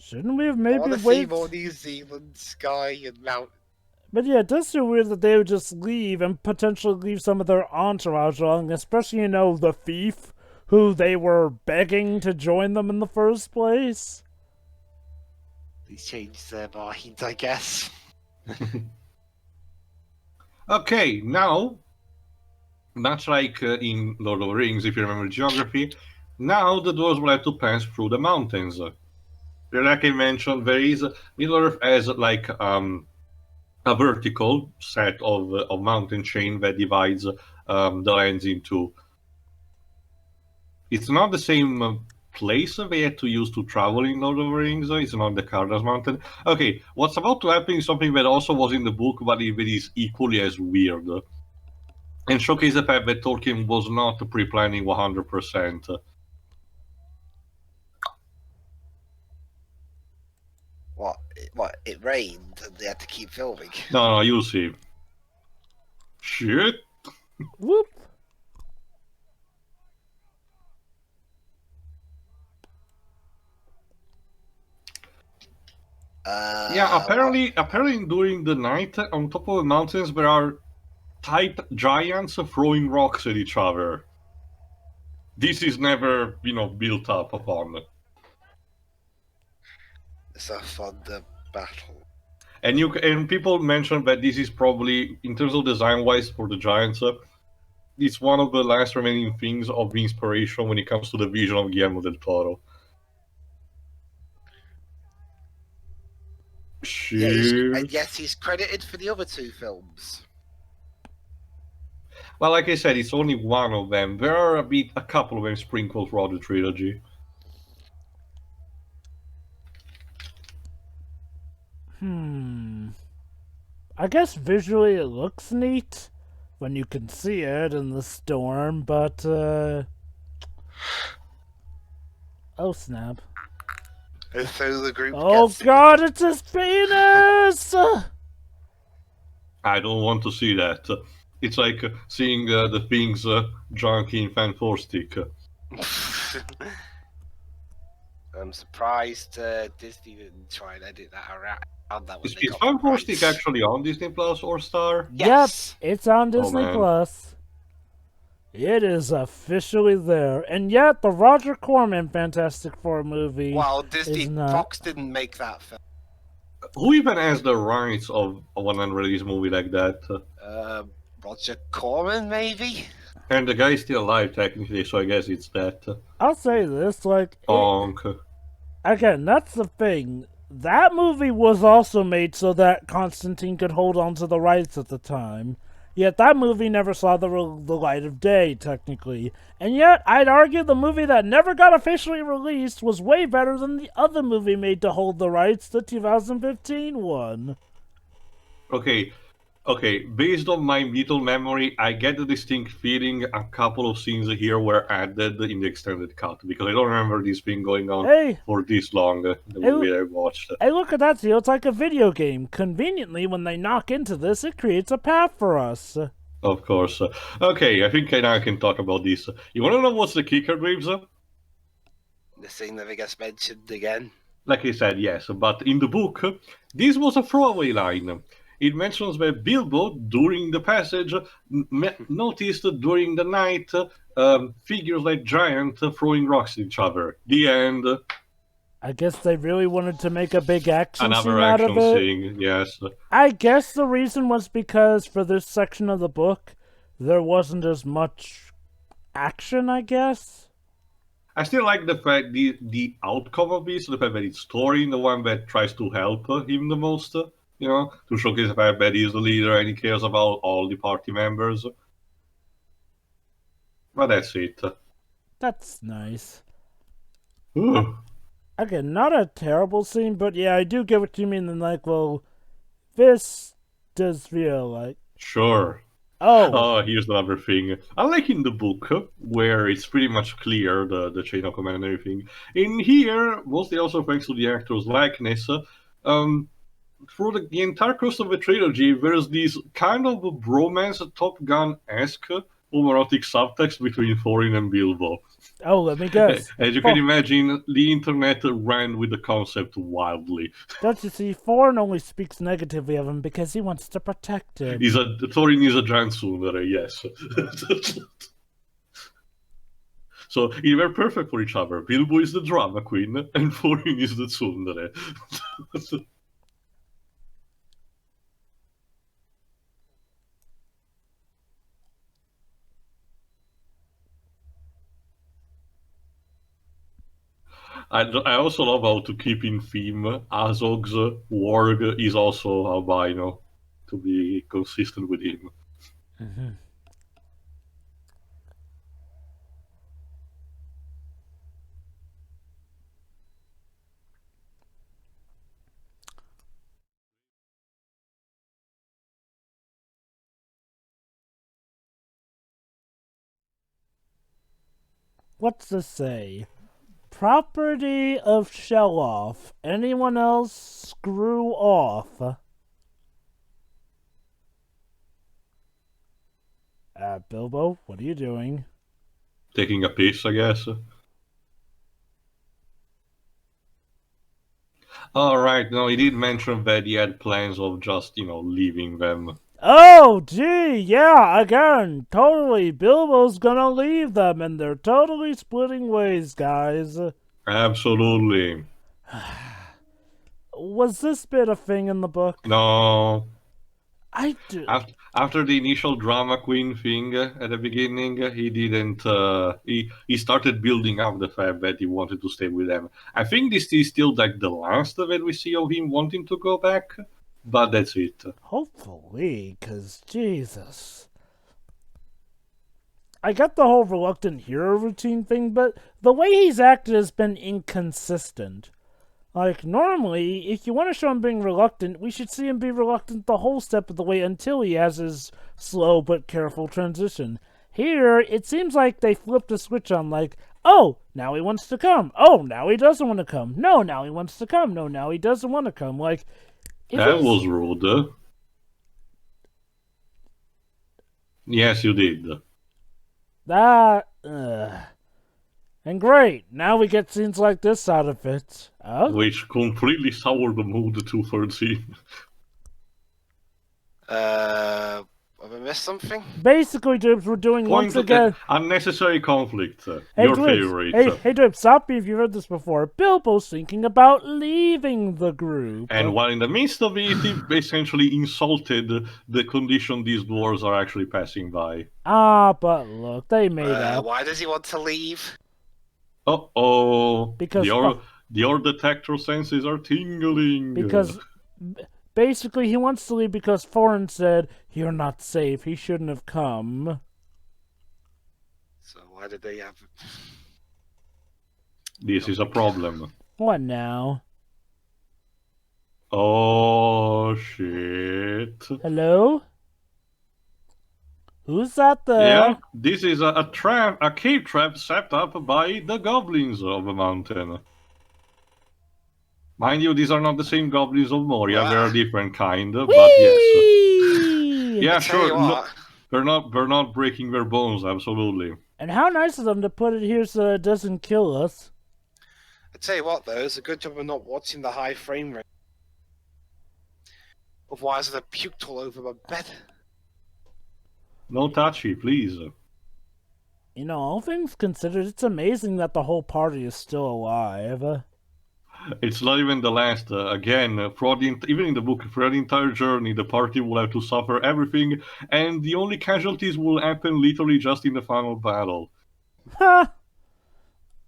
Shouldn't we have I maybe want to see waited? more New Zealand sky and mountain. But yeah, it does feel weird that they would just leave and potentially leave some of their entourage along, especially, the thief who they were begging to join them in the first place. These changed their mind, I guess. Okay, now, much like in Lord of the Rings, if you remember geography, now the dwarves will have to pass through the mountains. Like I mentioned, there is Middle-earth has like a vertical set of mountain chain that divides the lands into. It's not the same place they had to use to travel in Lord of the Rings. It's not the Kardas Mountain. Okay, what's about to happen is something that also was in the book, but it is equally as weird. and showcase the fact that Tolkien was not pre-planning 100%. What? It rained and they had to keep filming. No, you'll see. Shit. Whoop. Yeah, apparently during the night, on top of the mountains, there are type giants throwing rocks at each other. This is never, built up upon. It's a thunder battle. And people mention that this is probably, in terms of design-wise for the giants, it's one of the last remaining things of inspiration when it comes to the vision of Guillermo del Toro. Yeah, yes, he's credited for the other two films. Well, like I said, it's only one of them. There are a couple of them sprinkled throughout the trilogy. I guess visually it looks neat when you can see it in the storm, but oh snap. So the group Oh gets god, it's his penis! I don't want to see that. It's like seeing the things drunk in Fan 4 stick. I'm surprised Disney didn't try and edit that around that when Is they got Fan the 4 rights. stick actually on Disney Plus or Star? Yes. Yep, it's on Disney man. Plus. It is officially there. And yet, the Roger Corman Fantastic Four movie Well, Disney is not. Fox didn't make that film. Who even has the rights of an unreleased movie like that? Roger Corman, maybe? And the guy's still alive technically, so I guess it's that. I'll say this, Bonk. again, that's the thing. That movie was also made so that Constantine could hold on to the rights at the time. Yet that movie never saw the light of day, technically. And yet, I'd argue the movie that never got officially released was way better than the other movie made to hold the rights, the 2015 one. Okay, based on my little memory, I get the distinct feeling a couple of scenes here were added in the extended cut, because I don't remember this being going on for this long, the movie I watched. Hey, look at that, Theo. It's like a video game. Conveniently, when they knock into this, it creates a path for us. Of course. Okay, I think now I can talk about this. You want to know what's the kicker, Graves? The scene never gets mentioned again. Like I said, yes, but in the book, this was a throwaway line. It mentions that Bilbo, during the passage, noticed during the night figures like giants throwing rocks at each other. The end. I guess they really wanted to make a big action Another scene out action of it. scene, yes. I guess the reason was because for this section of the book, there wasn't as much action, I guess. I still like the fact the outcome of this, the fact that it's Thorin, the one that tries to help him the most. To showcase the fact that he's the leader and he cares about all the party members. But that's it. That's nice. Ooh. Again, not a terrible scene, but yeah, I do get what you mean. And this does feel like... Sure. Oh, here's another thing. Unlike in the book, where it's pretty much clear, the chain of command and everything, in here, mostly also thanks to the actor's likeness, through the entire course of the trilogy, there's this kind of a bromance, Top Gun-esque homoerotic subtext between Thorin and Bilbo. let me guess. As you can imagine, the internet ran with the concept wildly. Don't you see, Thorin only speaks negatively of him because he wants to protect him. Thorin is a giant tsundere, yes. So they're perfect for each other. Bilbo is the drama queen, and Thorin is the tsundere. I also love how, to keep in theme, Azog's warg is also albino, to be consistent with him. Mm-hmm. What's this say? Property of Shelloff. Anyone else screw off. Bilbo, what are you doing? Taking a piss, I guess. Alright, no, he did mention that he had plans of just, leaving them. Oh, gee, yeah, again, totally. Bilbo's gonna leave them, and they're totally splitting ways, guys. Absolutely. Was this bit a thing in the book? No. I do. After the initial drama queen thing at the beginning, he didn't. He started building up the fact that he wanted to stay with them. I think this is still like the last that we see of him wanting to go back, but that's it. Hopefully, because Jesus. I get the whole reluctant hero routine thing, but the way he's acted has been inconsistent. Like, normally, if you want to show him being reluctant, we should see him be reluctant the whole step of the way until he has his slow but careful transition. Here, it seems like they flipped a switch on, like, oh, now he wants to come. Oh, now he doesn't want to come. No, now he wants to come. No, now he doesn't want to come. Like, that was rude. Yes, you did. And great, now we get scenes like this out of it. Oh? Which completely soured the mood two-thirds in. Have I missed something? Basically, Dubes, we're doing once again... Unnecessary conflict. Hey, Your Dubes, favorite. Hey, Dubes, stop me if you've heard this before. Bilbo's thinking about leaving the group. And while in the midst of it, he essentially insulted the condition these dwarves are actually passing by. Ah, but look, they made up. Why does he want to leave? Uh-oh. Because your detector senses are tingling. Because basically he wants to leave because Thorin said, "You're not safe, he shouldn't have come." So why did they have... This is a problem. What now? Oh, shit. Hello? Who's that there? Yeah, this is a cave trap set up by the goblins of the mountain. Mind you, these are not the same goblins of Moria. They're a different kind, but yes. Yeah, sure. No, they're not breaking their bones, absolutely. And how nice of them to put it here so it doesn't kill us. I tell you what, though, it's a good job of not watching the high frame rate. Otherwise, I'd have puked all over my bed. No touchy, please. You know, all things considered, it's amazing that the whole party is still alive. It's not even the last. Again, even in the book, for the entire journey, the party will have to suffer everything, and the only casualties will happen literally just in the final battle. Ha!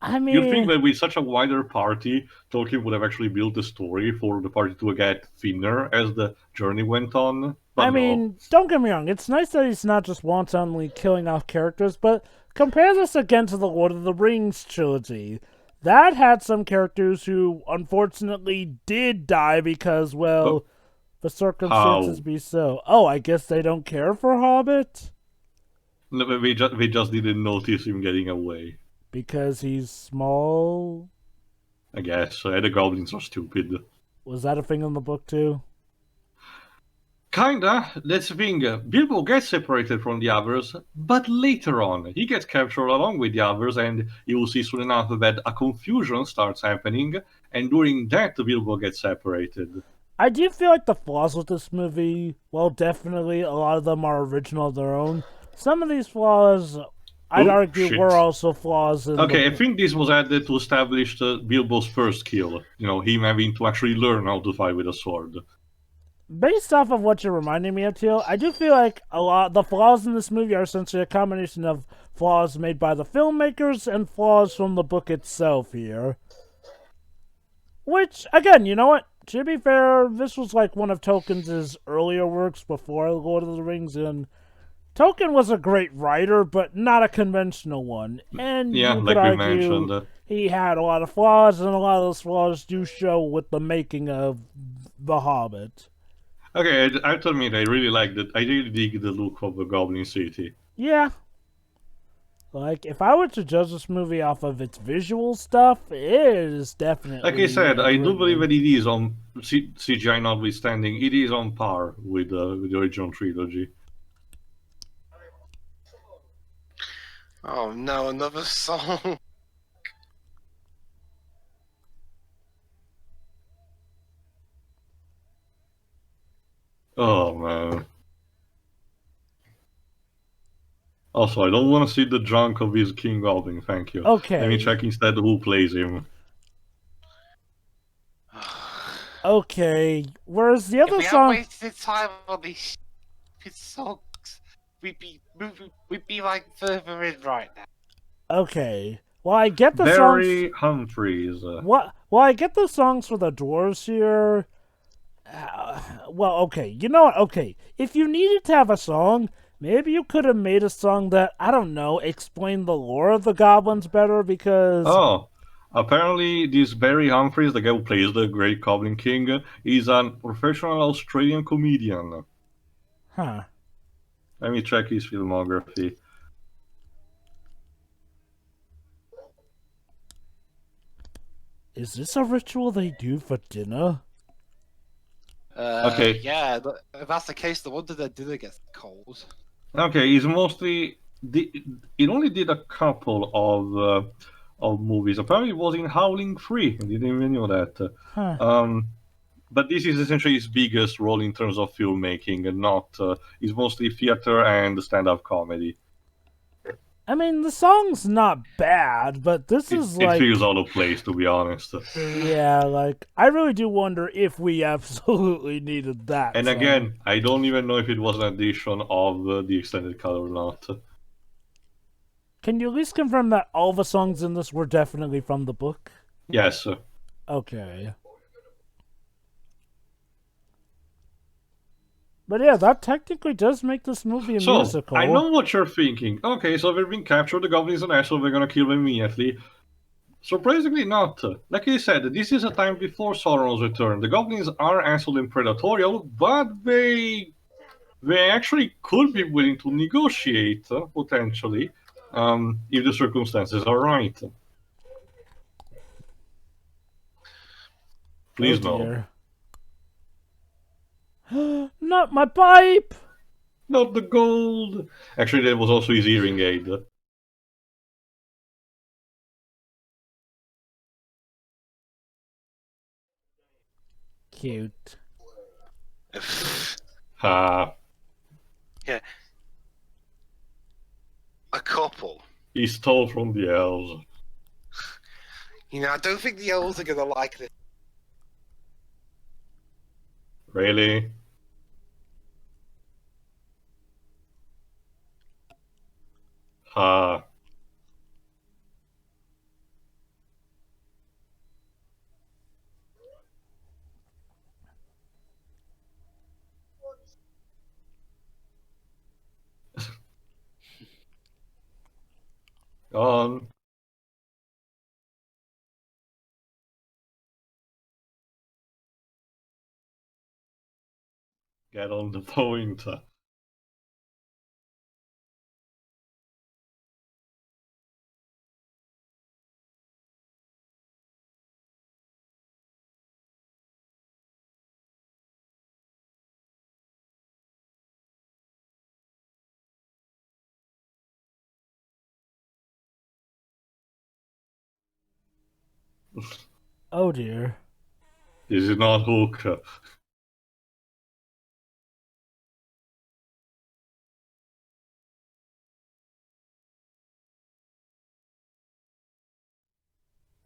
I mean... You'd think that with such a wider party, Tolkien would have actually built a story for the party to get thinner as the journey went on. But I mean, don't get me wrong, it's nice that he's not just wantonly killing off characters, but compare this again to the Lord of the Rings trilogy. That had some characters who, unfortunately, did die because, well, the circumstances be so. Oh, I guess they don't care for Hobbit? No, they just didn't notice him getting away. Because he's small? I guess. The goblins are stupid. Was that a thing in the book, too? Kinda. That's the thing. Bilbo gets separated from the others, but later on, he gets captured along with the others, and you will see soon enough that a confusion starts happening, and during that, Bilbo gets separated. I do feel like the flaws with this movie, well, definitely a lot of them are original of their own. Some of these flaws... I'd argue were also flaws in I think this was added to establish Bilbo's first kill. You know, him having to actually learn how to fight with a sword. Based off of what you're reminding me of, Teal, I do feel like the flaws in this movie are essentially a combination of flaws made by the filmmakers and flaws from the book itself here. Which, again, you know what? To be fair, this was like one of Tolkien's earlier works before Lord of the Rings, and Tolkien was a great writer, but not a conventional one. And yeah, you like could argue mentioned, he had a lot of flaws, and a lot of those flaws do show with the making of The Hobbit. Okay, I have to admit, I really like that. I really dig the look of the Goblin City. Yeah. Like, if I were to judge this movie off of its visual stuff, it is definitely. Like I said, a I great do believe that movie. it is on CGI notwithstanding, it is on par with the original trilogy. Oh no, another song. Oh man. Also, I don't want to see the drunk of his King Goblin, thank you. Let me Okay. check instead who plays him. Okay. Whereas the If other we had song. wasted time on these stupid songs, we'd be like further in right now. Okay. Well, I get the songs. Barry Humphries. What? Well, I get the songs for the dwarves here. Well, okay. You know what? Okay. If you needed to have a song, maybe you could have made a song that, I don't know, explained the lore of the goblins better because. Oh, apparently this Barry Humphries, the guy who plays the Great Goblin King, is a professional Australian comedian. Huh. Let me check his filmography. Is this a ritual they do for dinner? Okay. Yeah, if that's the case, the wonder that dinner gets cold. Okay, he's mostly it only did a couple of movies. Apparently, it was in Howling 3. I didn't even know that. Huh. But this is essentially his biggest role in terms of filmmaking, and not. It's mostly theater and stand-up comedy. I mean, the song's not bad, but this is It like. feels out of place, to be honest. Yeah, like, I really do wonder if we absolutely needed that. And song. again, I don't even know if it was an addition of the extended cut or not. Can you at least confirm that all the songs in this were definitely from the book? Yes. Okay. But yeah, that technically does make this movie a So, musical. I know what you're thinking. Okay, so they've been captured, the goblins an asshole, we're gonna kill them immediately. Surprisingly not. Like I said, this is a time before Sauron's return. The goblins are asshole and predatory, but they actually could be willing to negotiate, potentially, if the circumstances are right. Please no. dear. Not my pipe! Not the gold! Actually, that was also his hearing aid. Cute. Ha. Yeah. A couple. He stole from the elves. You know, I don't think the elves are gonna like this. Really? Ha. On. Get on the point. Oh dear. This is not Hook.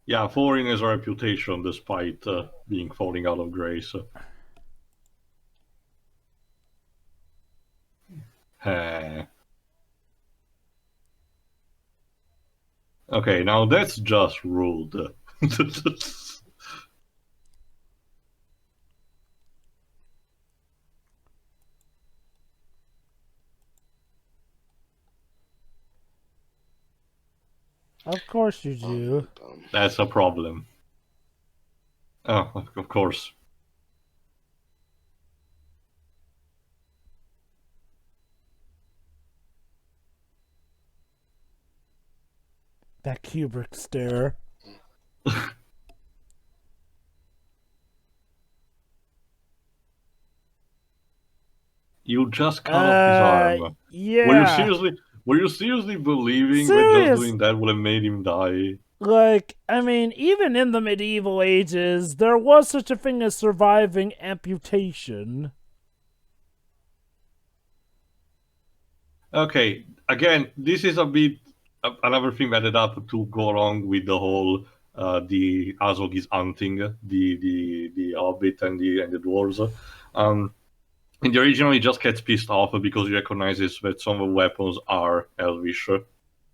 Yeah, Thorin has a reputation despite being falling out of grace. Okay, now that's just rude. Of course you do. That's a problem. Oh, of course. That Kubrick stare. You just cut off his arm. Yeah. Were you seriously believing that just doing that would have made him die? Like, I mean, even in the medieval ages, there was such a thing as surviving amputation. Okay, again, this is a bit another thing added up to go along with the whole the Azog is hunting the Hobbit and the dwarves. In the original, he just gets pissed off because he recognizes that some of the weapons are Elvish,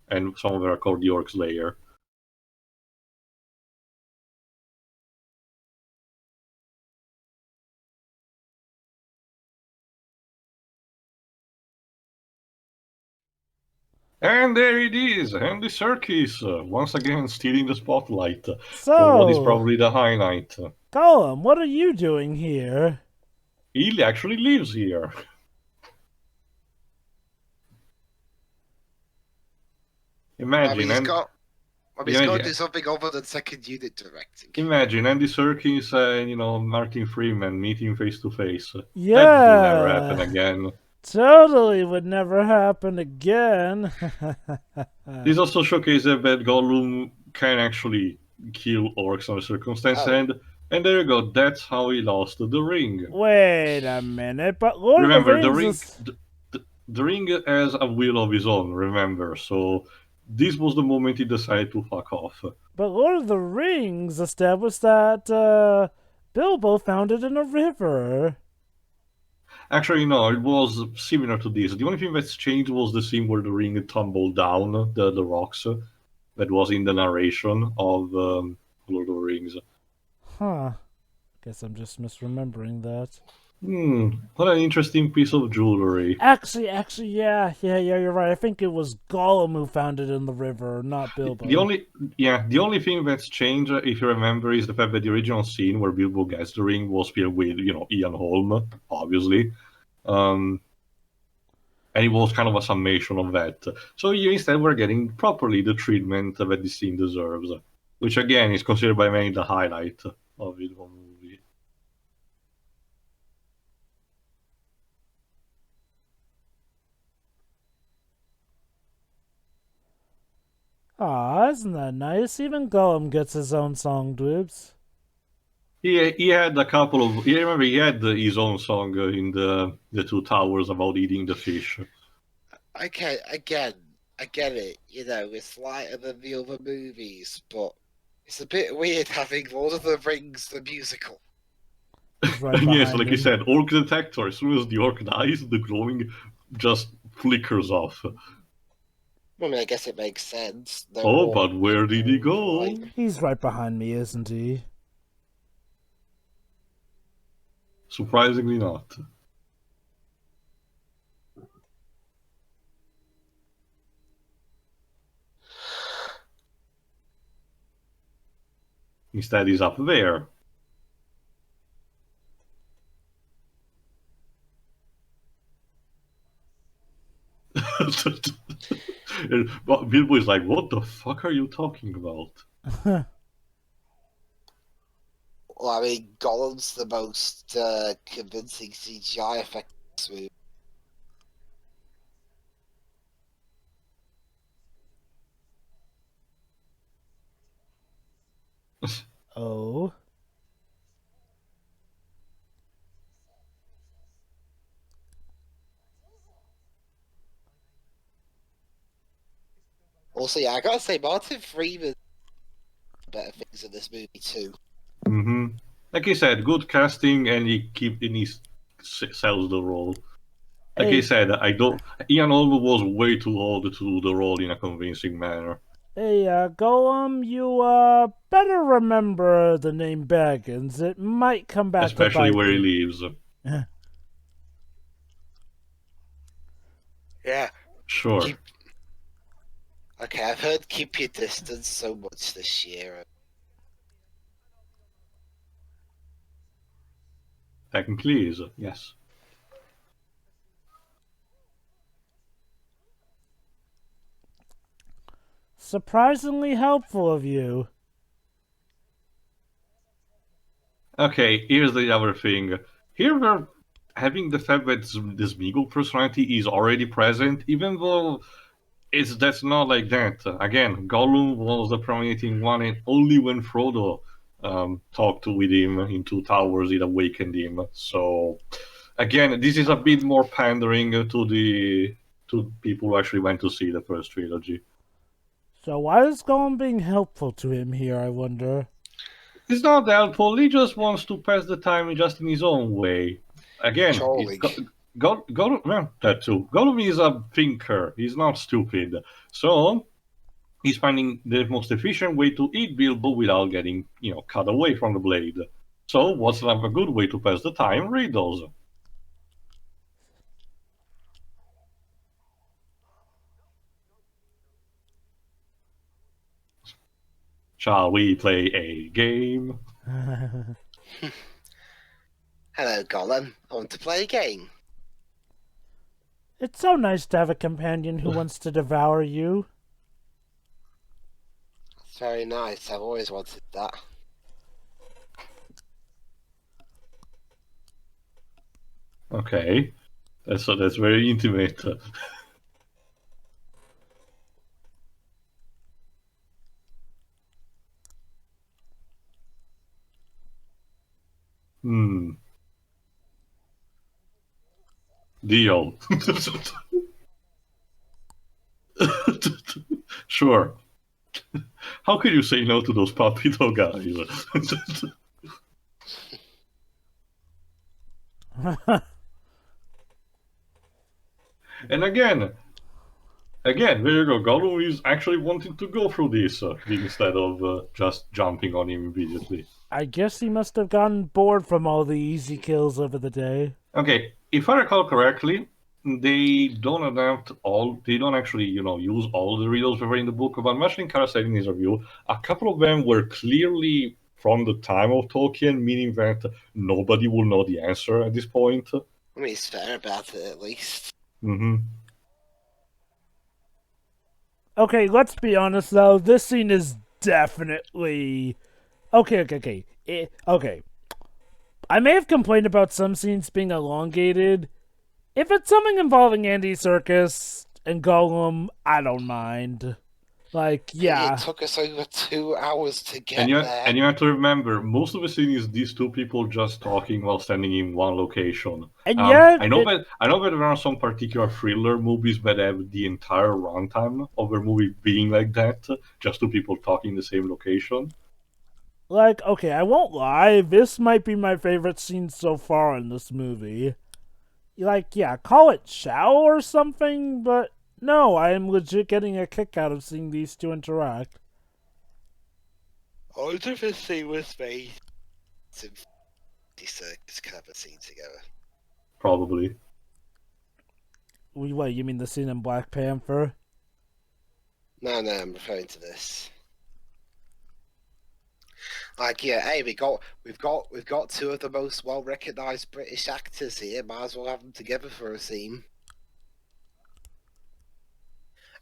and some of them are called the Orc Slayer. And there it is, Andy Serkis, once again stealing the spotlight for what is probably the highlight. Gollum, what are you doing here? He actually lives here. Imagine, he's got to do something other than second unit directing. Imagine Andy Serkis and Martin Freeman meeting face to face. Yeah, that will never happen again. Totally would never happen again. This also showcases that Gollum can actually kill orcs under circumstance, and there you go. That's how he lost the ring. Wait a minute, but Lord remember, of the Rings the ring has a will of his own. Remember, so this was the moment he decided to fuck off. But Lord of the Rings established that Bilbo found it in a river. Actually, no, it was similar to this. The only thing that's changed was the scene where the ring tumbled down the rocks. That was in the narration of Lord of the Rings. Huh. Guess I'm just misremembering that. What an interesting piece of jewelry. Actually, yeah, you're right. I think it was Gollum who found it in the river, not Bilbo. The only thing that's changed, if you remember, is the fact that the original scene where Bilbo gets the ring was filled with, Ian Holm, obviously. And it was kind of a summation of that. So here instead we're getting properly the treatment that the scene deserves, which again is considered by many the highlight of the movie. Aw, isn't that nice? Even Gollum gets his own song, Dwebs. He had a couple of. You remember he had his own song in the Two Towers about eating the fish. Okay, again, I get it. It's lighter than the other movies, but it's a bit weird having Lord of the Rings the musical. Right yes, like me. you said, orc detector. As soon as the orc dies, the glowing just flickers off. I mean, I guess it makes sense. But where did he go? He's right behind me, isn't he? Surprisingly not. Instead, he's up there. Bilbo is like, what the fuck are you talking about? Well, I mean, Gollum's the most convincing CGI effect in this movie. Oh. Also, yeah, I gotta say, Martin Freeman better things in this movie too. Like I said, good casting, and he sells the role. Like I said, Ian Holm was way too old to do the role in a convincing manner. Hey, Gollum, you better remember the name Baggins. It might come back especially to bite where you. he lives. Yeah. Sure. Okay, I've heard "Keep Your Distance" so much this year. Technically is, yes. surprisingly helpful of you. Okay, here's the other thing. Here we're having the fact that the Smeagol personality is already present, even though that's not like that. Again, Gollum was the prominent one, and only when Frodo talked with him in Two Towers, it awakened him. So, again, this is a bit more pandering to people who actually went to see the first trilogy. So why is Gollum being helpful to him here, I wonder? It's not helpful. He just wants to pass the time just in his own way. Again, Trolling. Gollum, well, that too. Gollum is a thinker. He's not stupid. So he's finding the most efficient way to eat Bilbo without getting, cut away from the blade. So what's a good way to pass the time? Riddles. Shall we play a game? Hello, Gollum. I want to play a game. It's so nice to have a companion who wants to devour you. It's very nice. I've always wanted that. Okay, that's very intimate. Deal. Sure. How could you say no to those puppy dog guys? And again, there you go. Gollum is actually wanting to go through this instead of just jumping on him immediately. I guess he must have gotten bored from all the easy kills over the day. Okay, if I recall correctly, they don't adapt all. They don't actually, use all the riddles that were in the book. But mentioning Kara said in his review, a couple of them were clearly from the time of Tolkien, meaning that nobody will know the answer at this point. I mean, he's fair about it, at least. Mm-hmm. Okay, let's be honest though. This scene is definitely okay. Okay. I may have complained about some scenes being elongated. If it's something involving Andy Serkis and Gollum, I don't mind. Like, yeah. It took us over 2 hours to get there. And you have to remember, most of the scene is these two people just talking while standing in one location. And yet, I know that there are some particular thriller movies that have the entire runtime of a movie being like that, just two people talking in the same location. Like, okay, I won't lie, this might be my favorite scene so far in this movie. Like, yeah, call it shallow or something, but no, I am legit getting a kick out of seeing these two interact. I wonder if this scene was made to Circus could have a scene together. Probably. What, you mean the scene in Black Panther? No, I'm referring to this. Like, yeah, hey, we've got two of the most well-recognized British actors here. Might as well have them together for a scene.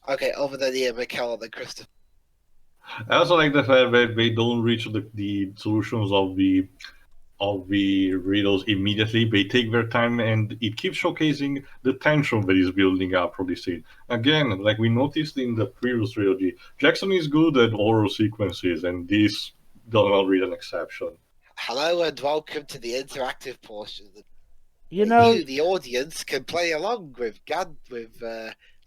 Okay, other than Ian McKellen and Christopher. I also like the fact that they don't reach the solutions of the riddles immediately. They take their time, and it keeps showcasing the tension that is building up for this scene. Again, like we noticed in the previous trilogy, Jackson is good at oral sequences, and this does not read an exception. Hello and welcome to the interactive portion. You know, You, the audience, can play along with Gollum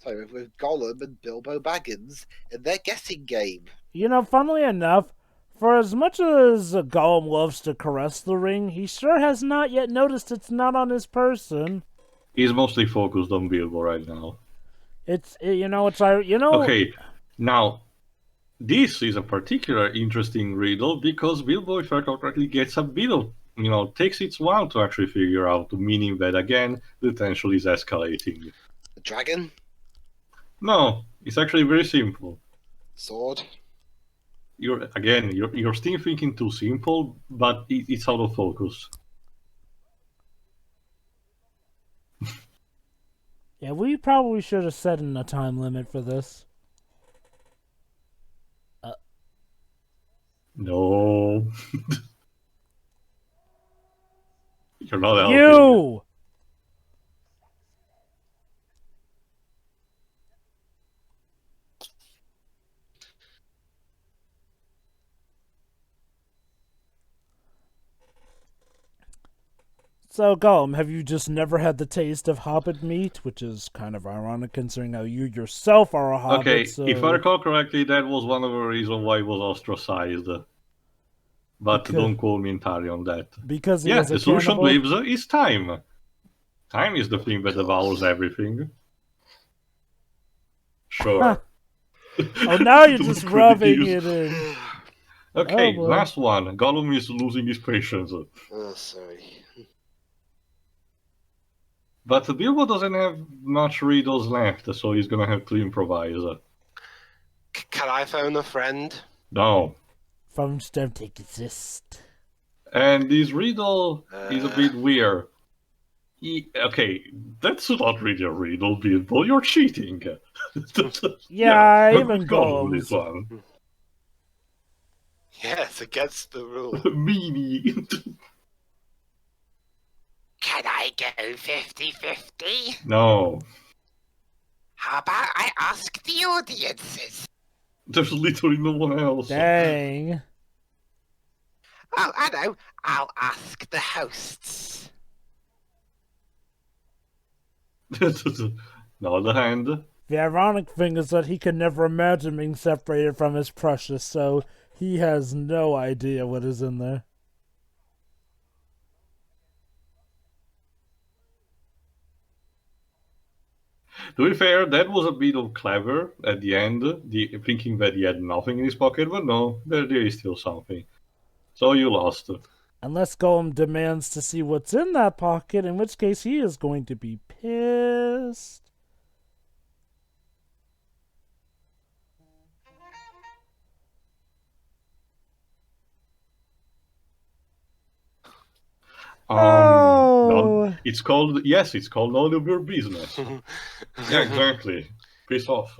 and Bilbo Baggins in their guessing game. You know, funnily enough, for as much as Gollum loves to caress the ring, he sure has not yet noticed it's not on his person. He's mostly focused on Bilbo right now. Okay, now, this is a particular interesting riddle because Bilbo, if I recall correctly, gets a bit of, takes its while to actually figure out, meaning that, again, the tension is escalating. The dragon? No, it's actually very simple. Sword? You're still thinking too simple, but it's out of focus. Yeah, we probably should have set in a time limit for this. No. You're not helping. You! So, Gollum, have you just never had the taste of hobbit meat? Which is kind of ironic considering how you yourself are a hobbit, Okay, so... if I recall correctly, that was one of the reasons why he was ostracized. But don't quote me entirely on that. Because he Yeah, is a the solution cannibal? lives is time. Time is the thing that devours everything. Sure. Oh, now you're just Don't rubbing criticize. it in. Okay, Oh, boy. last one. Gollum is losing his patience. Oh, sorry. But Bilbo doesn't have much riddles left, so he's gonna have to improvise. Can I phone a friend? No. Phones don't exist. And this riddle is a bit weird. Okay, that's not really a riddle, Bilbo. You're cheating. Yeah, I'm even going with this Gollum's. one. Yes, against the rule. Meanie. Can I go 50-50? No. How about I ask the audiences? There's literally no one else. Dang. Oh, I know. I'll ask the hosts. On the other hand, The ironic thing is that he can never imagine being separated from his precious, so he has no idea what is in there. to be fair, that was a bit of clever at the end, thinking that he had nothing in his pocket, but no, there is still something. So you lost. Unless Gollum demands to see what's in that pocket, in which case he is going to be pissed. Oh. It's called none of your business. Yeah, exactly. Piss off.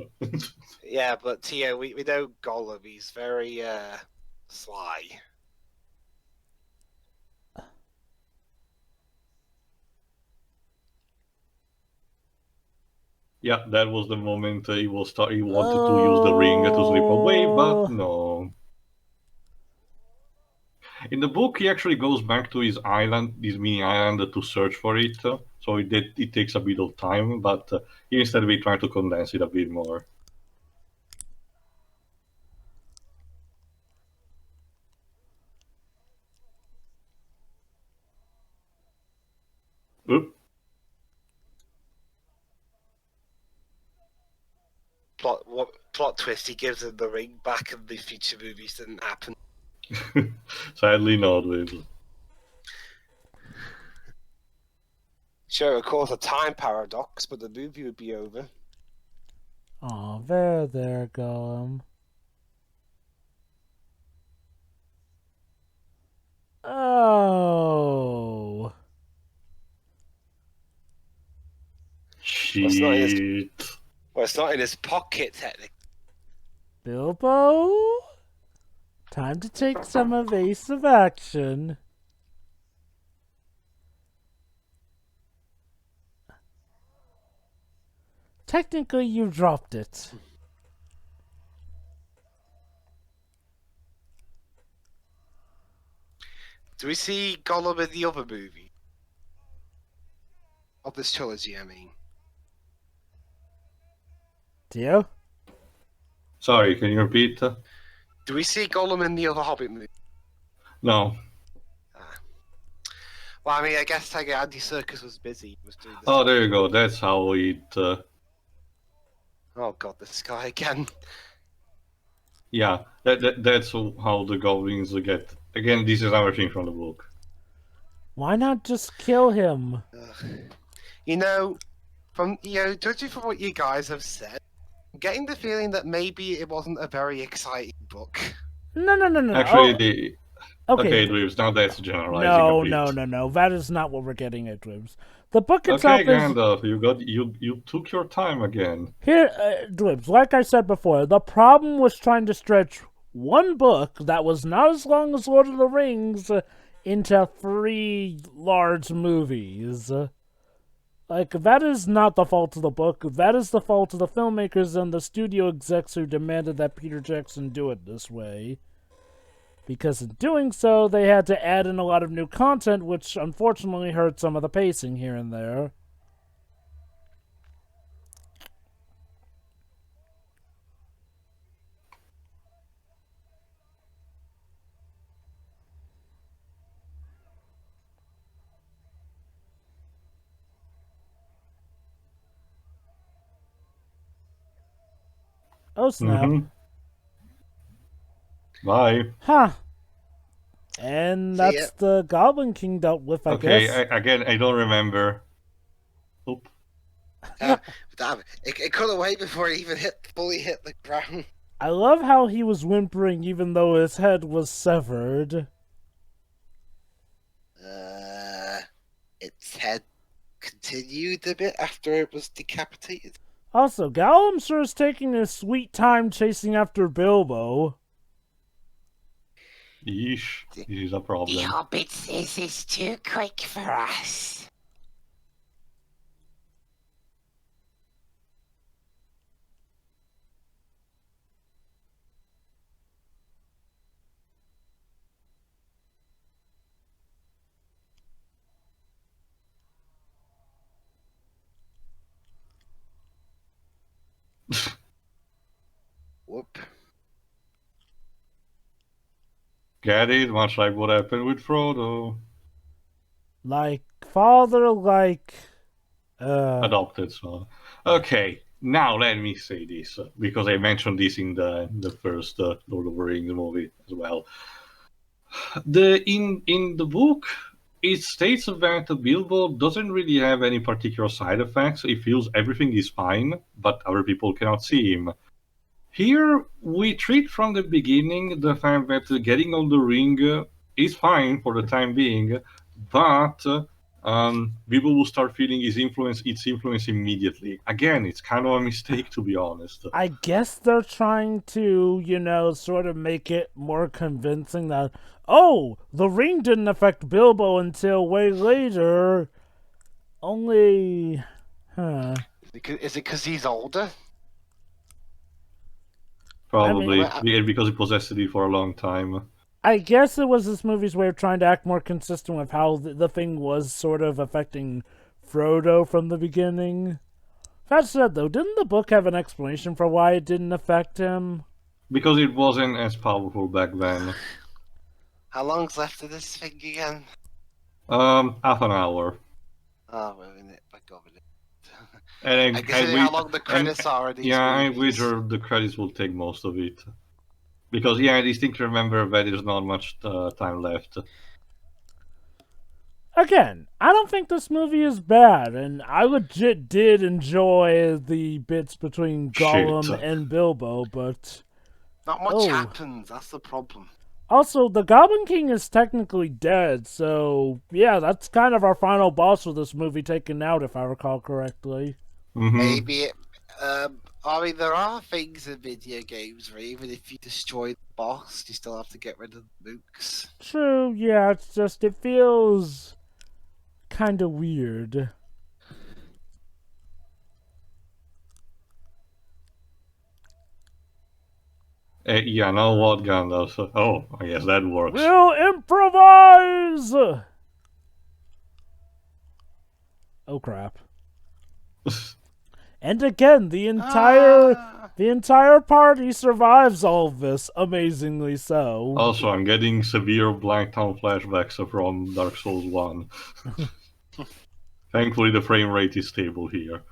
Yeah, but Tio, we know Gollum. He's very sly. Yeah, that was the moment he wanted to use the ring to slip away, but no. In the book, he actually goes back to his island, this mini island, to search for it. So it takes a bit of time, but here instead we try to condense it a bit more. Oop. Plot twist, he gives him the ring back and the future movies didn't happen. Sadly not, Will. Sure, of course, a time paradox, but the movie would be over. Oh, there, Gollum. Oh. Shit. Well, it's not in his pocket, technically. Bilbo? Time to take some evasive action. Technically, you dropped it. Do we see Gollum in the other movie? Of this trilogy, I mean. Dio? Sorry, can you repeat? Do we see Gollum in the other Hobbit movie? No. Well, I mean, I guess Andy Serkis was busy. He was doing this Oh, there you go. That's how it... Oh god, this guy again. Yeah, that's how the goblins get... Again, this is everything from the book. Why not just kill him? You know, judging from what you guys have said, I'm getting the feeling that maybe it wasn't a very exciting book. No. Actually, Okay, Drews, now that's generalizing a bit. No. That is not what we're getting at, Dwibs. The book itself Okay, Gandalf, you took your time again. Here, Dwibs, like I said before, the problem was trying to stretch one book that was not as long as Lord of the Rings into 3 large movies. Like, that is not the fault of the book. That is the fault of the filmmakers and the studio execs who demanded that Peter Jackson do it this way. Because in doing so, they had to add in a lot of new content, which unfortunately hurt some of the pacing here and there. Oh, snap. Mm-hmm. Bye. Huh. And See that's ya. the Goblin King dealt with, I Okay, guess. again, I don't remember. Oop. Damn, it cut away before it even fully hit the ground. I love how he was whimpering even though his head was severed. Its head continued a bit after it was decapitated. Also, Gollum sure is taking his sweet time chasing after Bilbo. Yeesh. This is a The problem. Hobbit says it's too quick for us. Whoop. Get it? Much like what happened with Frodo. Like, father, like... Adopted, so. Okay, now let me say this, because I mentioned this in the first Lord of the Rings movie as well. In the book, it states that Bilbo doesn't really have any particular side effects. He feels everything is fine, but other people cannot see him. Here, we treat from the beginning the fact that getting on the ring is fine for the time being, but people will start feeling its influence immediately. Again, it's kind of a mistake, to be honest. I guess they're trying to, sort of make it more convincing that, oh, the ring didn't affect Bilbo until way later. Only... Huh. Is it because he's older? Probably, I mean, because he possessed it for a long time. I guess it was this movie's way of trying to act more consistent with how the thing was sort of affecting Frodo from the beginning. That said, though, didn't the book have an explanation for why it didn't affect him? Because it wasn't as powerful back then. How long's left of this thing again? Half an hour. Oh, we're in it. Back over it. And I guess how long the credits are in these yeah, I movies. wager the credits will take most of it. Because, yeah, I distinctly remember that there's not much time left. Again, I don't think this movie is bad, and I legit did enjoy the bits between Gollum Shit. and Bilbo, but... Not much Oh. happens, that's the problem. Also, the Goblin King is technically dead, so yeah, that's kind of our final boss for this movie taken out, if I recall correctly. Mm-hmm. Maybe it. I mean, there are things in video games where even if you destroy the boss, you still have to get rid of the mooks. True, yeah, it's just, it feels kind of weird. Yeah, now what, Gandalf? Oh, I guess that works. We'll improvise! Oh crap. And again, the entire party survives all of this, amazingly so. Also, I'm getting severe Blacktown flashbacks from Dark Souls 1. Thankfully, the frame rate is stable here.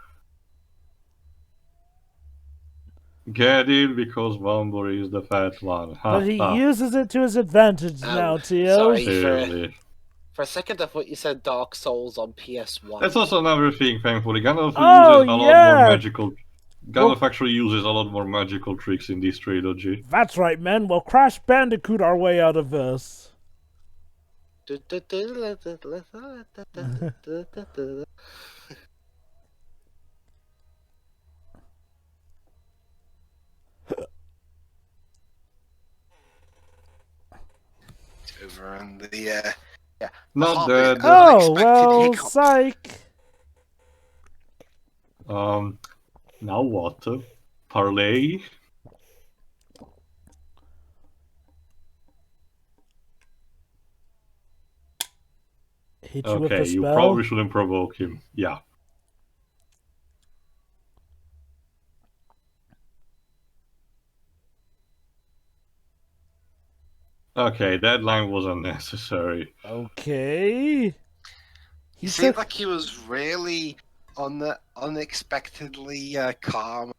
Get it? Because Boundary is the fat one. Ha, But he ha. uses it to his advantage now, Tio. sorry. Clearly. For a second, I thought you said Dark Souls on PS1. That's also another thing, thankfully. Gandalf Oh, uses a lot yeah. more magical... Gandalf actually uses a lot more magical tricks in this trilogy. That's right, men. We'll Crash Bandicoot our way out of this. whatever, and the Not Hobbit, dead. Oh, unexpected well, hiccup. psych. Now what? Parlay? Hit you with Okay, a you spell? probably shouldn't provoke him. Yeah. Okay, that line was unnecessary. Okay. He He seemed took... like he was really unexpectedly calm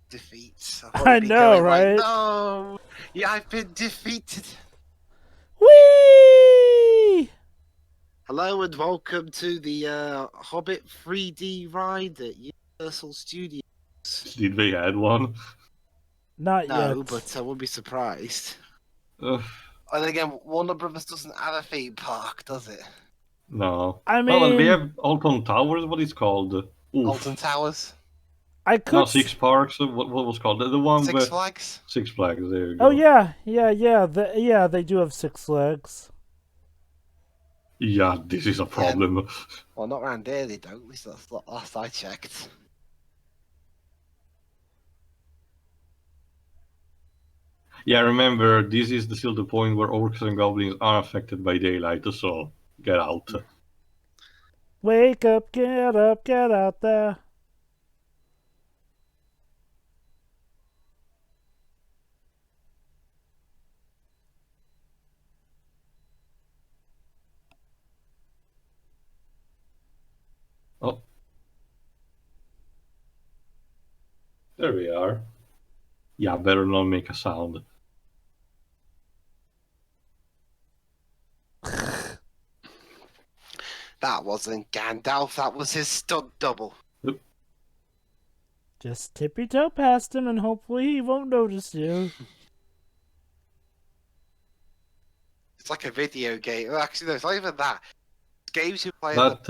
defeats. thought I he'd be know, going like, right? no, yeah, I've been defeated. Whee! Hello and welcome to the Hobbit 3D ride at Universal Studios. Did they add one? Not No, yet. but I wouldn't be surprised. Uh, And again, Warner Brothers doesn't have a theme park, does it? no. I Well, we mean, have Alton Towers, what is called? Oof. Alton Towers, I could... No, Six Parks, what was called? The one Six with Flags. Six Flags, there you go. Oh, yeah. Yeah, they do have 6 legs. Yeah, this is a problem. Well, not around here they don't. At least that's the last I checked. Yeah, remember, this is still the point where orcs and goblins are affected by daylight, so get out. Wake up, get out there. Oh. There we are. Yeah, better not make a sound. That wasn't Gandalf, that was his stunt double. Just tippy-toe past him and hopefully he won't notice you. It's like a video game. Well, actually, no, it's not even that. It's games you play But,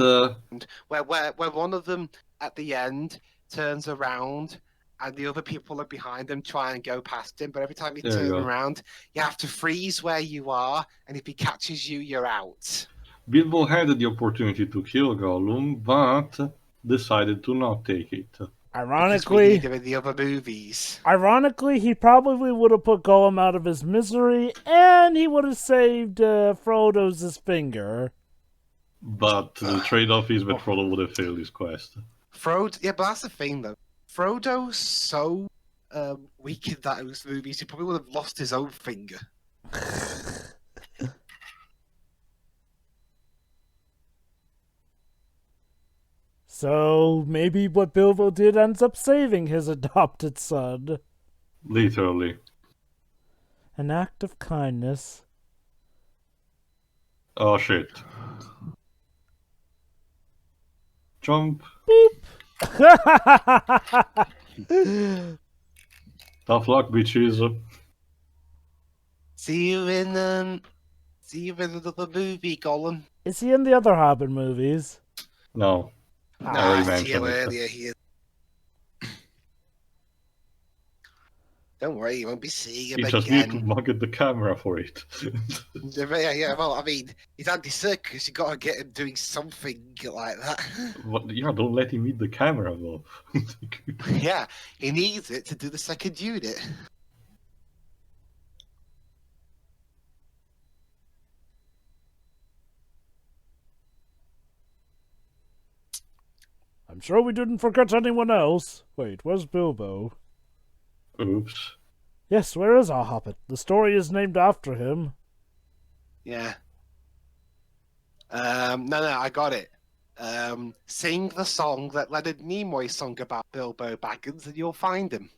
where one of them at the end turns around and the other people are behind him try and go past him, but every time you There you turn go. around, you have to freeze where you are, and if he catches you, you're out. Bilbo had the opportunity to kill Gollum, but decided to not take it. Because we Ironically, need him in the other movies. he probably would have put Gollum out of his misery, and he would have saved Frodo's finger. But the trade-off is that Frodo would have failed his quest. Frodo, yeah, but that's the thing though. Frodo's so weak in those movies, he probably would have lost his own finger. So maybe what Bilbo did ends up saving his adopted son. Literally. An act of kindness. Oh shit. Jump. Tough luck, bitches. See you in another movie, Gollum. Is he in the other Hobbit movies? No. No, I already I see you mentioned it. earlier. He is. Don't worry, you won't be seeing him You just need to again. market the camera for it. Yeah, well, I mean, he's Andy Serkis. You gotta get him doing something like that. But, yeah, don't let him eat the camera, though. Yeah, he needs it to do the second unit. I'm sure we didn't forget anyone else. Wait, where's Bilbo? Oops. Yes, where is our Hobbit? The story is named after him. Yeah. No, I got it. Sing the song that Leonard Nimoy sung about Bilbo Baggins, and you'll find him.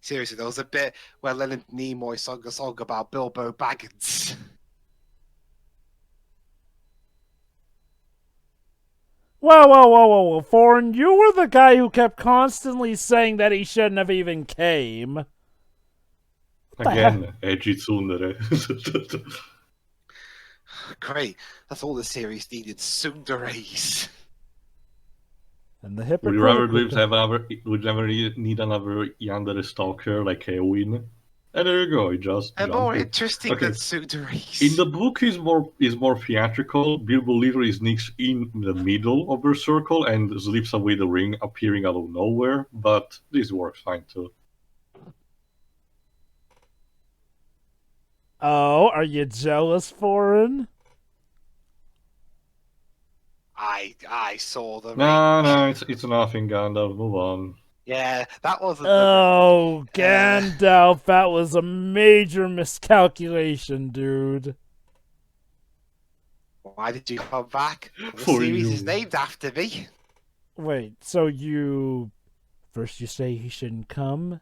Seriously, there was a bit where Leonard Nimoy sung a song about Bilbo Baggins. Whoa, Foreign, you were the guy who kept constantly saying that he shouldn't have even came. Again, edgy tsundere. Great. That's all the series needed. Tsunderes. And the Would you rather hypocritical... would never need another yandere stalker like Eowyn? And there you go. He just And jumped more in. interesting Okay. than Sudaris. In the book, is more theatrical. Bilbo literally sneaks in the middle of the circle and slips away the ring, appearing out of nowhere. But this works fine too. Oh, are you jealous, Foreign? I saw the ring. No, it's nothing, Gandalf. Move on. Yeah, that wasn't Oh, Gandalf, that was a major miscalculation, dude. Why did you come back? The For series you. is named after me. Wait, so you... First you say he shouldn't come,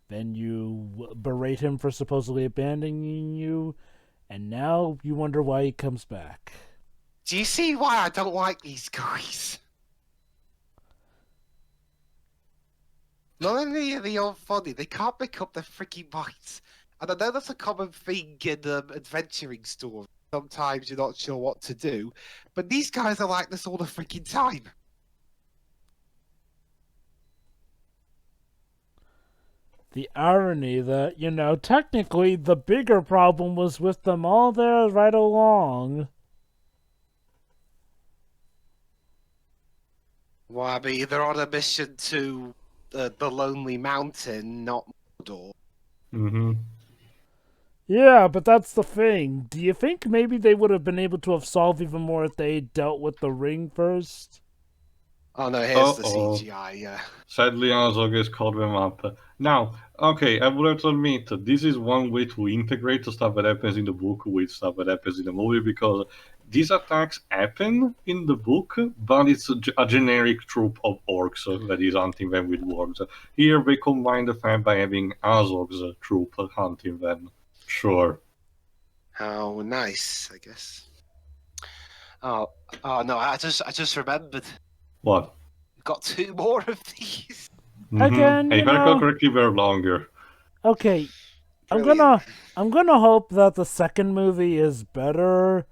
then you berate him for supposedly abandoning you, and now you wonder why he comes back. Do you see why I don't like these guys? Not only are they all funny, they can't pick up their freaking minds. And I know that's a common thing in adventuring stories. Sometimes you're not sure what to do, but these guys are like this all the freaking time. The irony that, technically the bigger problem was with them all there right along. Well, I mean, they're on a mission to the Lonely Mountain, not Mordor. Mm-hmm. Yeah, but that's the thing. Do you think maybe they would have been able to have solved even more if they dealt with the ring first? Oh no, here's the Uh-oh. CGI, yeah. Sadly, Azog has caught them up. Now, okay, I would have to admit, this is one way to integrate the stuff that happens in the book with stuff that happens in the movie, because these attacks happen in the book, but it's a generic troop of orcs that is hunting them with wargs. Here, they combine the fact by having Azog's troop hunting them. Sure. Oh, nice, I guess. Oh no, I just remembered. What? We've got 2 more of these. Again, If I recall correctly, they're longer. Okay, Brilliant. I'm gonna hope that the second movie is better,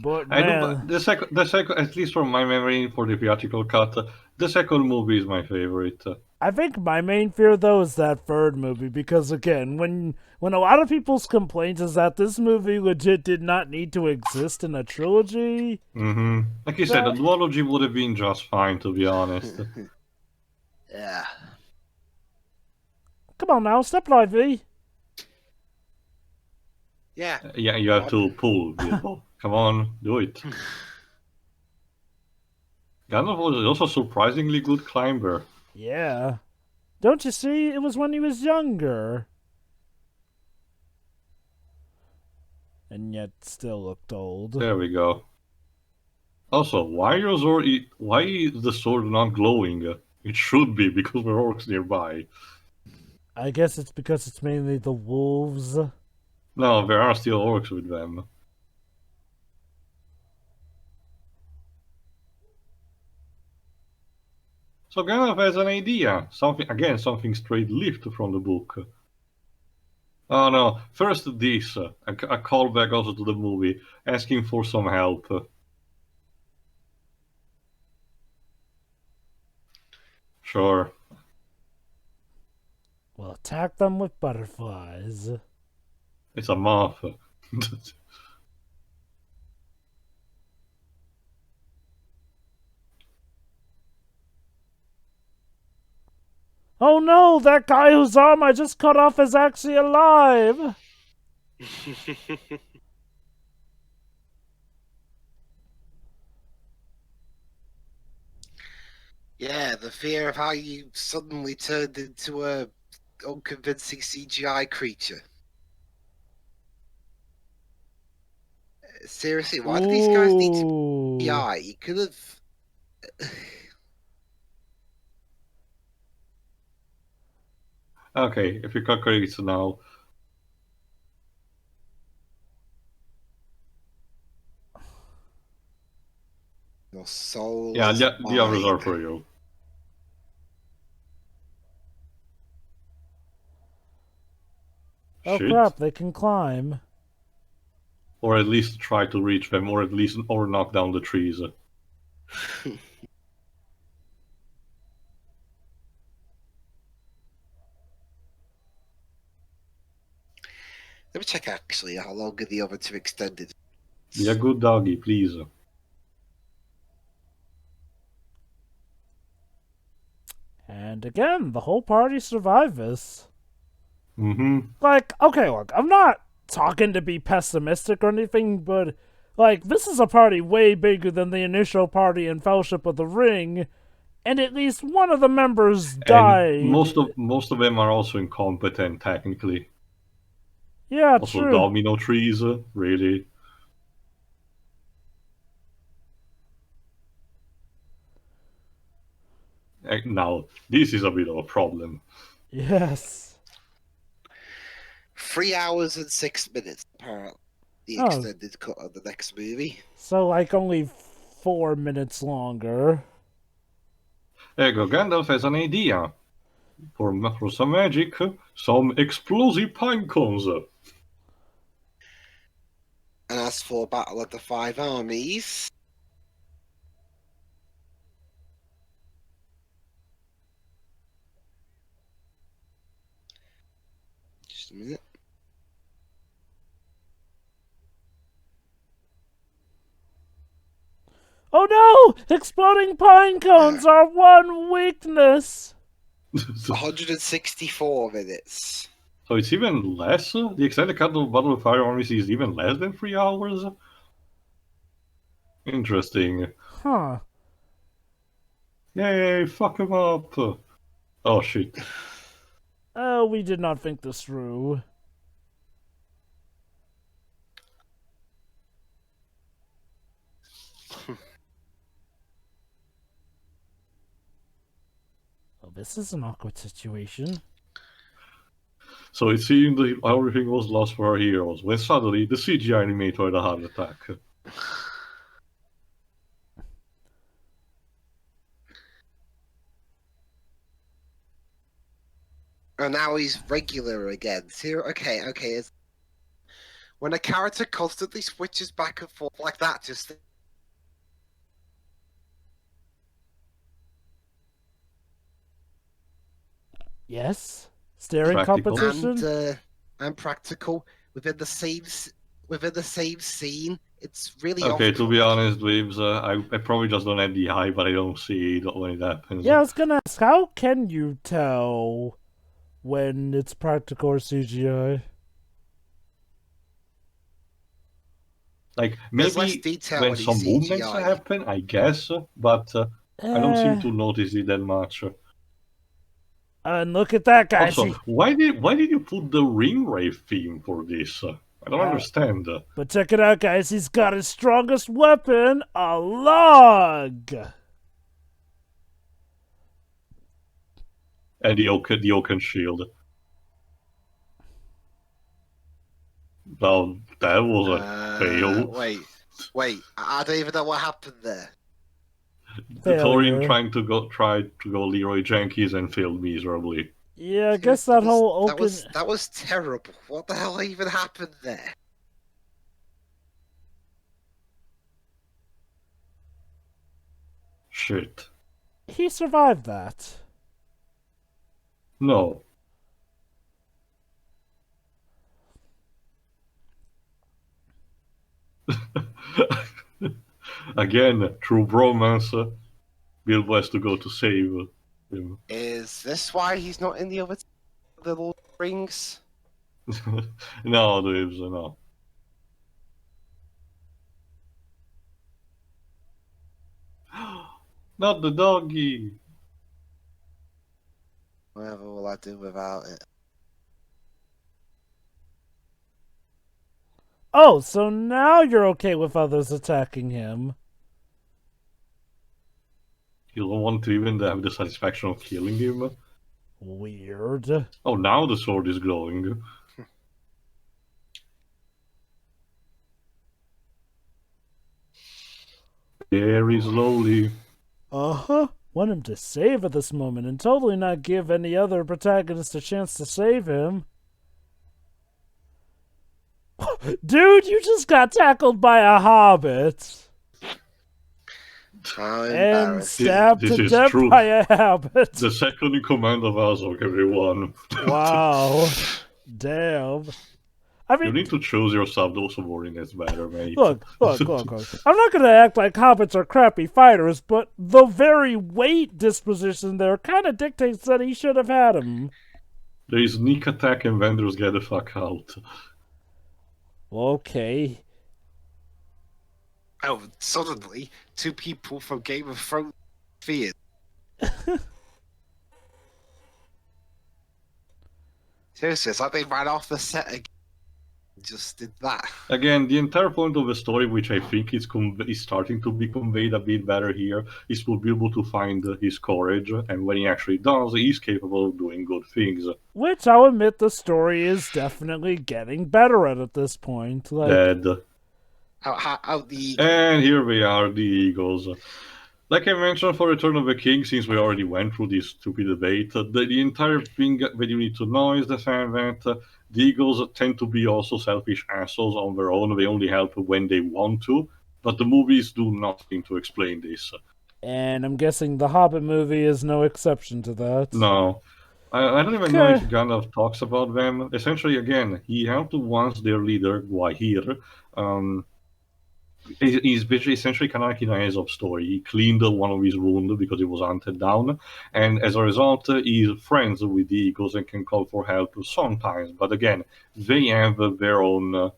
but I do, man, but the second, at least from my memory, for the theatrical cut, the second movie is my favorite. I think my main fear though is that third movie, because again, when a lot of people's complaints is that this movie legit did not need to exist in a trilogy. Like you said, the duology would have been just fine, to be honest. Yeah. Come on now, step lively. Yeah. Yeah, you have to pull, Bilbo. Come on, do it. Gandalf was also a surprisingly good climber. Yeah. Don't you see? It was when he was younger. And yet still looked old. There we go. Also, why is the sword not glowing? It should be, because there are orcs nearby. I guess it's because it's mainly the wolves. No, there are still orcs with them. So Gandalf has an idea. Something straight lifted from the book. Oh no, first this, a callback also to the movie, asking for some help. Sure. We'll attack them with butterflies. It's a moth. Oh no, that guy whose arm I just cut off is actually alive! Yeah, the fear of how you suddenly turned into a unconvincing CGI creature. Seriously, why do these guys need CGI? You could have. Okay, if you calculate it now. Your soul. Yeah, is the others are mine. for you. Oh Shit. crap, they can climb. Or at least try to reach them, or knock down the trees. Let me check actually how long are the other two extended. Be a good doggy, please. And again, the whole party survived this. Mm-hmm. Like, okay, look, I'm not talking to be pessimistic or anything, but, like, this is a party way bigger than the initial party in Fellowship of the Ring, and at least one of the members died. And most of them are also incompetent, technically. Yeah, Also, true. domino trees, really. Now, this is a bit of a problem. Yes. 3 hours and 6 minutes, apparently. The Oh. extended cut of the next movie. So, like, only 4 minutes longer. There you go, Gandalf has an idea. For some magic, some explosive pine cones. And as for Battle of the Five Armies, just a minute. Oh no! Exploding pine cones are one weakness! 164 minutes. So it's even less? The extended cut of Battle of Fire Armies is even less than 3 hours? Interesting. Huh. Yay, fuck him up! Oh shit. Oh, we did not think this through. Oh, this is an awkward situation. So it seemed that everything was lost for our heroes, when suddenly the CGI animator had a heart attack. And now he's regular again. See, okay. When a character constantly switches back and forth like that, just Yes? Staring Practical. competition? and practical within the same scene. It's really Okay, to be off-putting. honest, Weebs, I probably just don't have the eye, but I don't see it when it happens. Yeah, I was gonna ask, how can you tell when it's practical or CGI? Like, There's less maybe detail when when you some see movements CGI. happen, I guess, but I don't seem to notice it that much. And look at that, guys. Also, why did you put the ring wraith theme for this? I don't understand. But check it out, guys. He's got his strongest weapon, a log. And the oaken shield. Well, that was a fail. Wait. I don't even know what happened there. Thorin Failure. tried to go Leroy Jenkins and failed miserably. Yeah, I guess that whole That oaken... that was terrible. What the hell even happened there? Shit. He survived that. No. Again, through bromance, Bilbo has to go to save him. Is this why he's not in the other the Lord of the Rings? No, Dibs, no. Not the doggy. Whatever will I do without it? Oh, so now you're okay with others attacking him. You don't want to even have the satisfaction of killing him. Weird. Oh, now the sword is glowing. Very slowly. Uh-huh. Want him to save at this moment and totally not give any other protagonist a chance to save him. Dude, you just got tackled by a hobbit. I'm And embarrassed. stabbed This to is death true. by a hobbit. The second in command of Azog, everyone. Wow. Damn. I You mean, need to choose yourself. Those subordinates better, mate. look. I'm not gonna act like hobbits are crappy fighters, but the very weight disposition there kind of dictates that he should have had him. There is sneak attack and vendors get the fuck out. Okay. Oh, suddenly, two people from Game of Thrones feared. Seriously, it's like they ran off the set again. Just did that. Again, the entire point of the story, which I think is starting to be conveyed a bit better here, is to be able to find his courage, and when he actually does, he's capable of doing good things. Which I'll admit the story is definitely getting better at this point. Like, Dead. How the And here we are, the Eagles. Like I mentioned for Return of the King, since we already went through this stupid debate, the entire thing that you need to know is the fact that the Eagles tend to be also selfish assholes on their own. They only help when they want to, but the movies do nothing to explain this. and I'm guessing the Hobbit movie is no exception to that. No. I don't even know if Okay. Gandalf talks about them. Essentially, again, he helped once their leader, Gwahir. He's essentially kind of like in a Aesop story. He cleaned one of his wounds because he was hunted down, and as a result, he's friends with the Eagles and can call for help sometimes. But again, they have their own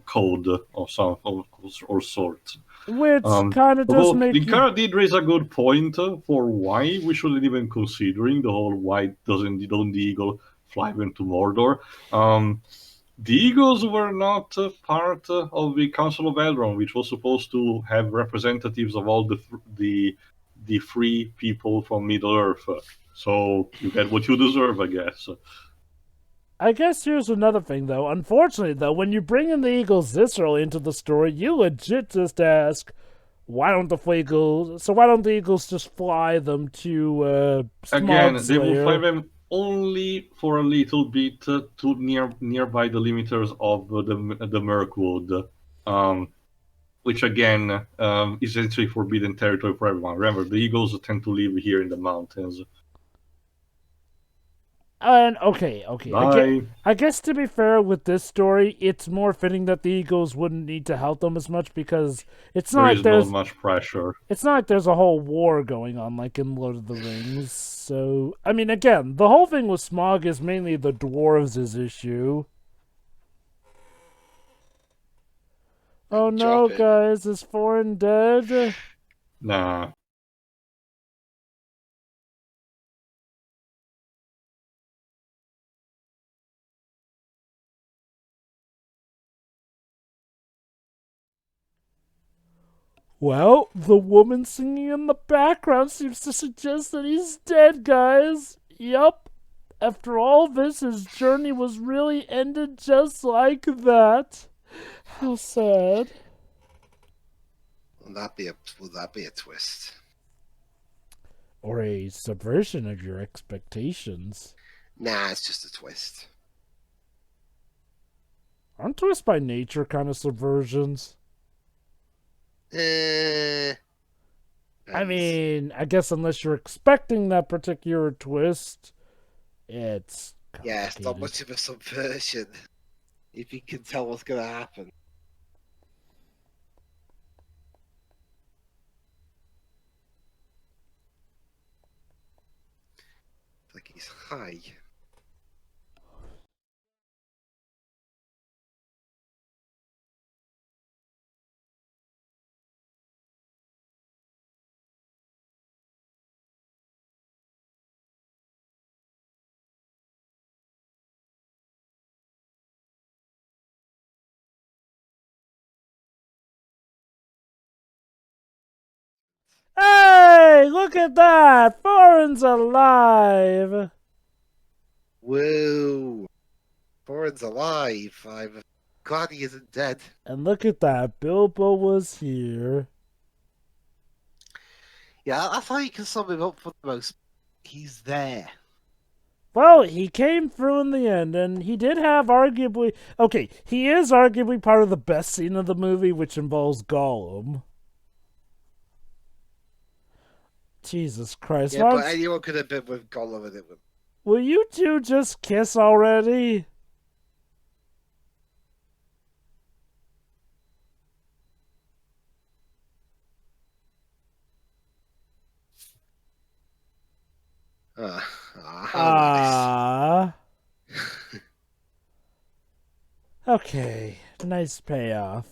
code of some or sorts. Which kind of does Although make you... Linkara did raise a good point for why we shouldn't even considering the whole why don't the eagle fly them to Mordor. The Eagles were not part of the Council of Elrond, which was supposed to have representatives of all the free people from Middle Earth. So you get what you deserve, I guess. I guess here's another thing, though. Unfortunately, though, when you bring in the Eagles this early into the story, you legit just ask, why don't the Eagles just fly them to Again, Smog they will Slayer? fly them only for a little bit to nearby the limiters of the Mirkwood, which again is essentially forbidden territory for everyone. Remember, the Eagles tend to live here in the mountains. And okay. Bye. I guess to be fair with this story, it's more fitting that the Eagles wouldn't need to help them as much because it's not There like is there's not much pressure. it's not like there's a whole war going on like in Lord of the Rings. So I mean, again, the whole thing with Smog is mainly the dwarves' issue. Oh no, Drop it. guys, is Thorin dead? Nah. Well, the woman singing in the background seems to suggest that he's dead, guys. Yup. After all this, his journey was really ended just like that. How sad. will that be a twist? Or a subversion of your expectations. Nah, it's just a twist. Aren't twists by nature kind of subversions? Eh. I mean, I guess unless you're expecting that particular twist, it's yeah, it's not complicated. much of a subversion. If you can tell what's gonna happen. It's like he's high. Hey, look at that! Thorin's alive! Whoa! Thorin's alive. I'm glad he isn't dead. And look at that, Bilbo was here. Yeah, that's how you can sum him up for the most. He's there. Well, he came through in the end, and he did have arguably... Okay, he is arguably part of the best scene of the movie, which involves Gollum. Jesus Christ. Yeah, but anyone could have been with Gollum and it would. Will you two just kiss already? How nice. Okay, nice payoff.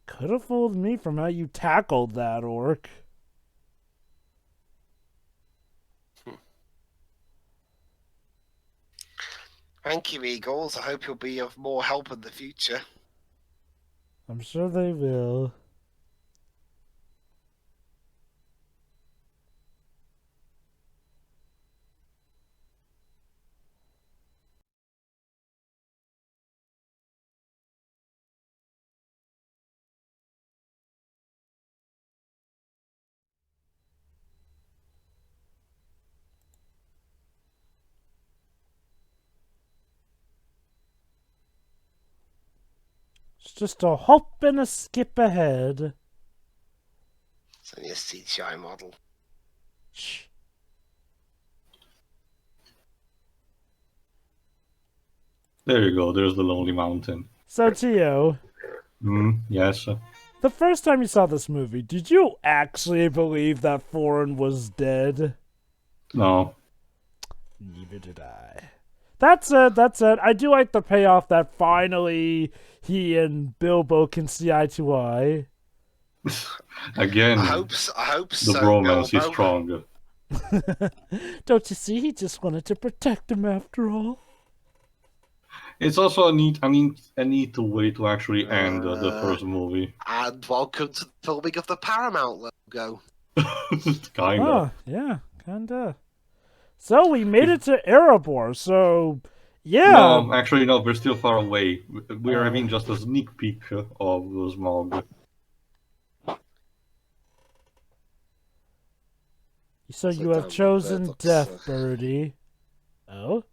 Could have fooled me from how you tackled that orc. Thank you, Eagles. I hope you'll be of more help in the future. I'm sure they will. It's just a hop and a skip ahead. It's only a CGI model. Shh. There you go. There's the Lonely Mountain. So, Tio, Yes. the first time you saw this movie, did you actually believe that Thorin was dead? No. Neither did I. That's it. I do like the payoff that finally he and Bilbo can see eye to eye. Again, I hope so. the bromance Bilbo. is strong. Don't you see? He just wanted to protect him after all. It's also a neat way to actually end the first movie. And welcome to the filming of the Paramount logo. Kinda. Oh, yeah, kinda. So we made it to Erebor, so yeah. No, actually, no, we're still far away. We are having just a sneak peek of the smog. So you down have the chosen bird death, looks, Birdie. Oh?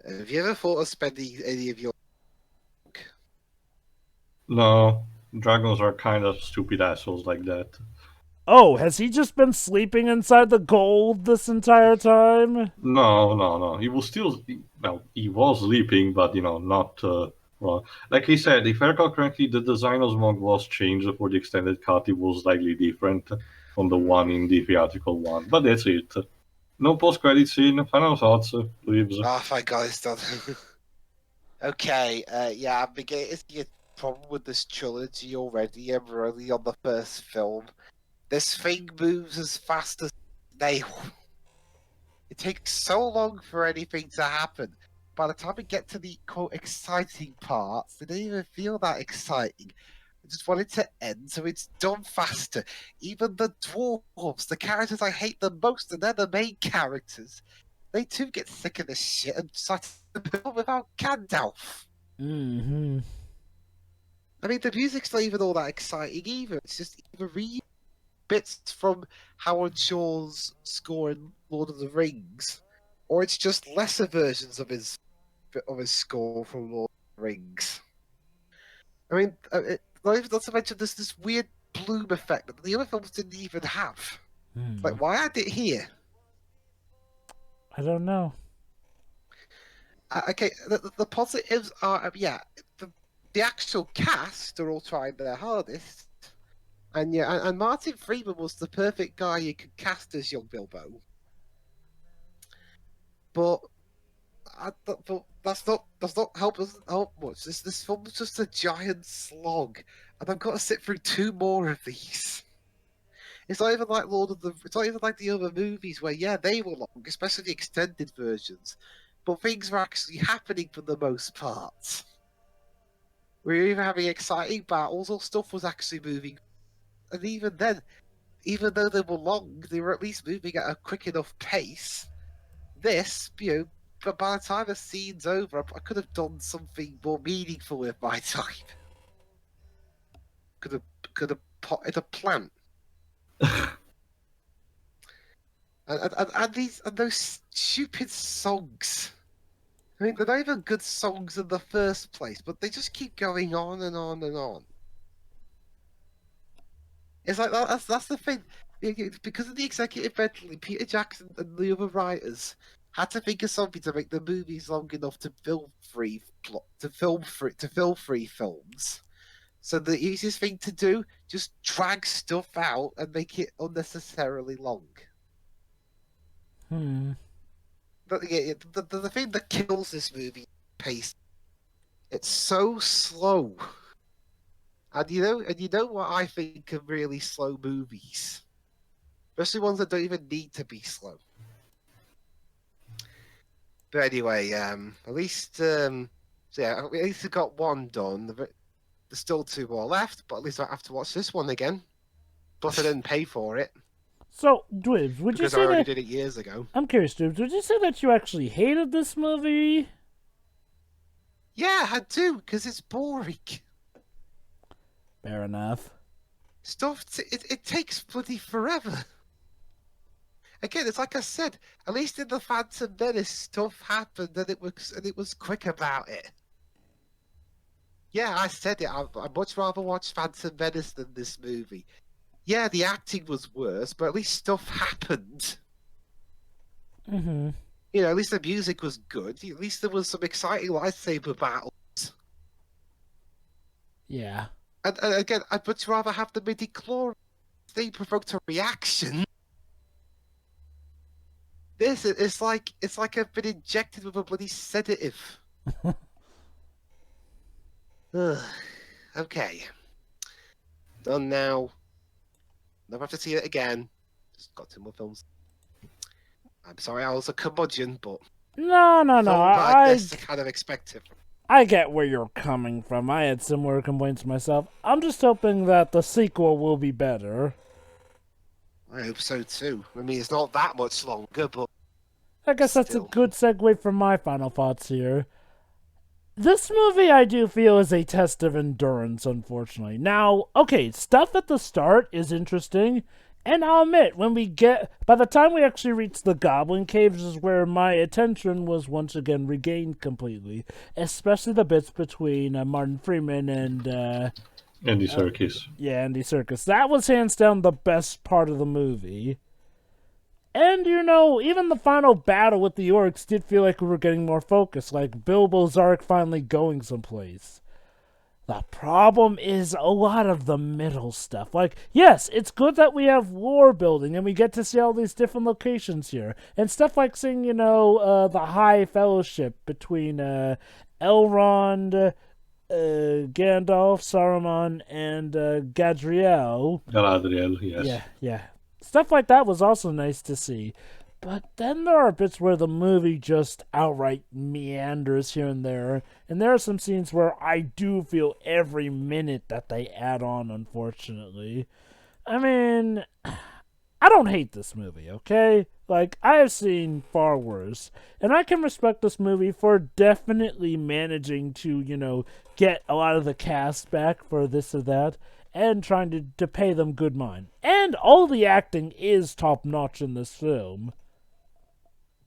Have you ever thought of spending any of your... No, dragons are kind of stupid assholes like that. Oh, has he just been sleeping inside the gold this entire time? No. He was still, well, he was sleeping, but not. Well, like he said, if I recall correctly, the design of Smog was changed for the extended cut. It was slightly different from the one in the theatrical one, but that's it. No post-credit scene. Final thoughts, please. Oh, thank God it's done. Okay, yeah, I'm beginning to see a problem with this trilogy already, and we're only on the first film. This thing moves as fast as a snail. It takes so long for anything to happen. By the time we get to the quote exciting parts, they don't even feel that exciting. I just want it to end so it's done faster. Even the dwarves, the characters I hate the most, and they're the main characters, they too get sick of this shit and start to build without Gandalf. Mm-hmm. I mean, the music's not even all that exciting either. It's just either read bits from Howard Shaw's score in Lord of the Rings, or it's just lesser versions of his score from Lord of the Rings. I mean, not to mention this weird bloom effect that the other films didn't even have. Like, why add it here? I don't know. Okay, the positives are, the actual cast are all trying their hardest. And yeah, and Martin Freeman was the perfect guy you could cast as young Bilbo. But that's not help much. This film is just a giant slog, and I've got to sit through 2 more of these. It's not even like It's not even like the other movies where they were long, especially the extended versions, but things were actually happening for the most part. We were either having exciting battles or stuff was actually moving, and even then, even though they were long, they were at least moving at a quick enough pace. This, but by the time the scene's over, I could have done something more meaningful with my time. Could have potted a plant. and those stupid songs. I mean, they're not even good songs in the first place, but they just keep going on and on and on. It's like that's the thing. Because of the executive mentally, Peter Jackson and the other writers had to think of something to make the movies long enough to film three films. So the easiest thing to do, just drag stuff out and make it unnecessarily long. But the thing that kills this movie pace. It's so slow. And you know what I think of really slow movies? Especially ones that don't even need to be slow. But anyway, at least we got one done. There's still two more left, but at least I don't have to watch this one again. Plus, I didn't pay for it. So, Dwibs, would you because say I already that... did it years ago. I'm curious, Dwibs, would you say that you actually hated this movie? Yeah, I do, because it's boring. Fair enough. It takes bloody forever. Again, it's like I said, at least in the Phantom Menace, stuff happened and it was quick about it. Yeah, I said it. I'd much rather watch Phantom Menace than this movie. Yeah, the acting was worse, but at least stuff happened. Mm-hmm. You know, at least the music was good. At least there was some exciting lightsaber battles. Yeah. And again, I'd much rather have the midi-chlorians. They provoked a reaction. It's like I've been injected with a bloody sedative. Ugh. Okay. Done now. Never have to see it again. Just got 2 more films. I'm sorry, I was a curmudgeon, but No. this I kind of expect it. I get where you're coming from. I had similar complaints myself. I'm just hoping that the sequel will be better. I hope so too. I mean, it's not that much longer, but I guess that's a still. good segue for my final thoughts here. This movie, I do feel, is a test of endurance, unfortunately. Now, okay, stuff at the start is interesting, and I'll admit, by the time we actually reach the Goblin Caves is where my attention was once again regained completely, especially the bits between Martin Freeman and Andy Serkis. Andy Serkis. That was hands down the best part of the movie. And, even the final battle with the orcs did feel like we were getting more focused, like Bilbo's arc finally going someplace. The problem is a lot of the middle stuff. Like, yes, it's good that we have lore building and we get to see all these different locations here. And stuff like seeing, the High Fellowship between Elrond, Gandalf, Sauron, and Galadriel. Galadriel, yes. Yeah. Stuff like that was also nice to see. But then there are bits where the movie just outright meanders here and there. And there are some scenes where I do feel every minute that they add on, unfortunately. I mean, I don't hate this movie, okay? Like, I have seen far worse. And I can respect this movie for definitely managing to, get a lot of the cast back for this or that. And trying to pay them good mind. And all the acting is top-notch in this film.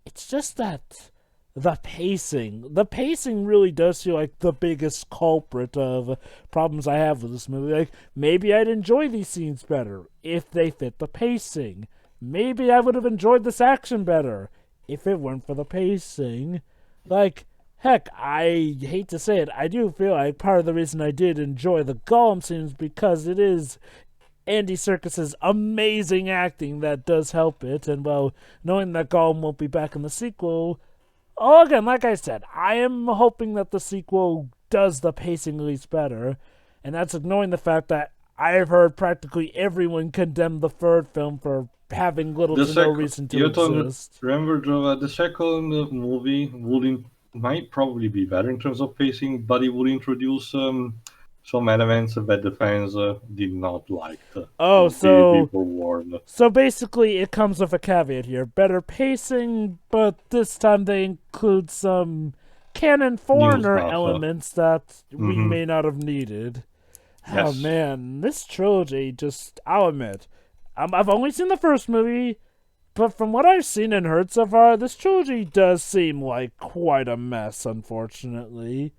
It's just that the pacing really does feel like the biggest culprit of problems I have with this movie. Like, maybe I'd enjoy these scenes better if they fit the pacing. Maybe I would have enjoyed this action better if it weren't for the pacing. Like, heck, I hate to say it, I do feel like part of the reason I did enjoy the Gollum scenes because it is Andy Serkis's amazing acting that does help it, and well, knowing that Gollum won't be back in the sequel, again, like I said, I am hoping that the sequel does the pacing at least better, and that's ignoring the fact that I've heard practically everyone condemn the third film for having little to no reason to exist. Remember, the second movie might probably be better in terms of pacing, but it would introduce some elements that the fans did not like. People warned. So basically, it comes with a caveat here: better pacing, but this time they include some canon foreigner elements that we may not have needed. Yes. Oh man, this trilogy I'll admit, I've only seen the first movie, But from what I've seen and heard so far, this trilogy does seem like quite a mess, unfortunately.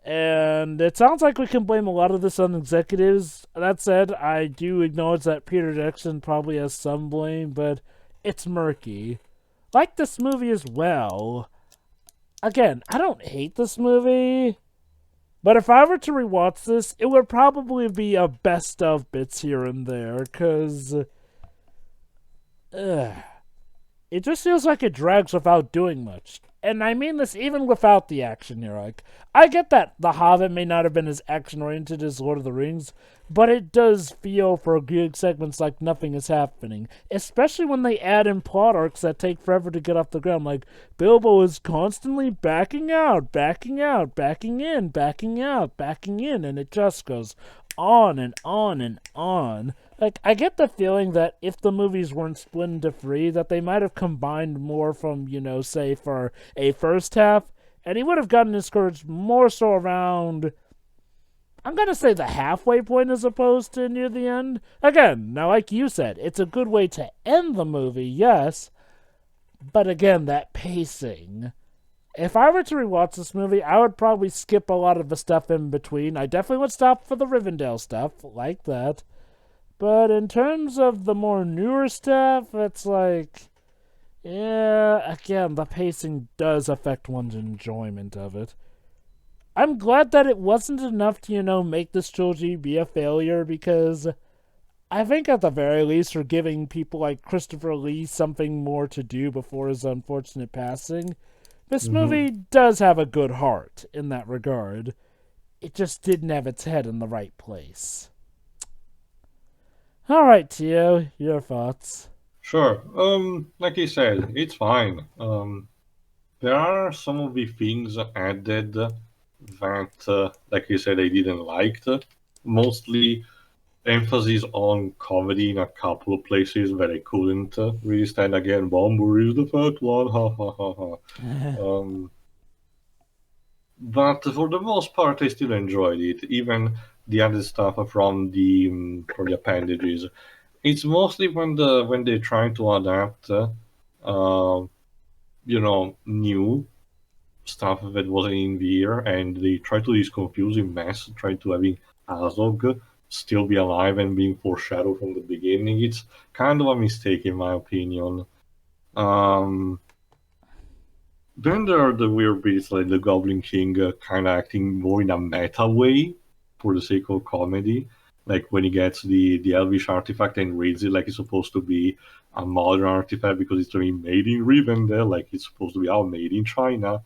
And it sounds like we can blame a lot of this on executives. That said, I do acknowledge that Peter Jackson probably has some blame, but it's murky. Like this movie as well. Again, I don't hate this movie, but if I were to rewatch this, it would probably be a best of bits here and there, because it just feels like it drags without doing much. And I mean this even without the action here. Like, I get that The Hobbit may not have been as action-oriented as Lord of the Rings, but it does feel for good segments like nothing is happening. Especially when they add in plot arcs that take forever to get off the ground. Like, Bilbo is constantly backing out, backing out, backing in, backing out, backing in, and it just goes on and on and on. Like, I get the feeling that if the movies weren't split into three, that they might have combined more from, say, for a first half, and he would have gotten discouraged more so around, I'm gonna say, the halfway point as opposed to near the end. Again, now like you said, it's a good way to end the movie, yes, but again, that pacing. If I were to rewatch this movie, I would probably skip a lot of the stuff in between. I definitely would stop for the Rivendell stuff, like that. But in terms of the more newer stuff, it's like, yeah, again, the pacing does affect one's enjoyment of it. I'm glad that it wasn't enough to, make this trilogy be a failure, because I think at the very least we're giving people like Christopher Lee something more to do before his unfortunate passing. This movie does have a good heart in that regard. It just didn't have its head in the right place. Alright, Tio, your thoughts. Sure. Like you said, it's fine. There are some of the things added that, like you said, I didn't like. Mostly emphasis on comedy in a couple of places where I couldn't really stand again. Bomber is the fat one, ha ha ha ha. But for the most part, I still enjoyed it. Even the other stuff from the appendages. It's mostly when they're trying to adapt, new stuff that wasn't in there, and they try to do this confusing mess, try to having Azog still be alive and being foreshadowed from the beginning. It's kind of a mistake, in my opinion. Then there are the weird bits like the Goblin King kind of acting more in a meta way for the sake of comedy. Like when he gets the Elvish artifact and reads it like it's supposed to be a modern artifact because it's really made in Rivendell, like it's supposed to be made in China.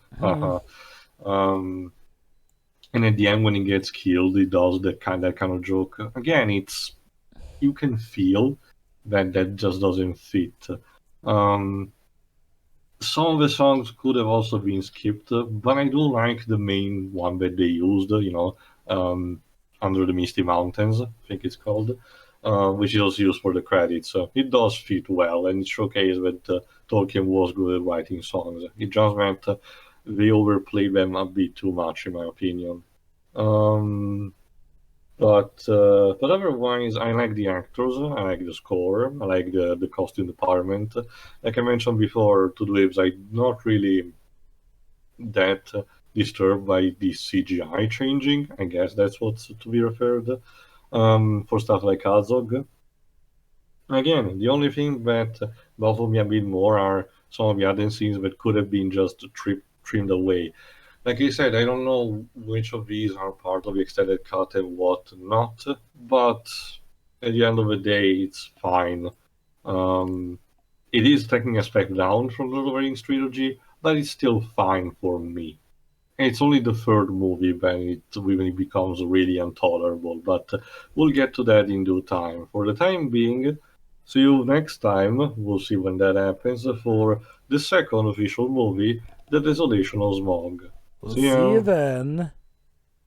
And at the end, when he gets killed, he does that kind of joke. Again, you can feel that just doesn't fit. Some of the songs could have also been skipped, but I do like the main one that they used, Under the Misty Mountains, I think it's called, which is also used for the credits. It does fit well, and it showcases that Tolkien was good at writing songs. It just meant they overplayed them a bit too much, in my opinion. But otherwise, I like the actors, I like the score, I like the costume department. Like I mentioned before, to the lives, I'm not really that disturbed by the CGI changing. I guess that's what's to be referred for stuff like Azog. Again, the only thing that bothered me a bit more are some of the other scenes that could have been just trimmed away. Like I said, I don't know which of these are part of the extended cut and what not, but at the end of the day, it's fine. It is taking a step down from the Lord of the Rings trilogy, but it's still fine for me. It's only the third movie when it becomes really intolerable, but we'll get to that in due time. For the time being, see you next time. We'll see when that happens for the second official movie, The Desolation of Smaug. We'll see you then.